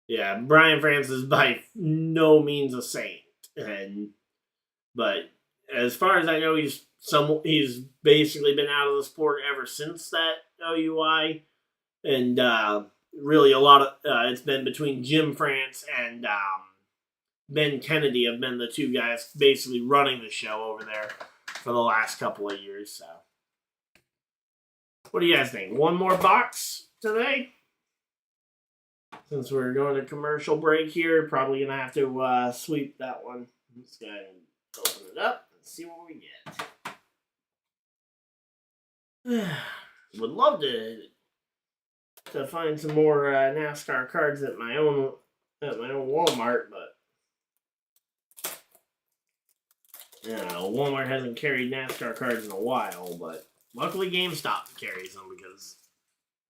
A: yeah, Brian France is by no means a saint, but as far as I know, he's basically been out of the sport ever since that OUI, and really a lot of it's been between Jim France and Ben Kennedy have been the two guys basically running the show over there for the last couple of years. So, what do you guys think? One more box today? Since we're going to commercial break here, probably going to have to sweep that one. Let's go ahead and open it up and see what we get. Would love to find some more NASCAR cards at my own Walmart, but Walmart hasn't carried NASCAR cards in a while, but luckily GameStop carries them because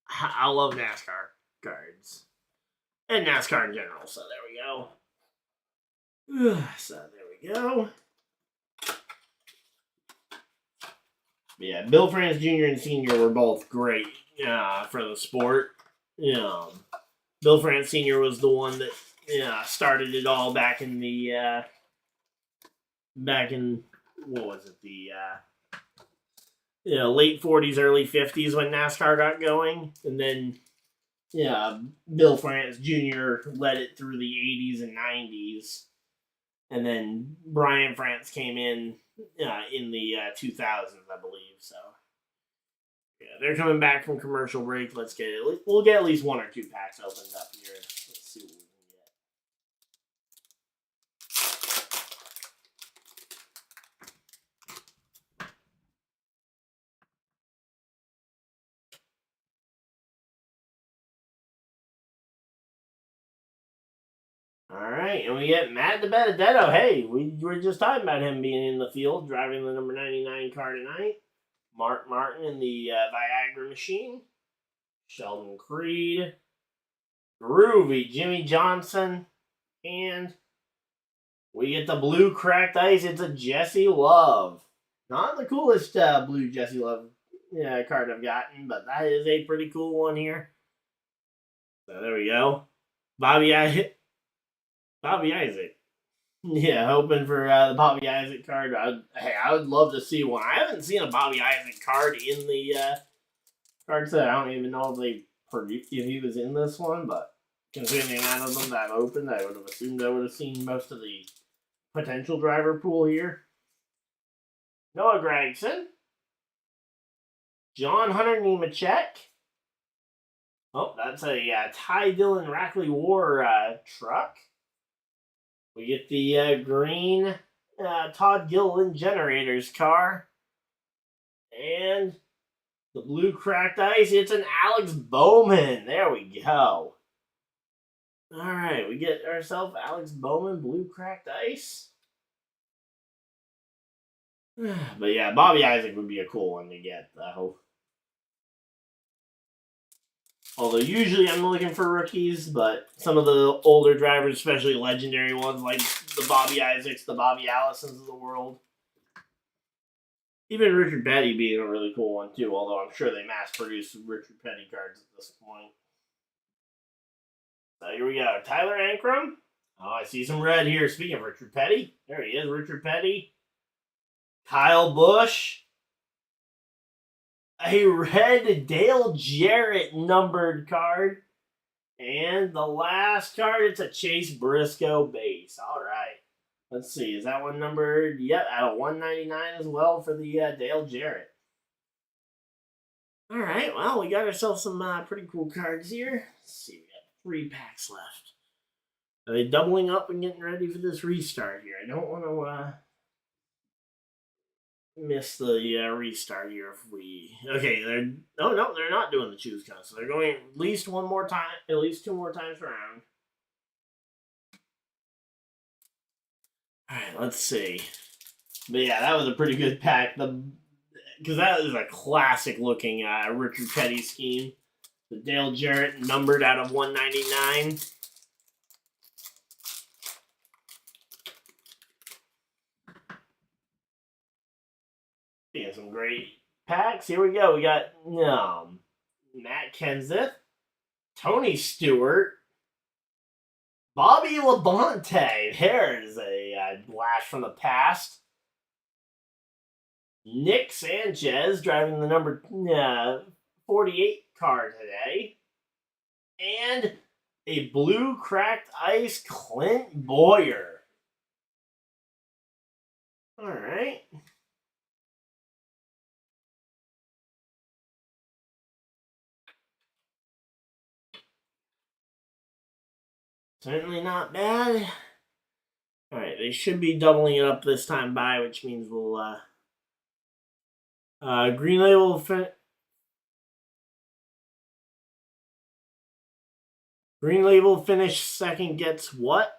A: I love NASCAR cards. And NASCAR in general, so there we go. Yeah, Bill France Jr. and Sr. were both great for the sport. Bill France Sr. was the one that started it all back in what was it, the late 40s, early 50s when NASCAR got going, and then Bill France Jr. led it through the 80s and 90s, and then Brian France came in the 2000s, I believe. So they're coming back from commercial break. We'll get at least one or two packs opened up here. Let's see what we can get. All right, and we get Matt DiBenedetto. Hey, we were just talking about him being in the field, driving the number 99 car tonight. Mark Martin in the Viagra machine. Sheldon Creed. Groovy Jimmy Johnson. And we get the blue cracked ice. It's a Jesse Love. Not the coolest blue Jesse Love card I've gotten, but that is a pretty cool one here. So there we go. Bobby Isaac. Yeah, hoping for the Bobby Isaac card. I would love to see one. I haven't seen a Bobby Isaac card in the card set. I don't even know if he was in this one, but considering the amount of them that I've opened, I would have assumed I would have seen most of the potential driver pool here. Noah Gragson. John Hunter Nemechek. Oh, that's a Ty Dillon Rackley War truck. We get the green Todd Gilliland Generators car. And the blue cracked ice. It's an Alex Bowman. There we go. All right, we get ourselves Alex Bowman, blue cracked ice. But yeah, Bobby Isaac would be a cool one to get, though. Although usually I'm looking for rookies, but some of the older drivers, especially legendary ones like the Bobby Isaacs, the Bobby Allisons of the world. Even Richard Petty being a really cool one too, although I'm sure they mass produce Richard Petty cards at this point. So here we go. Tyler Ankrum. Oh, I see some red here. Speaking of Richard Petty. There he is, Richard Petty. Kyle Busch. A red Dale Jarrett numbered card. And the last card, it's a Chase Briscoe base. All right. Let's see. Is that one numbered? Yep, out of 199 as well for the Dale Jarrett. All right. Well, we got ourselves some pretty cool cards here. Let's see. We got 3 packs left. Are they doubling up and getting ready for this restart here? I don't want to miss the restart here if we... Okay, they're... Oh, no, they're not doing the choose count. So they're going at least one more time, at least 2 more times around. All right, let's see. But yeah, that was a pretty good pack. Because that is a classic-looking Richard Petty scheme. The Dale Jarrett numbered out of 199. Yeah, some great packs. Here we go. We got Matt Kenseth, Tony Stewart, Bobby Labonte. There's a blast from the past. Nick Sanchez driving the number 48 car today. And a blue cracked ice Clint Boyer. All right. Certainly not bad. All right, they should be doubling it up this time by, which means we'll green label finish second gets what?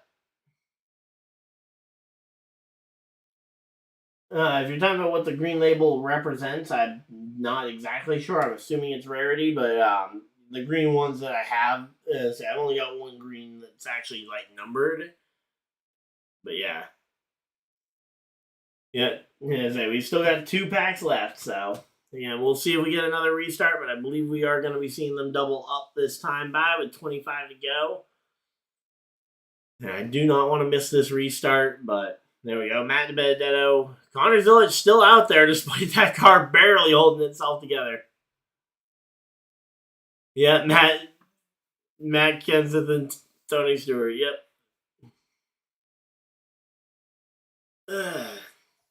A: If you're talking about what the green label represents, I'm not exactly sure. I'm assuming it's rarity, but the green ones that I have, I've only got one green that's actually like numbered. But yeah. Yeah, we still got 2 packs left, so yeah, we'll see if we get another restart, but I believe we are going to be seeing them double up this time by with 25 to go. And I do not want to miss this restart, but there we go. Matt DiBenedetto. Connor Zillage still out there despite that car barely holding itself together. Yeah, Matt Kenseth and Tony Stewart. Yep.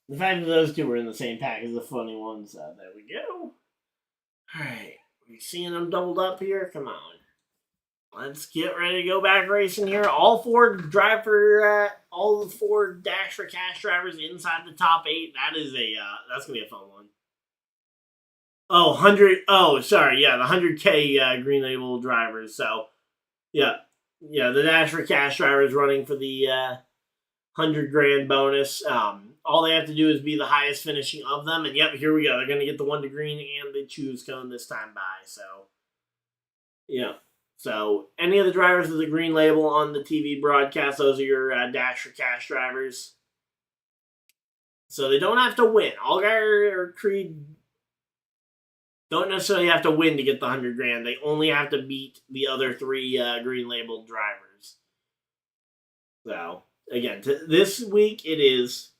A: The fact that those 2 were in the same pack is a funny one, so there we go. Alright, we seeing them doubled up here? Come on. Let's get ready to go back racing here. All the 4 Dash for Cash drivers inside the top 8. That is that's going to be a fun one. Oh, 100, sorry, yeah, the 100K green label drivers, so, yeah, the Dash for Cash drivers running for the 100 grand bonus. All they have to do is be the highest finishing of them, and yep, here we go. They're going to get the 1 to green and the choose cone this time by, so, yeah. So, any of the drivers with the green label on the TV broadcast, those are your Dash for Cash drivers. So, they don't have to win. Allgaier or Creed don't necessarily have to win to get the 100 grand. They only have to beat the other 3 green label drivers. So, again, this week it is...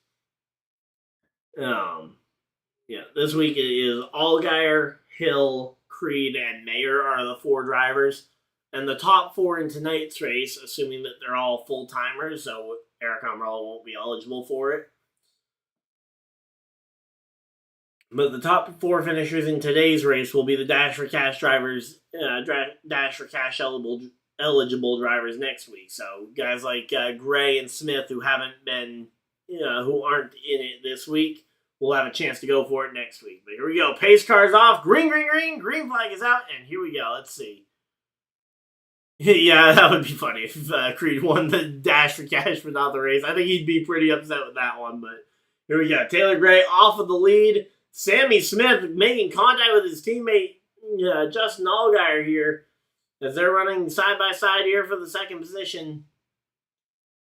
A: this week it is Allgaier, Hill, Creed, and Mayer are the 4 drivers. And the top 4 in tonight's race, assuming that they're all full-timers, so Eric Almirola won't be eligible for it. But the top 4 finishers in today's race will be the Dash for Cash drivers, Dash for Cash eligible drivers next week. So guys like Gray and Smith who haven't been, who aren't in it this week, will have a chance to go for it next week. But here we go. Pace car's off. Green flag is out. And here we go. Let's see. Yeah, that would be funny if Creed won the Dash for Cash without the race. I think he'd be pretty upset with that one. But here we go. Taylor Gray off of the lead. Sammy Smith making contact with his teammate Justin Allgaier here as they're running side by side here for the second position.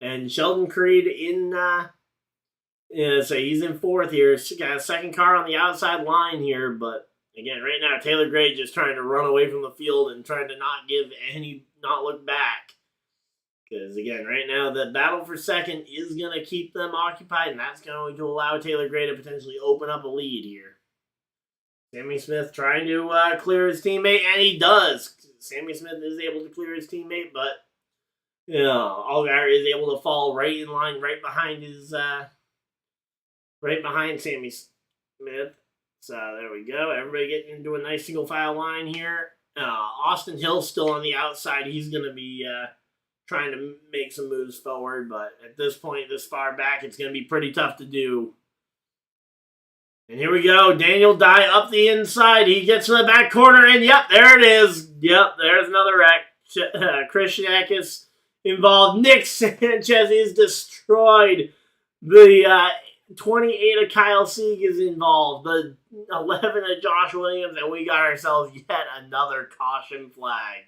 A: And Sheldon Creed in, so he's in 4th here. He's got a second car on the outside line here, but again, right now Taylor Gray just trying to run away from the field and trying to not look back. Because, again, right now, the battle for second is going to keep them occupied, and that's going to allow Taylor Gray to potentially open up a lead here. Sammy Smith trying to clear his teammate, and he does. Sammy Smith is able to clear his teammate, but, you know, Allgaier is able to fall right in line, right behind Sammy Smith. So there we go. Everybody getting into a nice single file line here. Austin Hill's still on the outside. He's going to be trying to make some moves forward, but at this point, this far back, it's going to be pretty tough to do. And here we go. Daniel Dye up the inside. He gets to the back corner, and yep, there it is. Yep, there's another wreck. Christian Eckes involved. Nick Sanchez is destroyed. The 28 of Kyle Sieg is involved. The 11 of Josh Williams, and we got ourselves yet another caution flag.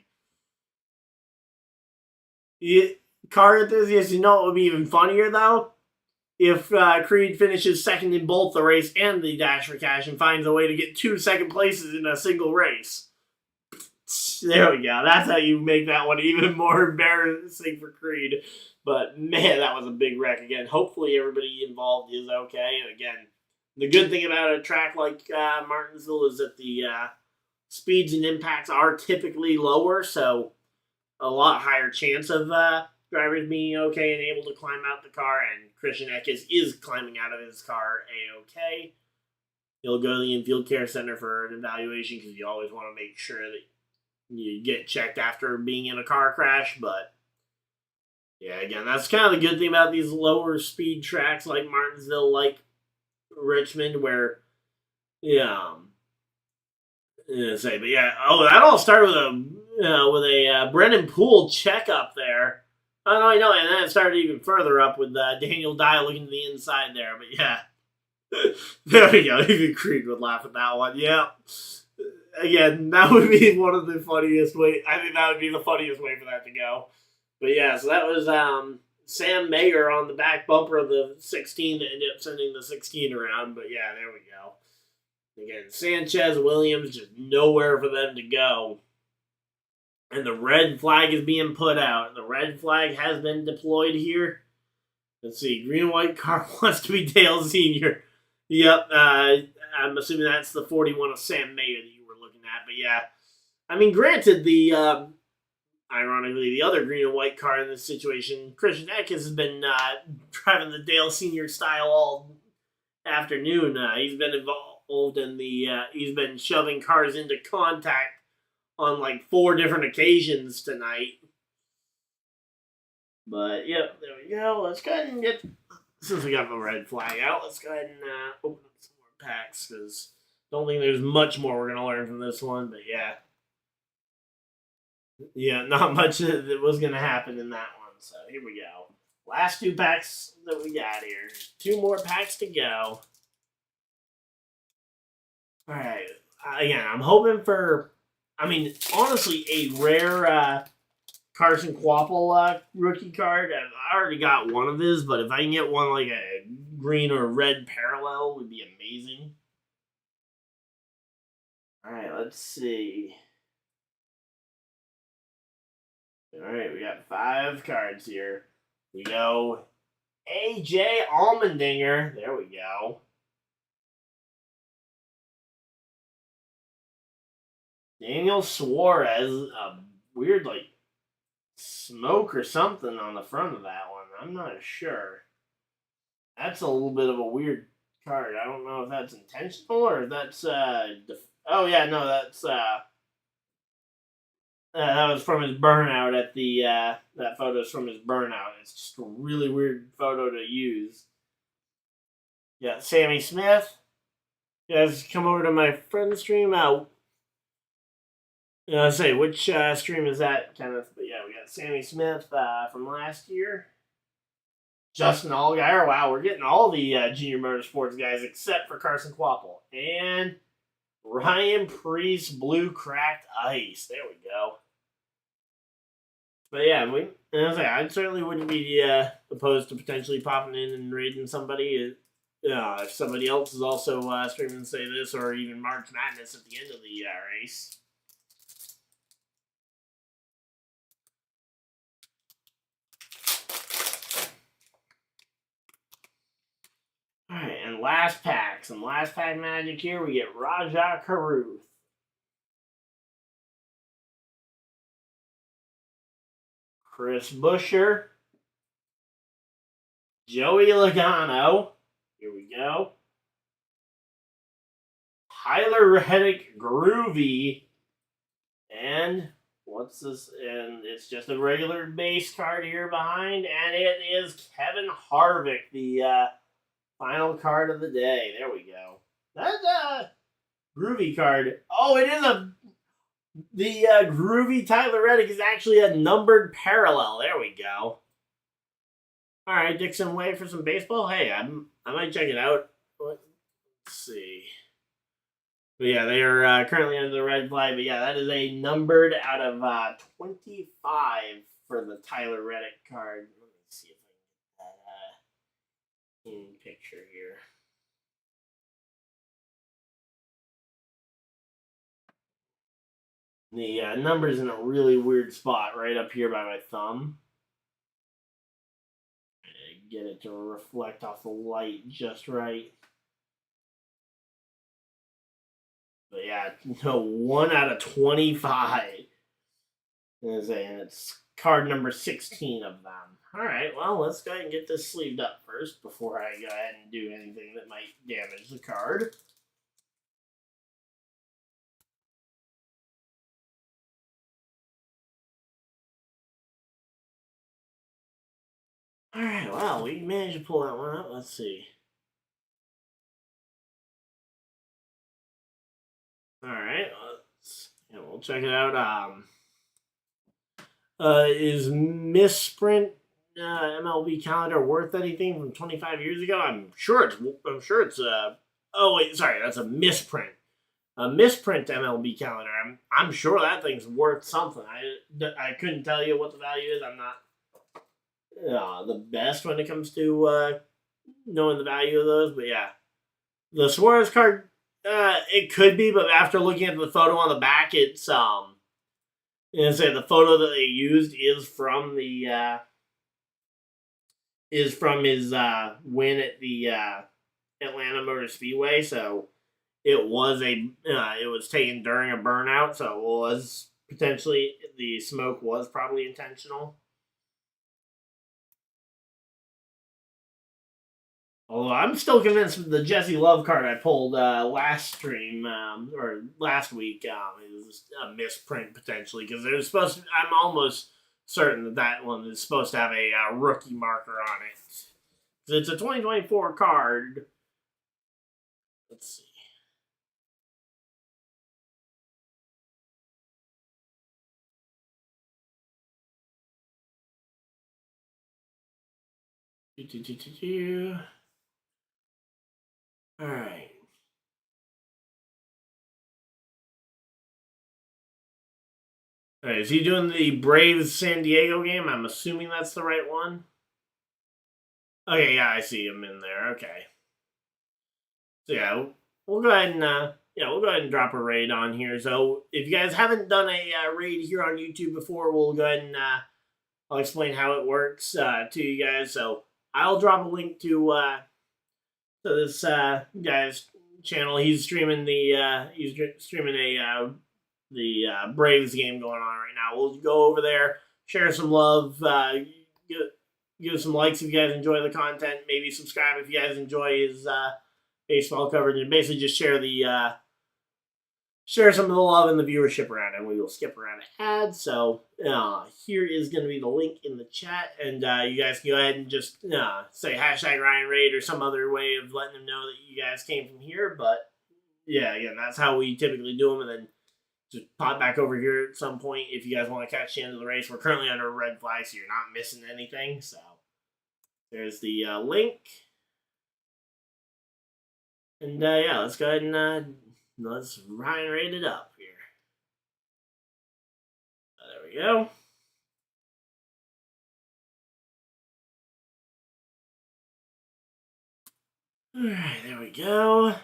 A: Car enthusiasts, you know what would be even funnier, though? If Creed finishes second in both the race and the Dash for Cash and finds a way to get 2 second places in a single race. There we go. That's how you make that one even more embarrassing for Creed. But, man, that was a big wreck. Again, hopefully everybody involved is okay. And, again, the good thing about a track like Martinsville is that the speeds and impacts are typically lower, so a lot higher chance of drivers being okay and able to climb out the car, and Christian Eckes is climbing out of his car A-okay. He'll go to the infield care center for an evaluation because you always want to make sure that you get checked after being in a car crash, but yeah, again, that's kind of the good thing about these lower speed tracks like Martinsville, like Richmond, where, yeah, but yeah, that all started with a Brennan Poole checkup there. Oh, no, I know, and then it started even further up with Daniel Dye looking to the inside there, but yeah. There we go. Even Creed would laugh at that one. Yeah. Again, that would be one of the funniest way. I think that would be the funniest way for that to go. But yeah, so that was Sam Mayer on the back bumper of the 16 that ended up sending the 16 around. But yeah, there we go. Again, Sanchez, Williams, just nowhere for them to go. And the red flag is being put out. The red flag has been deployed here. Let's see. Green and white car wants to be Dale Sr. Yep. I'm assuming that's the 41 of Sam Mayer that you were looking at. But yeah. I mean, granted, ironically, the other green and white car in this situation, Christian Eckes, has been driving the Dale Sr. style all afternoon. He's been involved in he's been shoving cars into contact on like 4 different occasions tonight. But, yep, there we go. Let's go ahead and since we got the red flag out, let's go ahead and open up some more packs, because I don't think there's much more we're going to learn from this one, but yeah. Yeah, not much that was going to happen in that one, so here we go. Last 2 packs that we got here. 2 more packs to go. Alright, again, I'm hoping for, honestly, a rare Carson Kvapil rookie card. I already got one of his, but if I can get one like a green or red parallel, would be amazing. Alright, let's see. Alright, we got 5 cards here. We go AJ Allmendinger. There we go. Daniel Suarez, a weird, smoke or something on the front of that one. I'm not sure. That's a little bit of a weird card. I don't know if that's intentional or if that's, oh, yeah, no, that's, that was from his burnout at the, that photo's from his burnout. It's just a really weird photo to use. Yeah, Sammy Smith. You guys come over to my friend's stream. Say, which stream is that, Kenneth? But yeah, we got Sammy Smith from last year. Justin Allgaier. Wow, we're getting all the junior motorsports guys except for Carson Kvapil. And Ryan Preece, Blue Cracked Ice. There we go. But yeah, I certainly wouldn't be opposed to potentially popping in and raiding somebody. If somebody else is also streaming, say this, or even March Madness at the end of the race. And last pack. Some last pack magic here. We get Raja Caruth. Chris Buescher. Joey Logano. Here we go. Tyler Reddick, Groovy. And what's this? And it's just a regular base card here behind. And it is Kevin Harvick, the final card of the day. There we go. That's a Groovy card. Oh, it is the Groovy Tyler Reddick is actually a numbered parallel. There we go. All right, Dixon Way for some baseball. Hey, I might check it out. Let's see. But yeah, they are currently under the red flag. But yeah, that is a numbered out of 25 for the Tyler Reddick card. Let me see if I can get that in picture here. The number's in a really weird spot right up here by my thumb. Get it to reflect off the light just right. But yeah, no, 1 out of 25. And it's card number 16 of them. Alright, well, let's go ahead and get this sleeved up first before I go ahead and do anything that might damage the card. Alright, well, we managed to pull that one out. Let's see. Alright, we'll check it out. Is Misprint MLB calendar worth anything from 25 years ago? I'm sure it's oh wait, sorry, that's a misprint. A misprint MLB calendar. I'm sure that thing's worth something. I couldn't tell you what the value is. I'm not the best when it comes to knowing the value of those, but yeah, the Suarez card, it could be, but after looking at the photo on the back, it's the photo that they used is from his win at the Atlanta Motor Speedway, so it was taken during a burnout, so it was potentially the smoke was probably intentional. Although I'm still convinced the Jesse Love card I pulled last stream or last week is a misprint potentially because there's supposed to. I'm almost certain that one is supposed to have a rookie marker on it. It's a 2024 card. Let's see. All right. All right, is he doing the Braves San Diego game? I'm assuming that's the right one. Okay, yeah, I see him in there. Okay. So yeah, we'll go ahead and drop a raid on here. So if you guys haven't done a raid here on YouTube before, we'll go ahead and I'll explain how it works to you guys. So I'll drop a link to this guy's channel. He's streaming the Braves game going on right now. We'll go over there, share some love, give some likes if you guys enjoy the content. Maybe subscribe if you guys enjoy his baseball coverage, and basically just share some of the love and the viewership around, and we will skip around ahead. So here is going to be the link in the chat, and you guys can go ahead and just say hashtag Ryan Raid or some other way of letting them know that you guys came from here. But yeah, again, that's how we typically do them, and then just pop back over here at some point if you guys want to catch the end of the race. We're currently under a red flag, so you're not missing anything. So there's the link. And yeah, let's go ahead and let's Ryan rate it up here. There we go. Alright, there we go.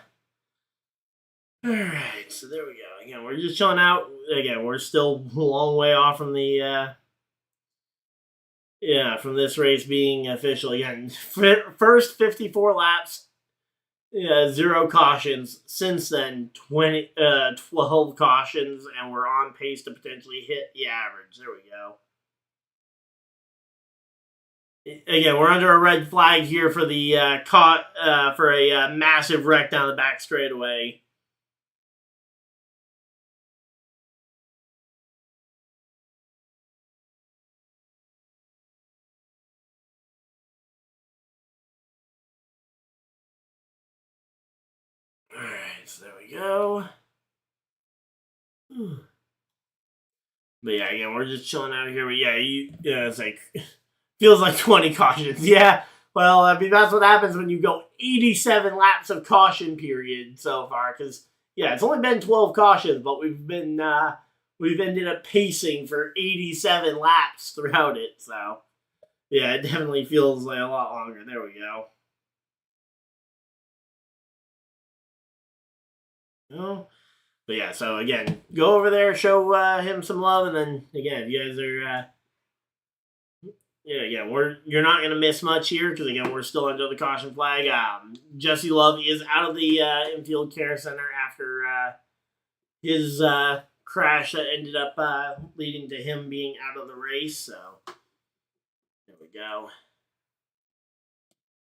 A: Alright, so there we go. Again, we're just chilling out. Again, we're still a long way off from the from this race being official. Again, first 54 laps 0 cautions. Since then, 12 cautions, and we're on pace to potentially hit the average. There we go. Again, we're under a red flag here for the for a massive wreck down the back straightaway. All right, so there we go. But yeah, again, we're just chilling out here. But yeah, it's like feels like 20 cautions. Yeah, well, I mean that's what happens when you go 87 laps of caution period so far. Because yeah, it's only been 12 cautions, but we've ended up pacing for 87 laps throughout it. So yeah, it definitely feels like a lot longer. There we go. Oh. But yeah, so again, go over there, show him some love, and then again, if you guys are, you're not gonna miss much here because again, we're still under the caution flag. Jesse Love is out of the infield care center after his crash that ended up leading to him being out of the race. So there we go.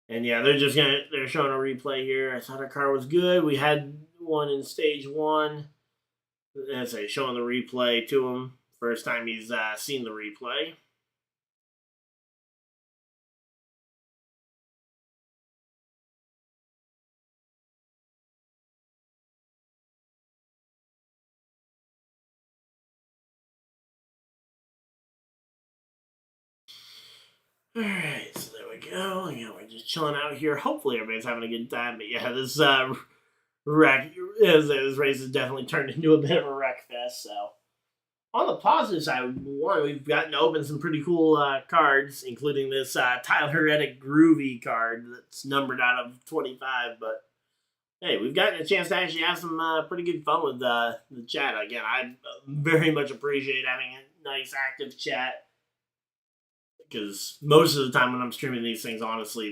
A: And yeah, they're showing a replay here. I thought our car was good. We had one in stage 1. As I showing the replay to him. First time he's seen the replay. Alright, so there we go. Yeah, we're just chilling out here. Hopefully everybody's having a good time. But yeah, this this race has definitely turned into a bit of a wreck fest. So on the positive side, we've gotten to open some pretty cool cards, including this Tyler Reddick Groovy card that's numbered out of 25. But hey, we've gotten a chance to actually have some pretty good fun with the chat. Again, I very much appreciate having a nice active chat. Because most of the time when I'm streaming these things, honestly,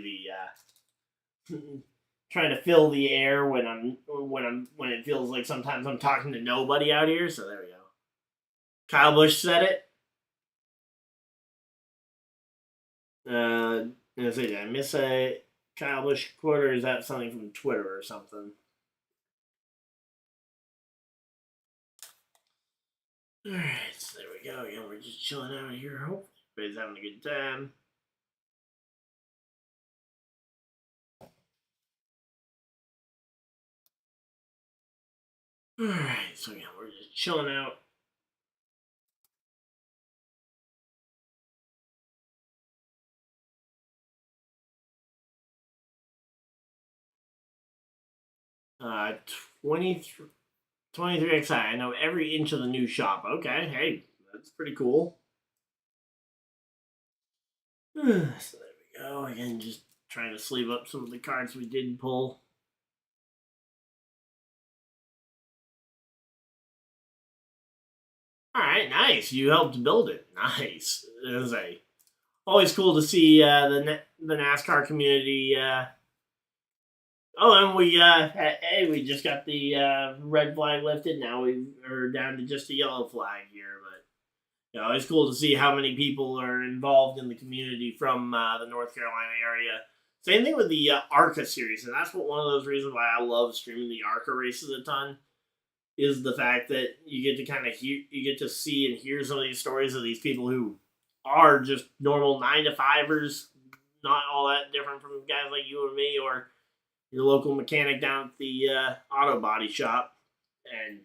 A: the trying to fill the air when it feels like sometimes I'm talking to nobody out here. So there we go. Kyle Busch said it. Did I miss a Kyle Busch quote, or is that something from Twitter or something? All right, so there we go. Yeah, we're just chilling out here. Hopefully, everybody's having a good time. All right, so yeah, we're just chilling out. Uh, 23 XI. I know every inch of the new shop. Okay, hey, that's pretty cool. So there we go. Again, just trying to sleeve up some of the cards we did pull. All right, nice. You helped build it. Nice. It was always cool to see the NASCAR community. And we just got the red flag lifted. Now we're down to just a yellow flag here, but it's cool to see how many people are involved in the community from the North Carolina area. Same thing with the ARCA series, and that's one of those reasons why I love streaming the ARCA races a ton. Is the fact that you get to kind of you get to see and hear some of these stories of these people who are just normal 9-to-5ers, not all that different from guys like you or me or your local mechanic down at the auto body shop, and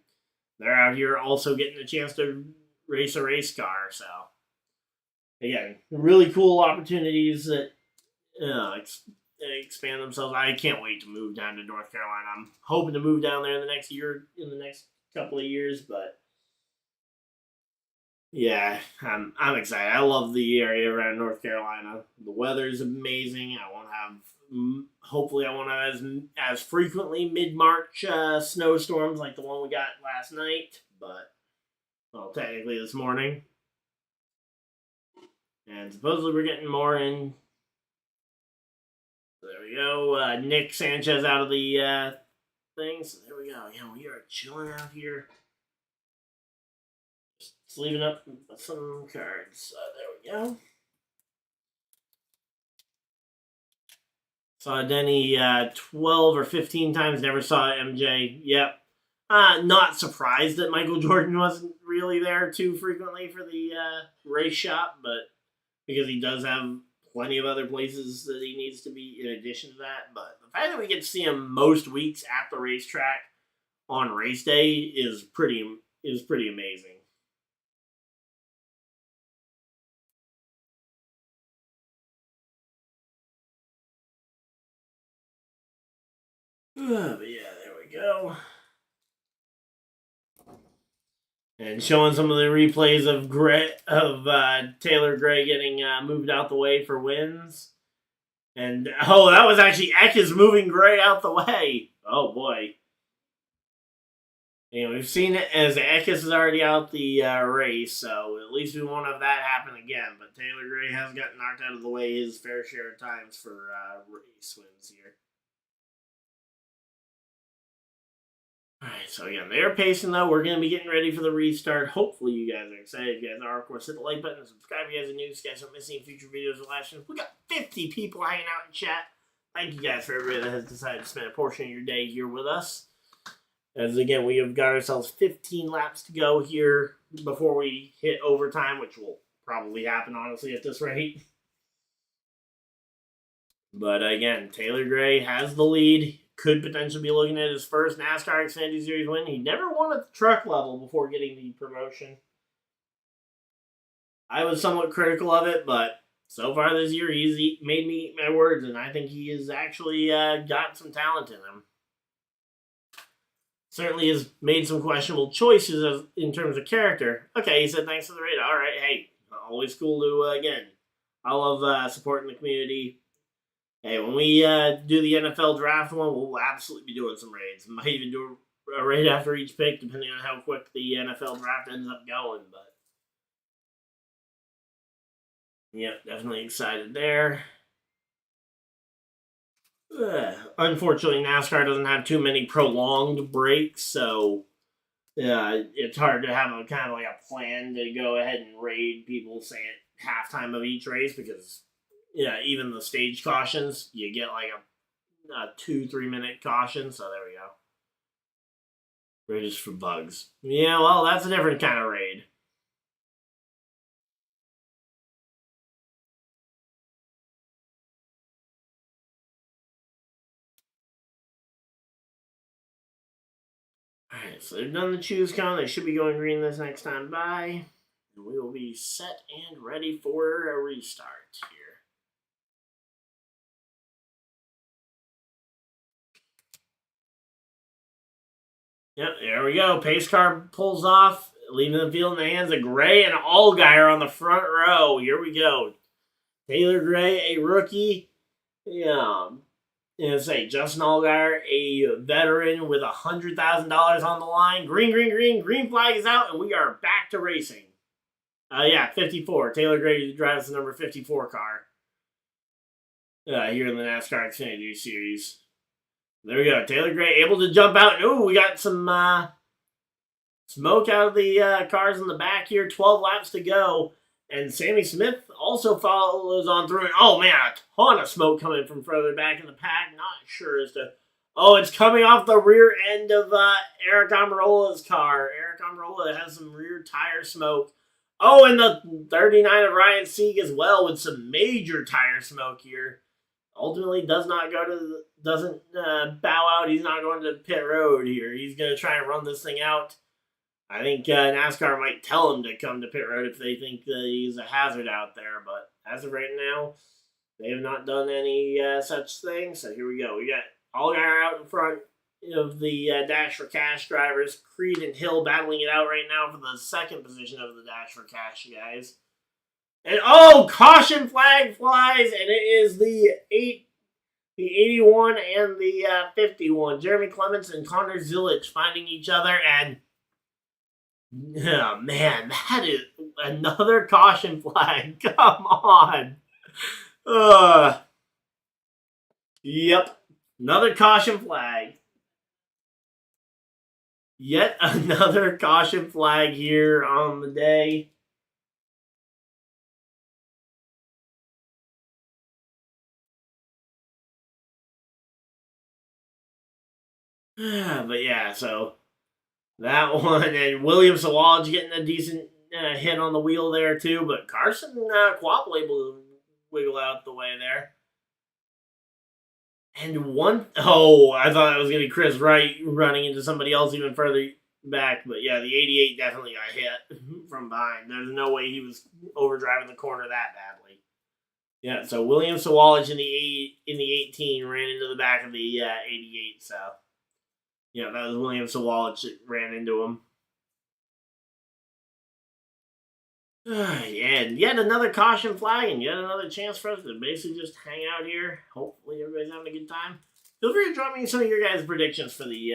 A: they're out here also getting a chance to race a race car. So again, really cool opportunities that expand themselves. I can't wait to move down to North Carolina. I'm hoping to move down there in the next couple of years, but yeah, I'm excited. I love the area around North Carolina. The weather's amazing. Hopefully I won't have as frequently mid-March snowstorms like the one we got last night, but technically this morning. And supposedly we're getting more in. There we go. Nick Sanchez out of the thing. So there we go. Yeah, we are chilling out here. Just sleeving up some cards. There we go. Saw Denny 12 or 15 times. Never saw MJ. Yep. Not surprised that Michael Jordan wasn't really there too frequently for the race shop, but because he does have plenty of other places that he needs to be in addition to that. But the fact that we get to see him most weeks at the racetrack on race day is pretty amazing. But yeah, there we go. And showing some of the replays of Taylor Gray getting moved out the way for wins. And, oh, that was actually Eckes moving Gray out the way. Oh, boy. And we've seen it as Eckes is already out the race, so at least we won't have that happen again. But Taylor Gray has gotten knocked out of the way his fair share of times for race wins here. Alright, so again, they're pacing though. We're going to be getting ready for the restart. Hopefully you guys are excited. If you guys are, of course, hit the like button and subscribe if you guys are new. So you guys don't miss any future videos or live streams. We got 50 people hanging out in chat. Thank you guys for everybody that has decided to spend a portion of your day here with us. As again, we have got ourselves 15 laps to go here before we hit overtime, which will probably happen, honestly, at this rate. But again, Taylor Gray has the lead. Could potentially be looking at his first NASCAR Xfinity Series win. He never won at the truck level before getting the promotion. I was somewhat critical of it, but so far this year he's made me eat my words, and I think he has actually got some talent in him. Certainly has made some questionable choices in terms of character. Okay, he said thanks for the raid. All right, hey, always cool to, again, I love supporting the community. Hey, when we do the NFL draft one, we'll absolutely be doing some raids. Might even do a raid after each pick, depending on how quick the NFL draft ends up going. But yeah, definitely excited there. Unfortunately, NASCAR doesn't have too many prolonged breaks, so it's hard to have a kind of like a plan to go ahead and raid people, say at halftime of each race, because even the stage cautions, you get like a 2-3 minute caution. So there we go. Raid is for bugs. Yeah, well, that's a different kind of raid. Alright, so they've done the choose count. They should be going green this next time by. And we will be set and ready for a restart here. Yep, there we go. Pace car pulls off, leaving the field in the hands of Gray and Allgaier on the front row. Here we go. Taylor Gray, a rookie. Yeah. And say Justin Allgaier, a veteran with $100,000 on the line. Green, green, green. Green flag is out, and we are back to racing. 54. Taylor Gray drives the number 54 car. Here in the NASCAR Xfinity Series. There we go. Taylor Gray able to jump out. Ooh, we got some smoke out of the cars in the back here. 12 laps to go. And Sammy Smith also follows on through. And, oh, man, a ton of smoke coming from further back in the pack. Not sure as to... Oh, it's coming off the rear end of Eric Almirola's car. Eric Almirola has some rear tire smoke. Oh, and the 39 of Ryan Sieg as well with some major tire smoke here. Ultimately doesn't bow out. He's not going to pit road here. He's going to try and run this thing out. I think NASCAR might tell him to come to pit road if they think that he's a hazard out there. But as of right now, they have not done any such thing. So here we go. We got Allgaier out in front of the Dash for Cash drivers. Creed and Hill battling it out right now for the second position of the Dash for Cash guys. And caution flag flies, and it is the 81 and the 51. Jeremy Clements and Connor Zilic finding each other, and oh man, that is another caution flag. Come on. Yep. Another caution flag. Yet another caution flag here on the day. But yeah, so that one, and William Sawalj getting a decent hit on the wheel there too, but Carson Quapple able to wiggle out the way there. And I thought that was going to be Chris Wright running into somebody else even further back, but yeah, the 88 definitely got hit from behind. There's no way he was overdriving the corner that badly. Yeah, so William Sawalj in the 18 ran into the back of the 88, so yeah, that was William Sawalj that ran into him. And yet another caution flag and yet another chance for us to basically just hang out here. Hopefully everybody's having a good time. Feel free to drop me some of your guys' predictions for the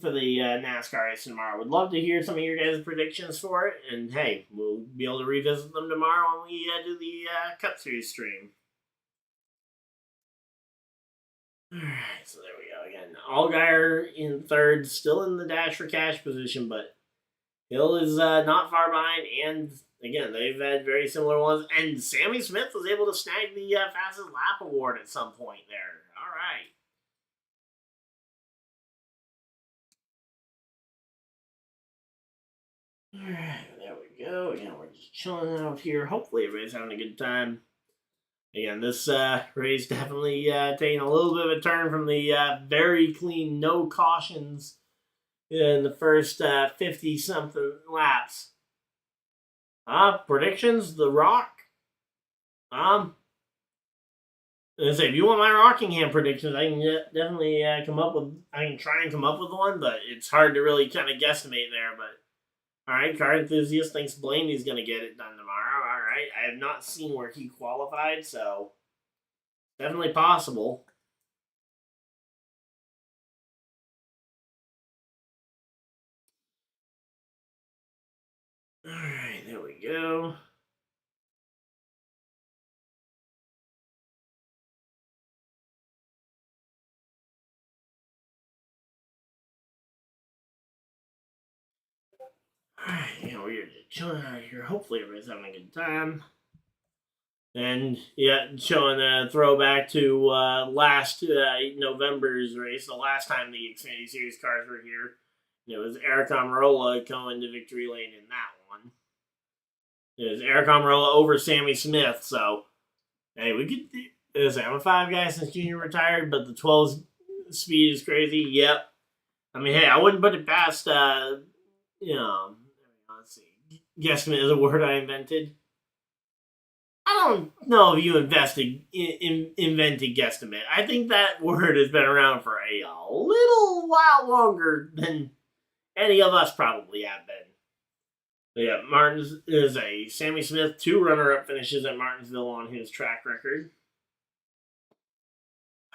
A: NASCAR race tomorrow. Would love to hear some of your guys' predictions for it. And hey, we'll be able to revisit them tomorrow when we do the Cup Series stream. Alright, so there we go again. Allgaier in third, still in the dash for cash position, but Hill is not far behind, and again, they've had very similar ones. And Sammy Smith was able to snag the fastest lap award at some point there. All right. All right, there we go. Again, we're just chilling out here. Hopefully, everybody's having a good time. Again, this race definitely taking a little bit of a turn from the very clean, no cautions in the first 50-something laps. Predictions, The Rock. I say, if you want my Rockingham predictions, I can definitely come up with. I can try and come up with one, but it's hard to really kind of guesstimate there. But all right, car enthusiast thinks Blaney's going to get it done tomorrow. All right, I have not seen where he qualified, so definitely possible. All right, there we go. Alright, yeah, we're just chilling out here. Hopefully everybody's having a good time. And yeah, showing a throwback to last November's race, the last time the Xfinity Series cars were here. It was Eric Almirola going to victory lane in that one. It was Eric Almirola over Sammy Smith. So, hey, we could. I'm a 5 guy since Junior retired, but the 12 speed is crazy. Yep. I mean, hey, I wouldn't put it past, let's see. Guesstimate is a word I invented. I don't know if you invented guesstimate. I think that word has been around for a little while longer than any of us probably have been. But yeah, Martins is a Sammy Smith 2 runner-up finishes at Martinsville on his track record.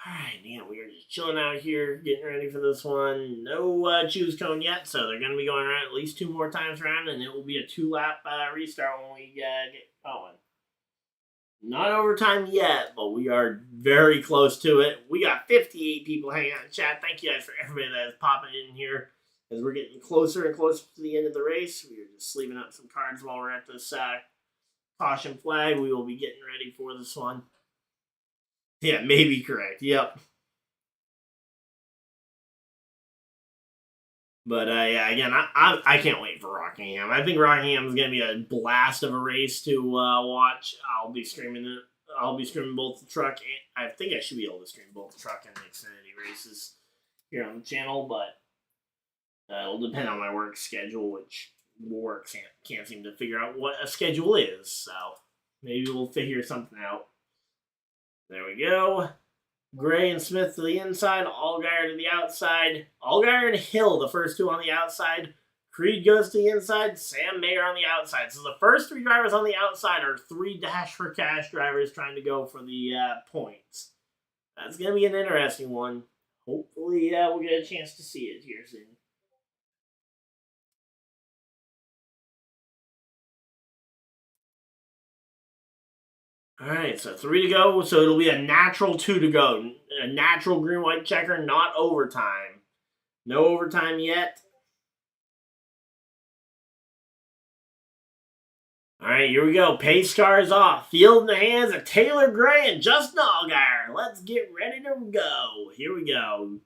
A: Alright, yeah, we are just chilling out here, getting ready for this one. No choose cone yet, so they're going to be going around at least 2 more times around, and it will be a 2-lap restart when we get going. Not overtime yet, but we are very close to it. We got 58 people hanging out in chat. Thank you guys for everybody that is popping in here. As we're getting closer and closer to the end of the race, we are just sleeving up some cards while we're at this caution flag. We will be getting ready for this one. Yeah, maybe correct. Yep. But yeah, again, I can't wait for Rockingham. I think Rockingham is going to be a blast of a race to watch. I'll be streaming it. I'll be streaming both the truck and I think I should be able to stream both the truck and the Xfinity races here on the channel, but it'll depend on my work schedule, which work can't seem to figure out what a schedule is. So maybe we'll figure something out. There we go. Gray and Smith to the inside, Allgaier to the outside. Allgaier and Hill, the first 2 on the outside. Creed goes to the inside, Sam Mayer on the outside. So the first 3 drivers on the outside are 3 dash for cash drivers trying to go for the points. That's going to be an interesting one. Hopefully we'll get a chance to see it here soon. All right, so 3 to go. So it'll be a natural 2 to go. A natural green-white checker, not overtime. No overtime yet. All right, here we go. Pace car is off. Field in the hands of Taylor Gray and Justin Allgaier. Let's get ready to go. Here we go.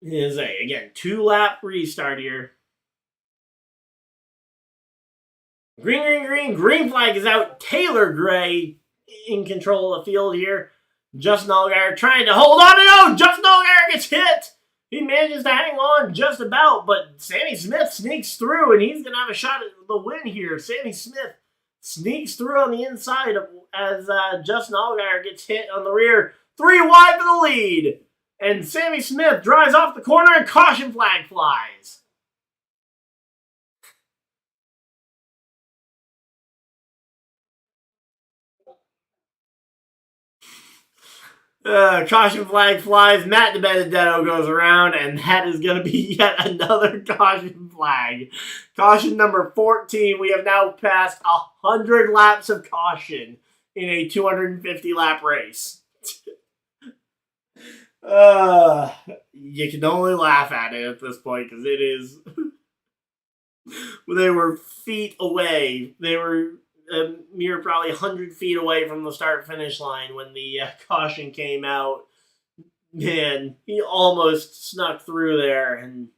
A: Here's again, 2-lap restart here. Green, green, green. Green flag is out. Taylor Gray in control of the field here. Justin Allgaier trying to hold on. No, Justin Allgaier gets hit. He manages to hang on just about, but Sammy Smith sneaks through, and he's going to have a shot at the win here. Sammy Smith sneaks through on the inside as Justin Allgaier gets hit on the rear. 3 wide for the lead. And Sammy Smith drives off the corner, and caution flag flies. Caution flag flies. Matt DiBenedetto goes around, and that is going to be yet another caution flag. Caution number 14. We have now passed 100 laps of caution in a 250-lap race. You can only laugh at it at this point because it is. They were feet away. They were a mere probably 100 feet away from the start-finish line when the caution came out. Man, he almost snuck through there. And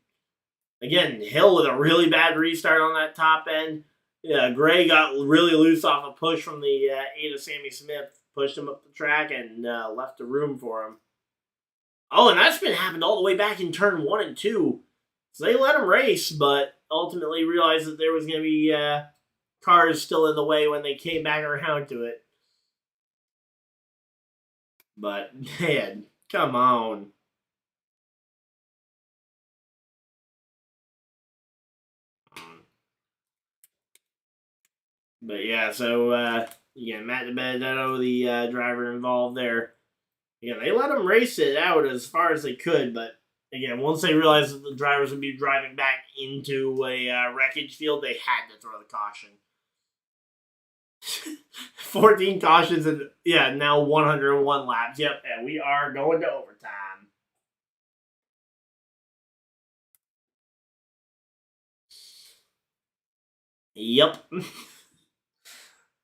A: again, Hill with a really bad restart on that top end. Gray got really loose off a push from the 8 of Sammy Smith, pushed him up the track and left the room for him. Oh, and that's been happened all the way back in turn 1 and 2. So they let him race, but ultimately realized that there was going to be cars still in the way when they came back around to it. But, man, come on. But yeah, so again, Matt DiBenedetto, the driver involved there. Again, they let him race it out as far as they could, but again, once they realized that the drivers would be driving back into a wreckage field, they had to throw the caution. 14 cautions and now 101 laps. Yep, and we are going to overtime. Yep.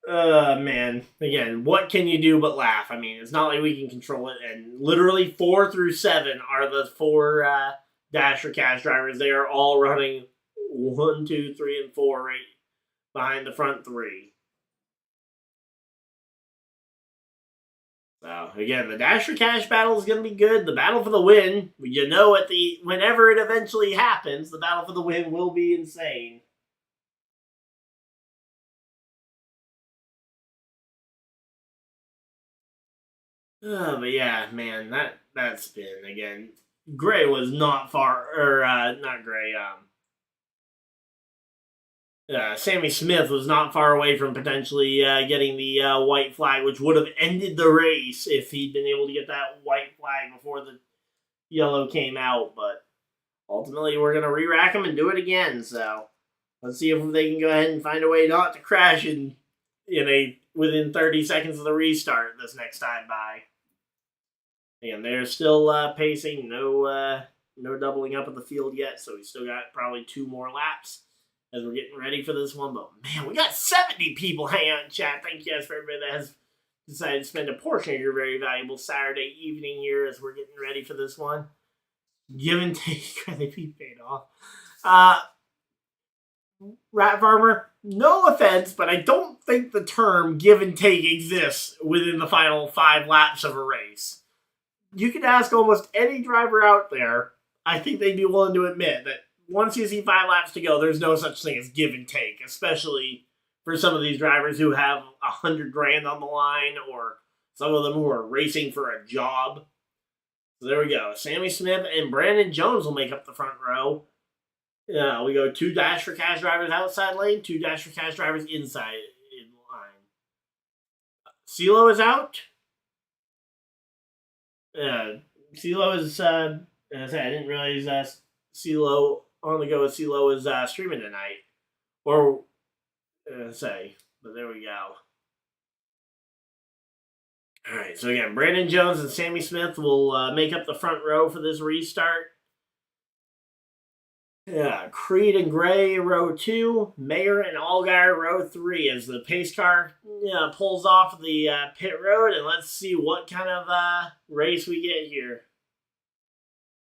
A: Man. Again, what can you do but laugh? I mean, it's not like we can control it. And literally 4 through 7 are the 4 Dash for Cash drivers. They are all running 1, 2, 3, and 4 right behind the front 3. So again, the Dash for Cash battle is going to be good. The battle for the win, whenever it eventually happens, the battle for the win will be insane. But yeah, man, that's been again. Gray was not far, or not Gray. Sammy Smith was not far away from potentially getting the white flag, which would have ended the race if he'd been able to get that white flag before the yellow came out. But ultimately, we're going to re-rack him and do it again. So let's see if they can go ahead and find a way not to crash within 30 seconds of the restart this next time by. And they're still pacing. No doubling up of the field yet, so we still got probably 2 more laps as we're getting ready for this one. But man, we got 70 people hanging out in chat. Thank you guys for everybody that has decided to spend a portion of your very valuable Saturday evening here as we're getting ready for this one. Give and take, they be paid off. Rat Farmer, no offense, but I don't think the term give and take exists within the final 5 laps of a race. You could ask almost any driver out there, I think they'd be willing to admit that once you see 5 laps to go, there's no such thing as give and take, especially for some of these drivers who have $100,000 on the line, or some of them who are racing for a job. So there we go. Sammy Smith and Brandon Jones will make up the front row. We go 2 Dash for Cash drivers outside lane, 2 Dash for Cash drivers inside in line. CeeLo is out. CeeLo is, as I said, I didn't realize CeeLo on the go with CeeLo is streaming tonight. Or, but there we go. All right, so again, Brandon Jones and Sammy Smith will make up the front row for this restart. Yeah, Creed and Gray, row 2. Mayer and Allgaier, row 3. As the pace car pulls off the pit road, and let's see what kind of race we get here.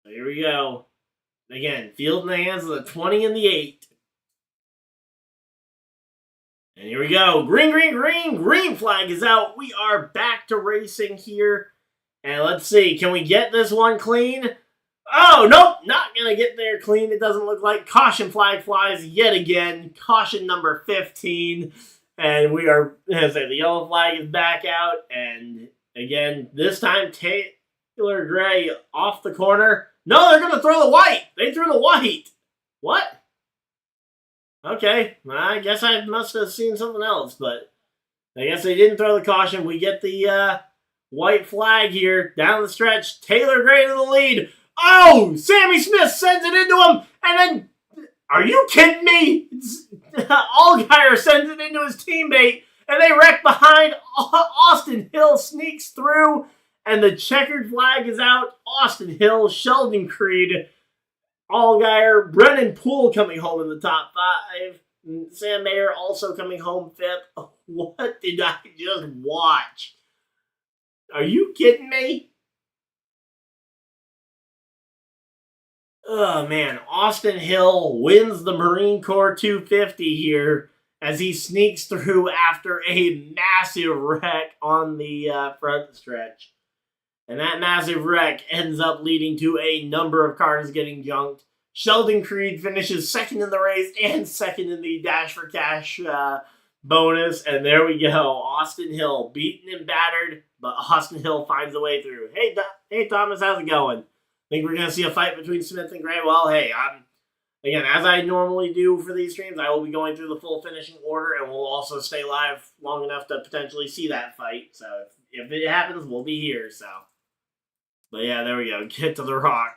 A: So here we go. Again, field in the hands of the 20 and the 8. And here we go. Green, green, green. Green flag is out. We are back to racing here. And let's see. Can we get this one clean? Oh, nope. Not going to get there clean. It doesn't look like. Caution flag flies yet again. Caution number 15. And we are, as I say, the yellow flag is back out. And again, this time Taylor Gray off the corner. No, they're going to throw the white. They threw the white. What? Okay, I guess I must have seen something else, but I guess they didn't throw the caution. We get the white flag here down the stretch. Taylor Gray to the lead. Oh, Sammy Smith sends it into him, and then, are you kidding me? Allgaier sends it into his teammate, and they wreck behind. Austin Hill sneaks through, and the checkered flag is out. Austin Hill, Sheldon Creed, Allgaier, Brennan Poole coming home in the top 5. Sam Mayer also coming home 5th. What did I just watch? Are you kidding me? Oh, man. Austin Hill wins the Marine Corps 250 here as he sneaks through after a massive wreck on the front stretch. And that massive wreck ends up leading to a number of cars getting junked. Sheldon Creed finishes 2nd in the race and 2nd in the Dash for Cash bonus. And there we go. Austin Hill beaten and battered, but Austin Hill finds a way through. Hey Thomas, how's it going? Think we're going to see a fight between Smith and Gray? Well, hey, again, as I normally do for these streams, I will be going through the full finishing order, and we'll also stay live long enough to potentially see that fight. So if it happens, we'll be here. So, but yeah, there we go. Get to the Rock.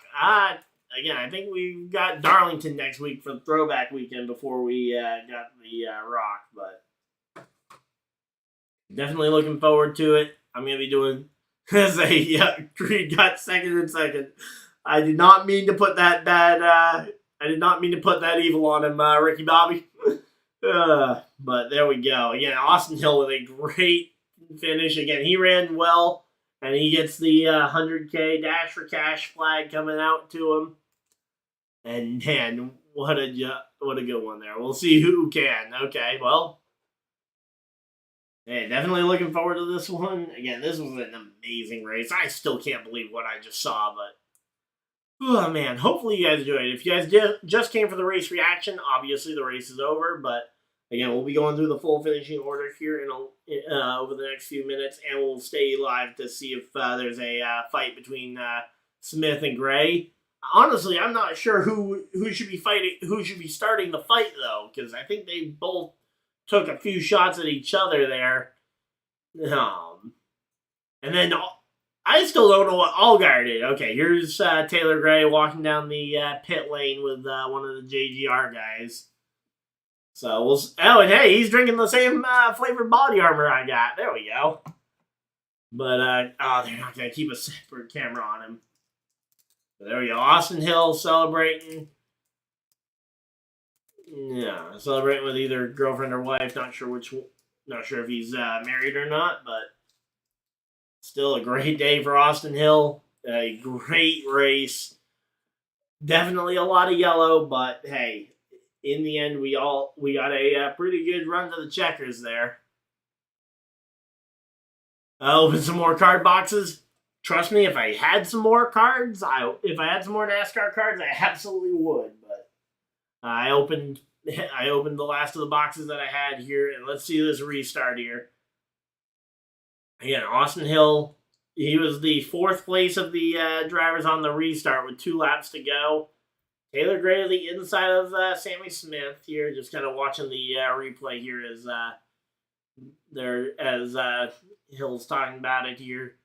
A: Again, I think we've got Darlington next week for the throwback weekend before we got the Rock, but definitely looking forward to it. I'm going to be doing, as Creed got 2nd and 2nd. I did not mean to put that evil on him, Ricky Bobby. But there we go. Again, Austin Hill with a great finish. Again, he ran well, and he gets the 100K Dash for Cash flag coming out to him. And man, what a good one there. We'll see who can. Okay, well, hey, definitely looking forward to this one. Again, this was an amazing race. I still can't believe what I just saw, but oh man, hopefully you guys enjoyed it. If you guys just came for the race reaction, obviously the race is over, but again, we'll be going through the full finishing order here over the next few minutes, and we'll stay live to see if there's a fight between Smith and Gray. Honestly, I'm not sure who should be starting the fight though, because I think they both took a few shots at each other there. And then I still don't know what Allgaier did. Okay, here's Taylor Gray walking down the pit lane with one of the JGR guys. So and hey, he's drinking the same flavored body armor I got. There we go. But they're not gonna keep a separate camera on him. So there we go. Austin Hill celebrating. Yeah, celebrating with either girlfriend or wife. Not sure if he's married or not, but still a great day for Austin Hill. A great race. Definitely a lot of yellow, but hey, in the end, we got a pretty good run to the checkers there. Open some more card boxes. Trust me, if I had some more cards, if I had some more NASCAR cards, I absolutely would. But I opened the last of the boxes that I had here, and let's see this restart here. Again, Austin Hill, he was the 4th place of the drivers on the restart with 2 laps to go. Taylor Gray to the inside of Sammy Smith here, just kind of watching the replay here as Hill's talking about it here.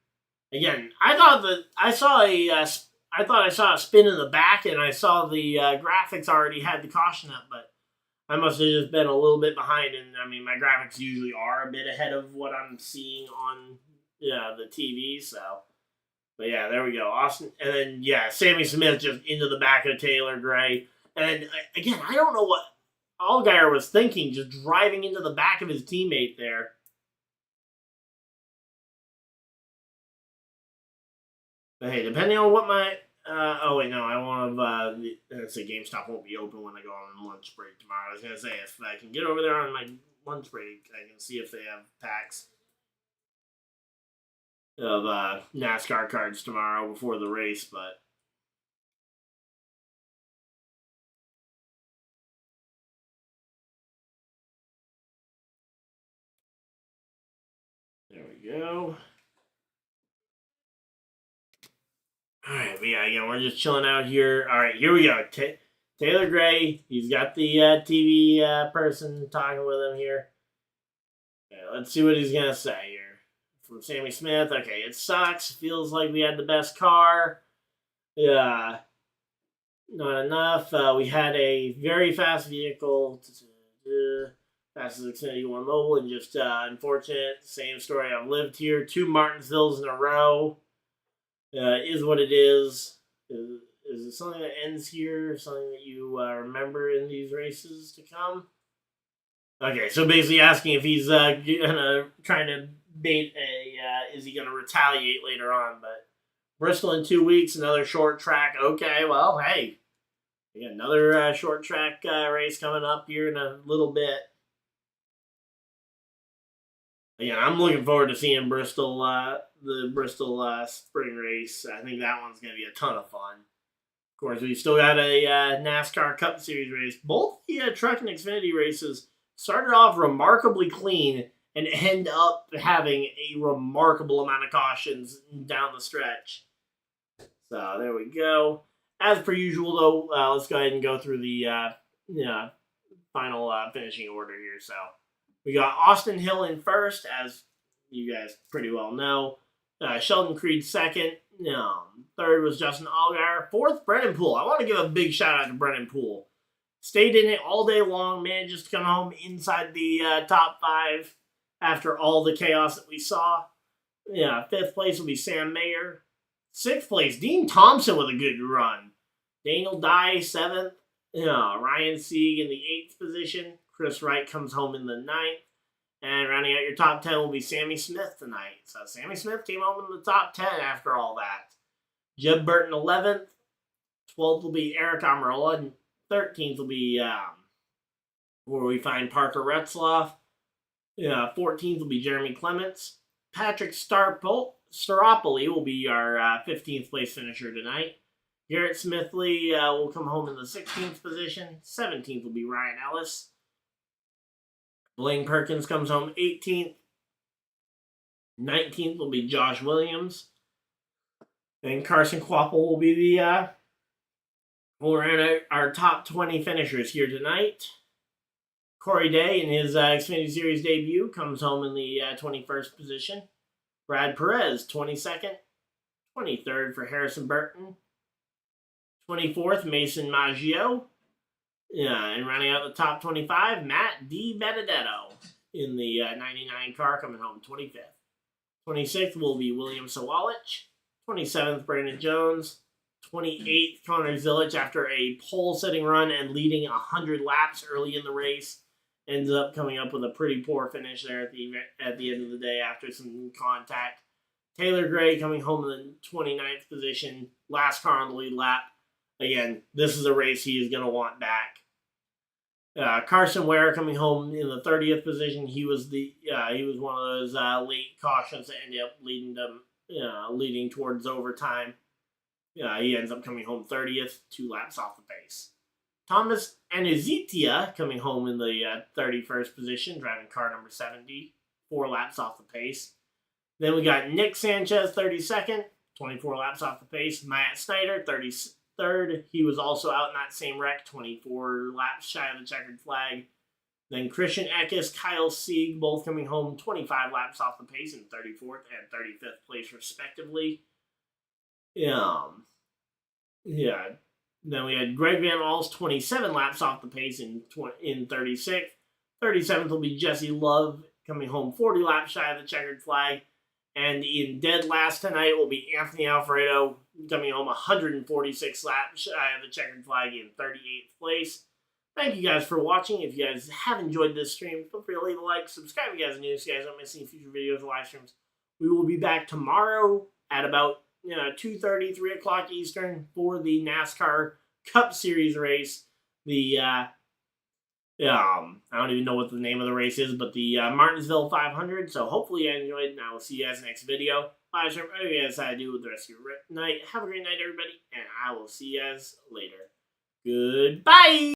A: Again, I thought I saw a spin in the back, and I saw the graphics already had the caution up, but I must have just been a little bit behind. And I mean, my graphics usually are a bit ahead of what I'm seeing on the TV. So, but yeah, there we go. Austin, and then yeah, Sammy Smith just into the back of Taylor Gray. And again, I don't know what Allgaier was thinking, just driving into the back of his teammate there. But hey, depending on what my oh wait, no, I want to say GameStop won't be open when I go on lunch break tomorrow. I was gonna say if I can get over there on my lunch break, I can see if they have packs of NASCAR cards tomorrow before the race. But there we go. All right, but yeah, again, we're just chilling out here. All right, here we go. Taylor Gray, he's got the TV person talking with him here. Okay, let's see what he's going to say here. From Sammy Smith, okay, it sucks. Feels like we had the best car. Yeah, not enough. We had a very fast vehicle. Fastest Xfinity 1 mobile, and just unfortunate. Same story. I've lived here 2 Martinsvilles in a row. Is what it is. Is it something that ends here? Something that you remember in these races to come? Okay, so basically asking if he's trying to bait is he gonna retaliate later on? But Bristol in 2 weeks, another short track. Okay, well, hey, we got another short track race coming up here in a little bit. Again, I'm looking forward to seeing Bristol, the Bristol spring race. I think that one's going to be a ton of fun. Of course, we still got a NASCAR Cup Series race. Both the Truck and Xfinity races started off remarkably clean and end up having a remarkable amount of cautions down the stretch. So there we go. As per usual, though, let's go ahead and go through the final finishing order here. So we got Austin Hill in first, as you guys pretty well know. Sheldon Creed second. Third was Justin Allgaier. Fourth, Brennan Poole. I want to give a big shout out to Brennan Poole. Stayed in it all day long, manages to come home inside the top 5 after all the chaos that we saw. Fifth place will be Sam Mayer. Sixth place, Dean Thompson with a good run. Daniel Dye, 7th. Ryan Sieg in the 8th position. Chris Wright comes home in the 9th. And rounding out your top 10 will be Sammy Smith tonight. So Sammy Smith came home in the top 10 after all that. Jeb Burton, 11th. 12th will be Eric Amarola. And 13th will be where we find Parker Retzloff. 14th will be Jeremy Clements. Patrick Staropoli will be our 15th place finisher tonight. Garrett Smithley will come home in the 16th position. 17th will be Ryan Ellis. Blaine Perkins comes home 18th. 19th will be Josh Williams. And Carson Kvapil will be the we'll round out our top 20 finishers here tonight. Corey Day, in his Xfinity Series debut, comes home in the 21st position. Brad Perez, 22nd. 23rd for Harrison Burton. 24th, Mason Maggio. And rounding out the top 25, Matt DiBenedetto in the 99 car, coming home 25th. 26th will be William Sawalich. 27th, Brandon Jones. 28th, Connor Zilic, after a pole-setting run and leading 100 laps early in the race. Ends up coming up with a pretty poor finish there at the end of the day after some contact. Taylor Gray coming home in the 29th position. Last car on the lead lap. Again, this is a race he is going to want back. Carson Ware coming home in the 30th position. He was one of those late cautions that ended up leading towards overtime. He ends up coming home 30th, 2 laps off the pace. Thomas Anizitia coming home in the 31st position, driving car number 70, 4 laps off the pace. Then we got Nick Sanchez, 32nd, 24 laps off the pace. Matt Snyder, 33rd. He was also out in that same wreck, 24 laps shy of the checkered flag. Then Christian Eckes, Kyle Sieg, both coming home 25 laps off the pace in 34th and 35th place, respectively. Then we had Greg Van Alst, 27 laps off the pace in 36th. 37th will be Jesse Love, coming home 40 laps shy of the checkered flag. And in dead last tonight will be Anthony Alfredo, coming home 146 laps shy of the checkered flag in 38th place. Thank you guys for watching. If you guys have enjoyed this stream, feel free to leave a like, subscribe if you guys are new so you guys don't miss any future videos or live streams. We will be back tomorrow at about 2:30, 3 o'clock Eastern for the NASCAR Cup Series race. The I don't even know what the name of the race is, but the Martinsville 500. So hopefully you enjoyed, and I will see you guys next video. Bye, whatever you guys decide to do with the rest of your night. Have a great night, everybody, and I will see you guys later. Goodbye!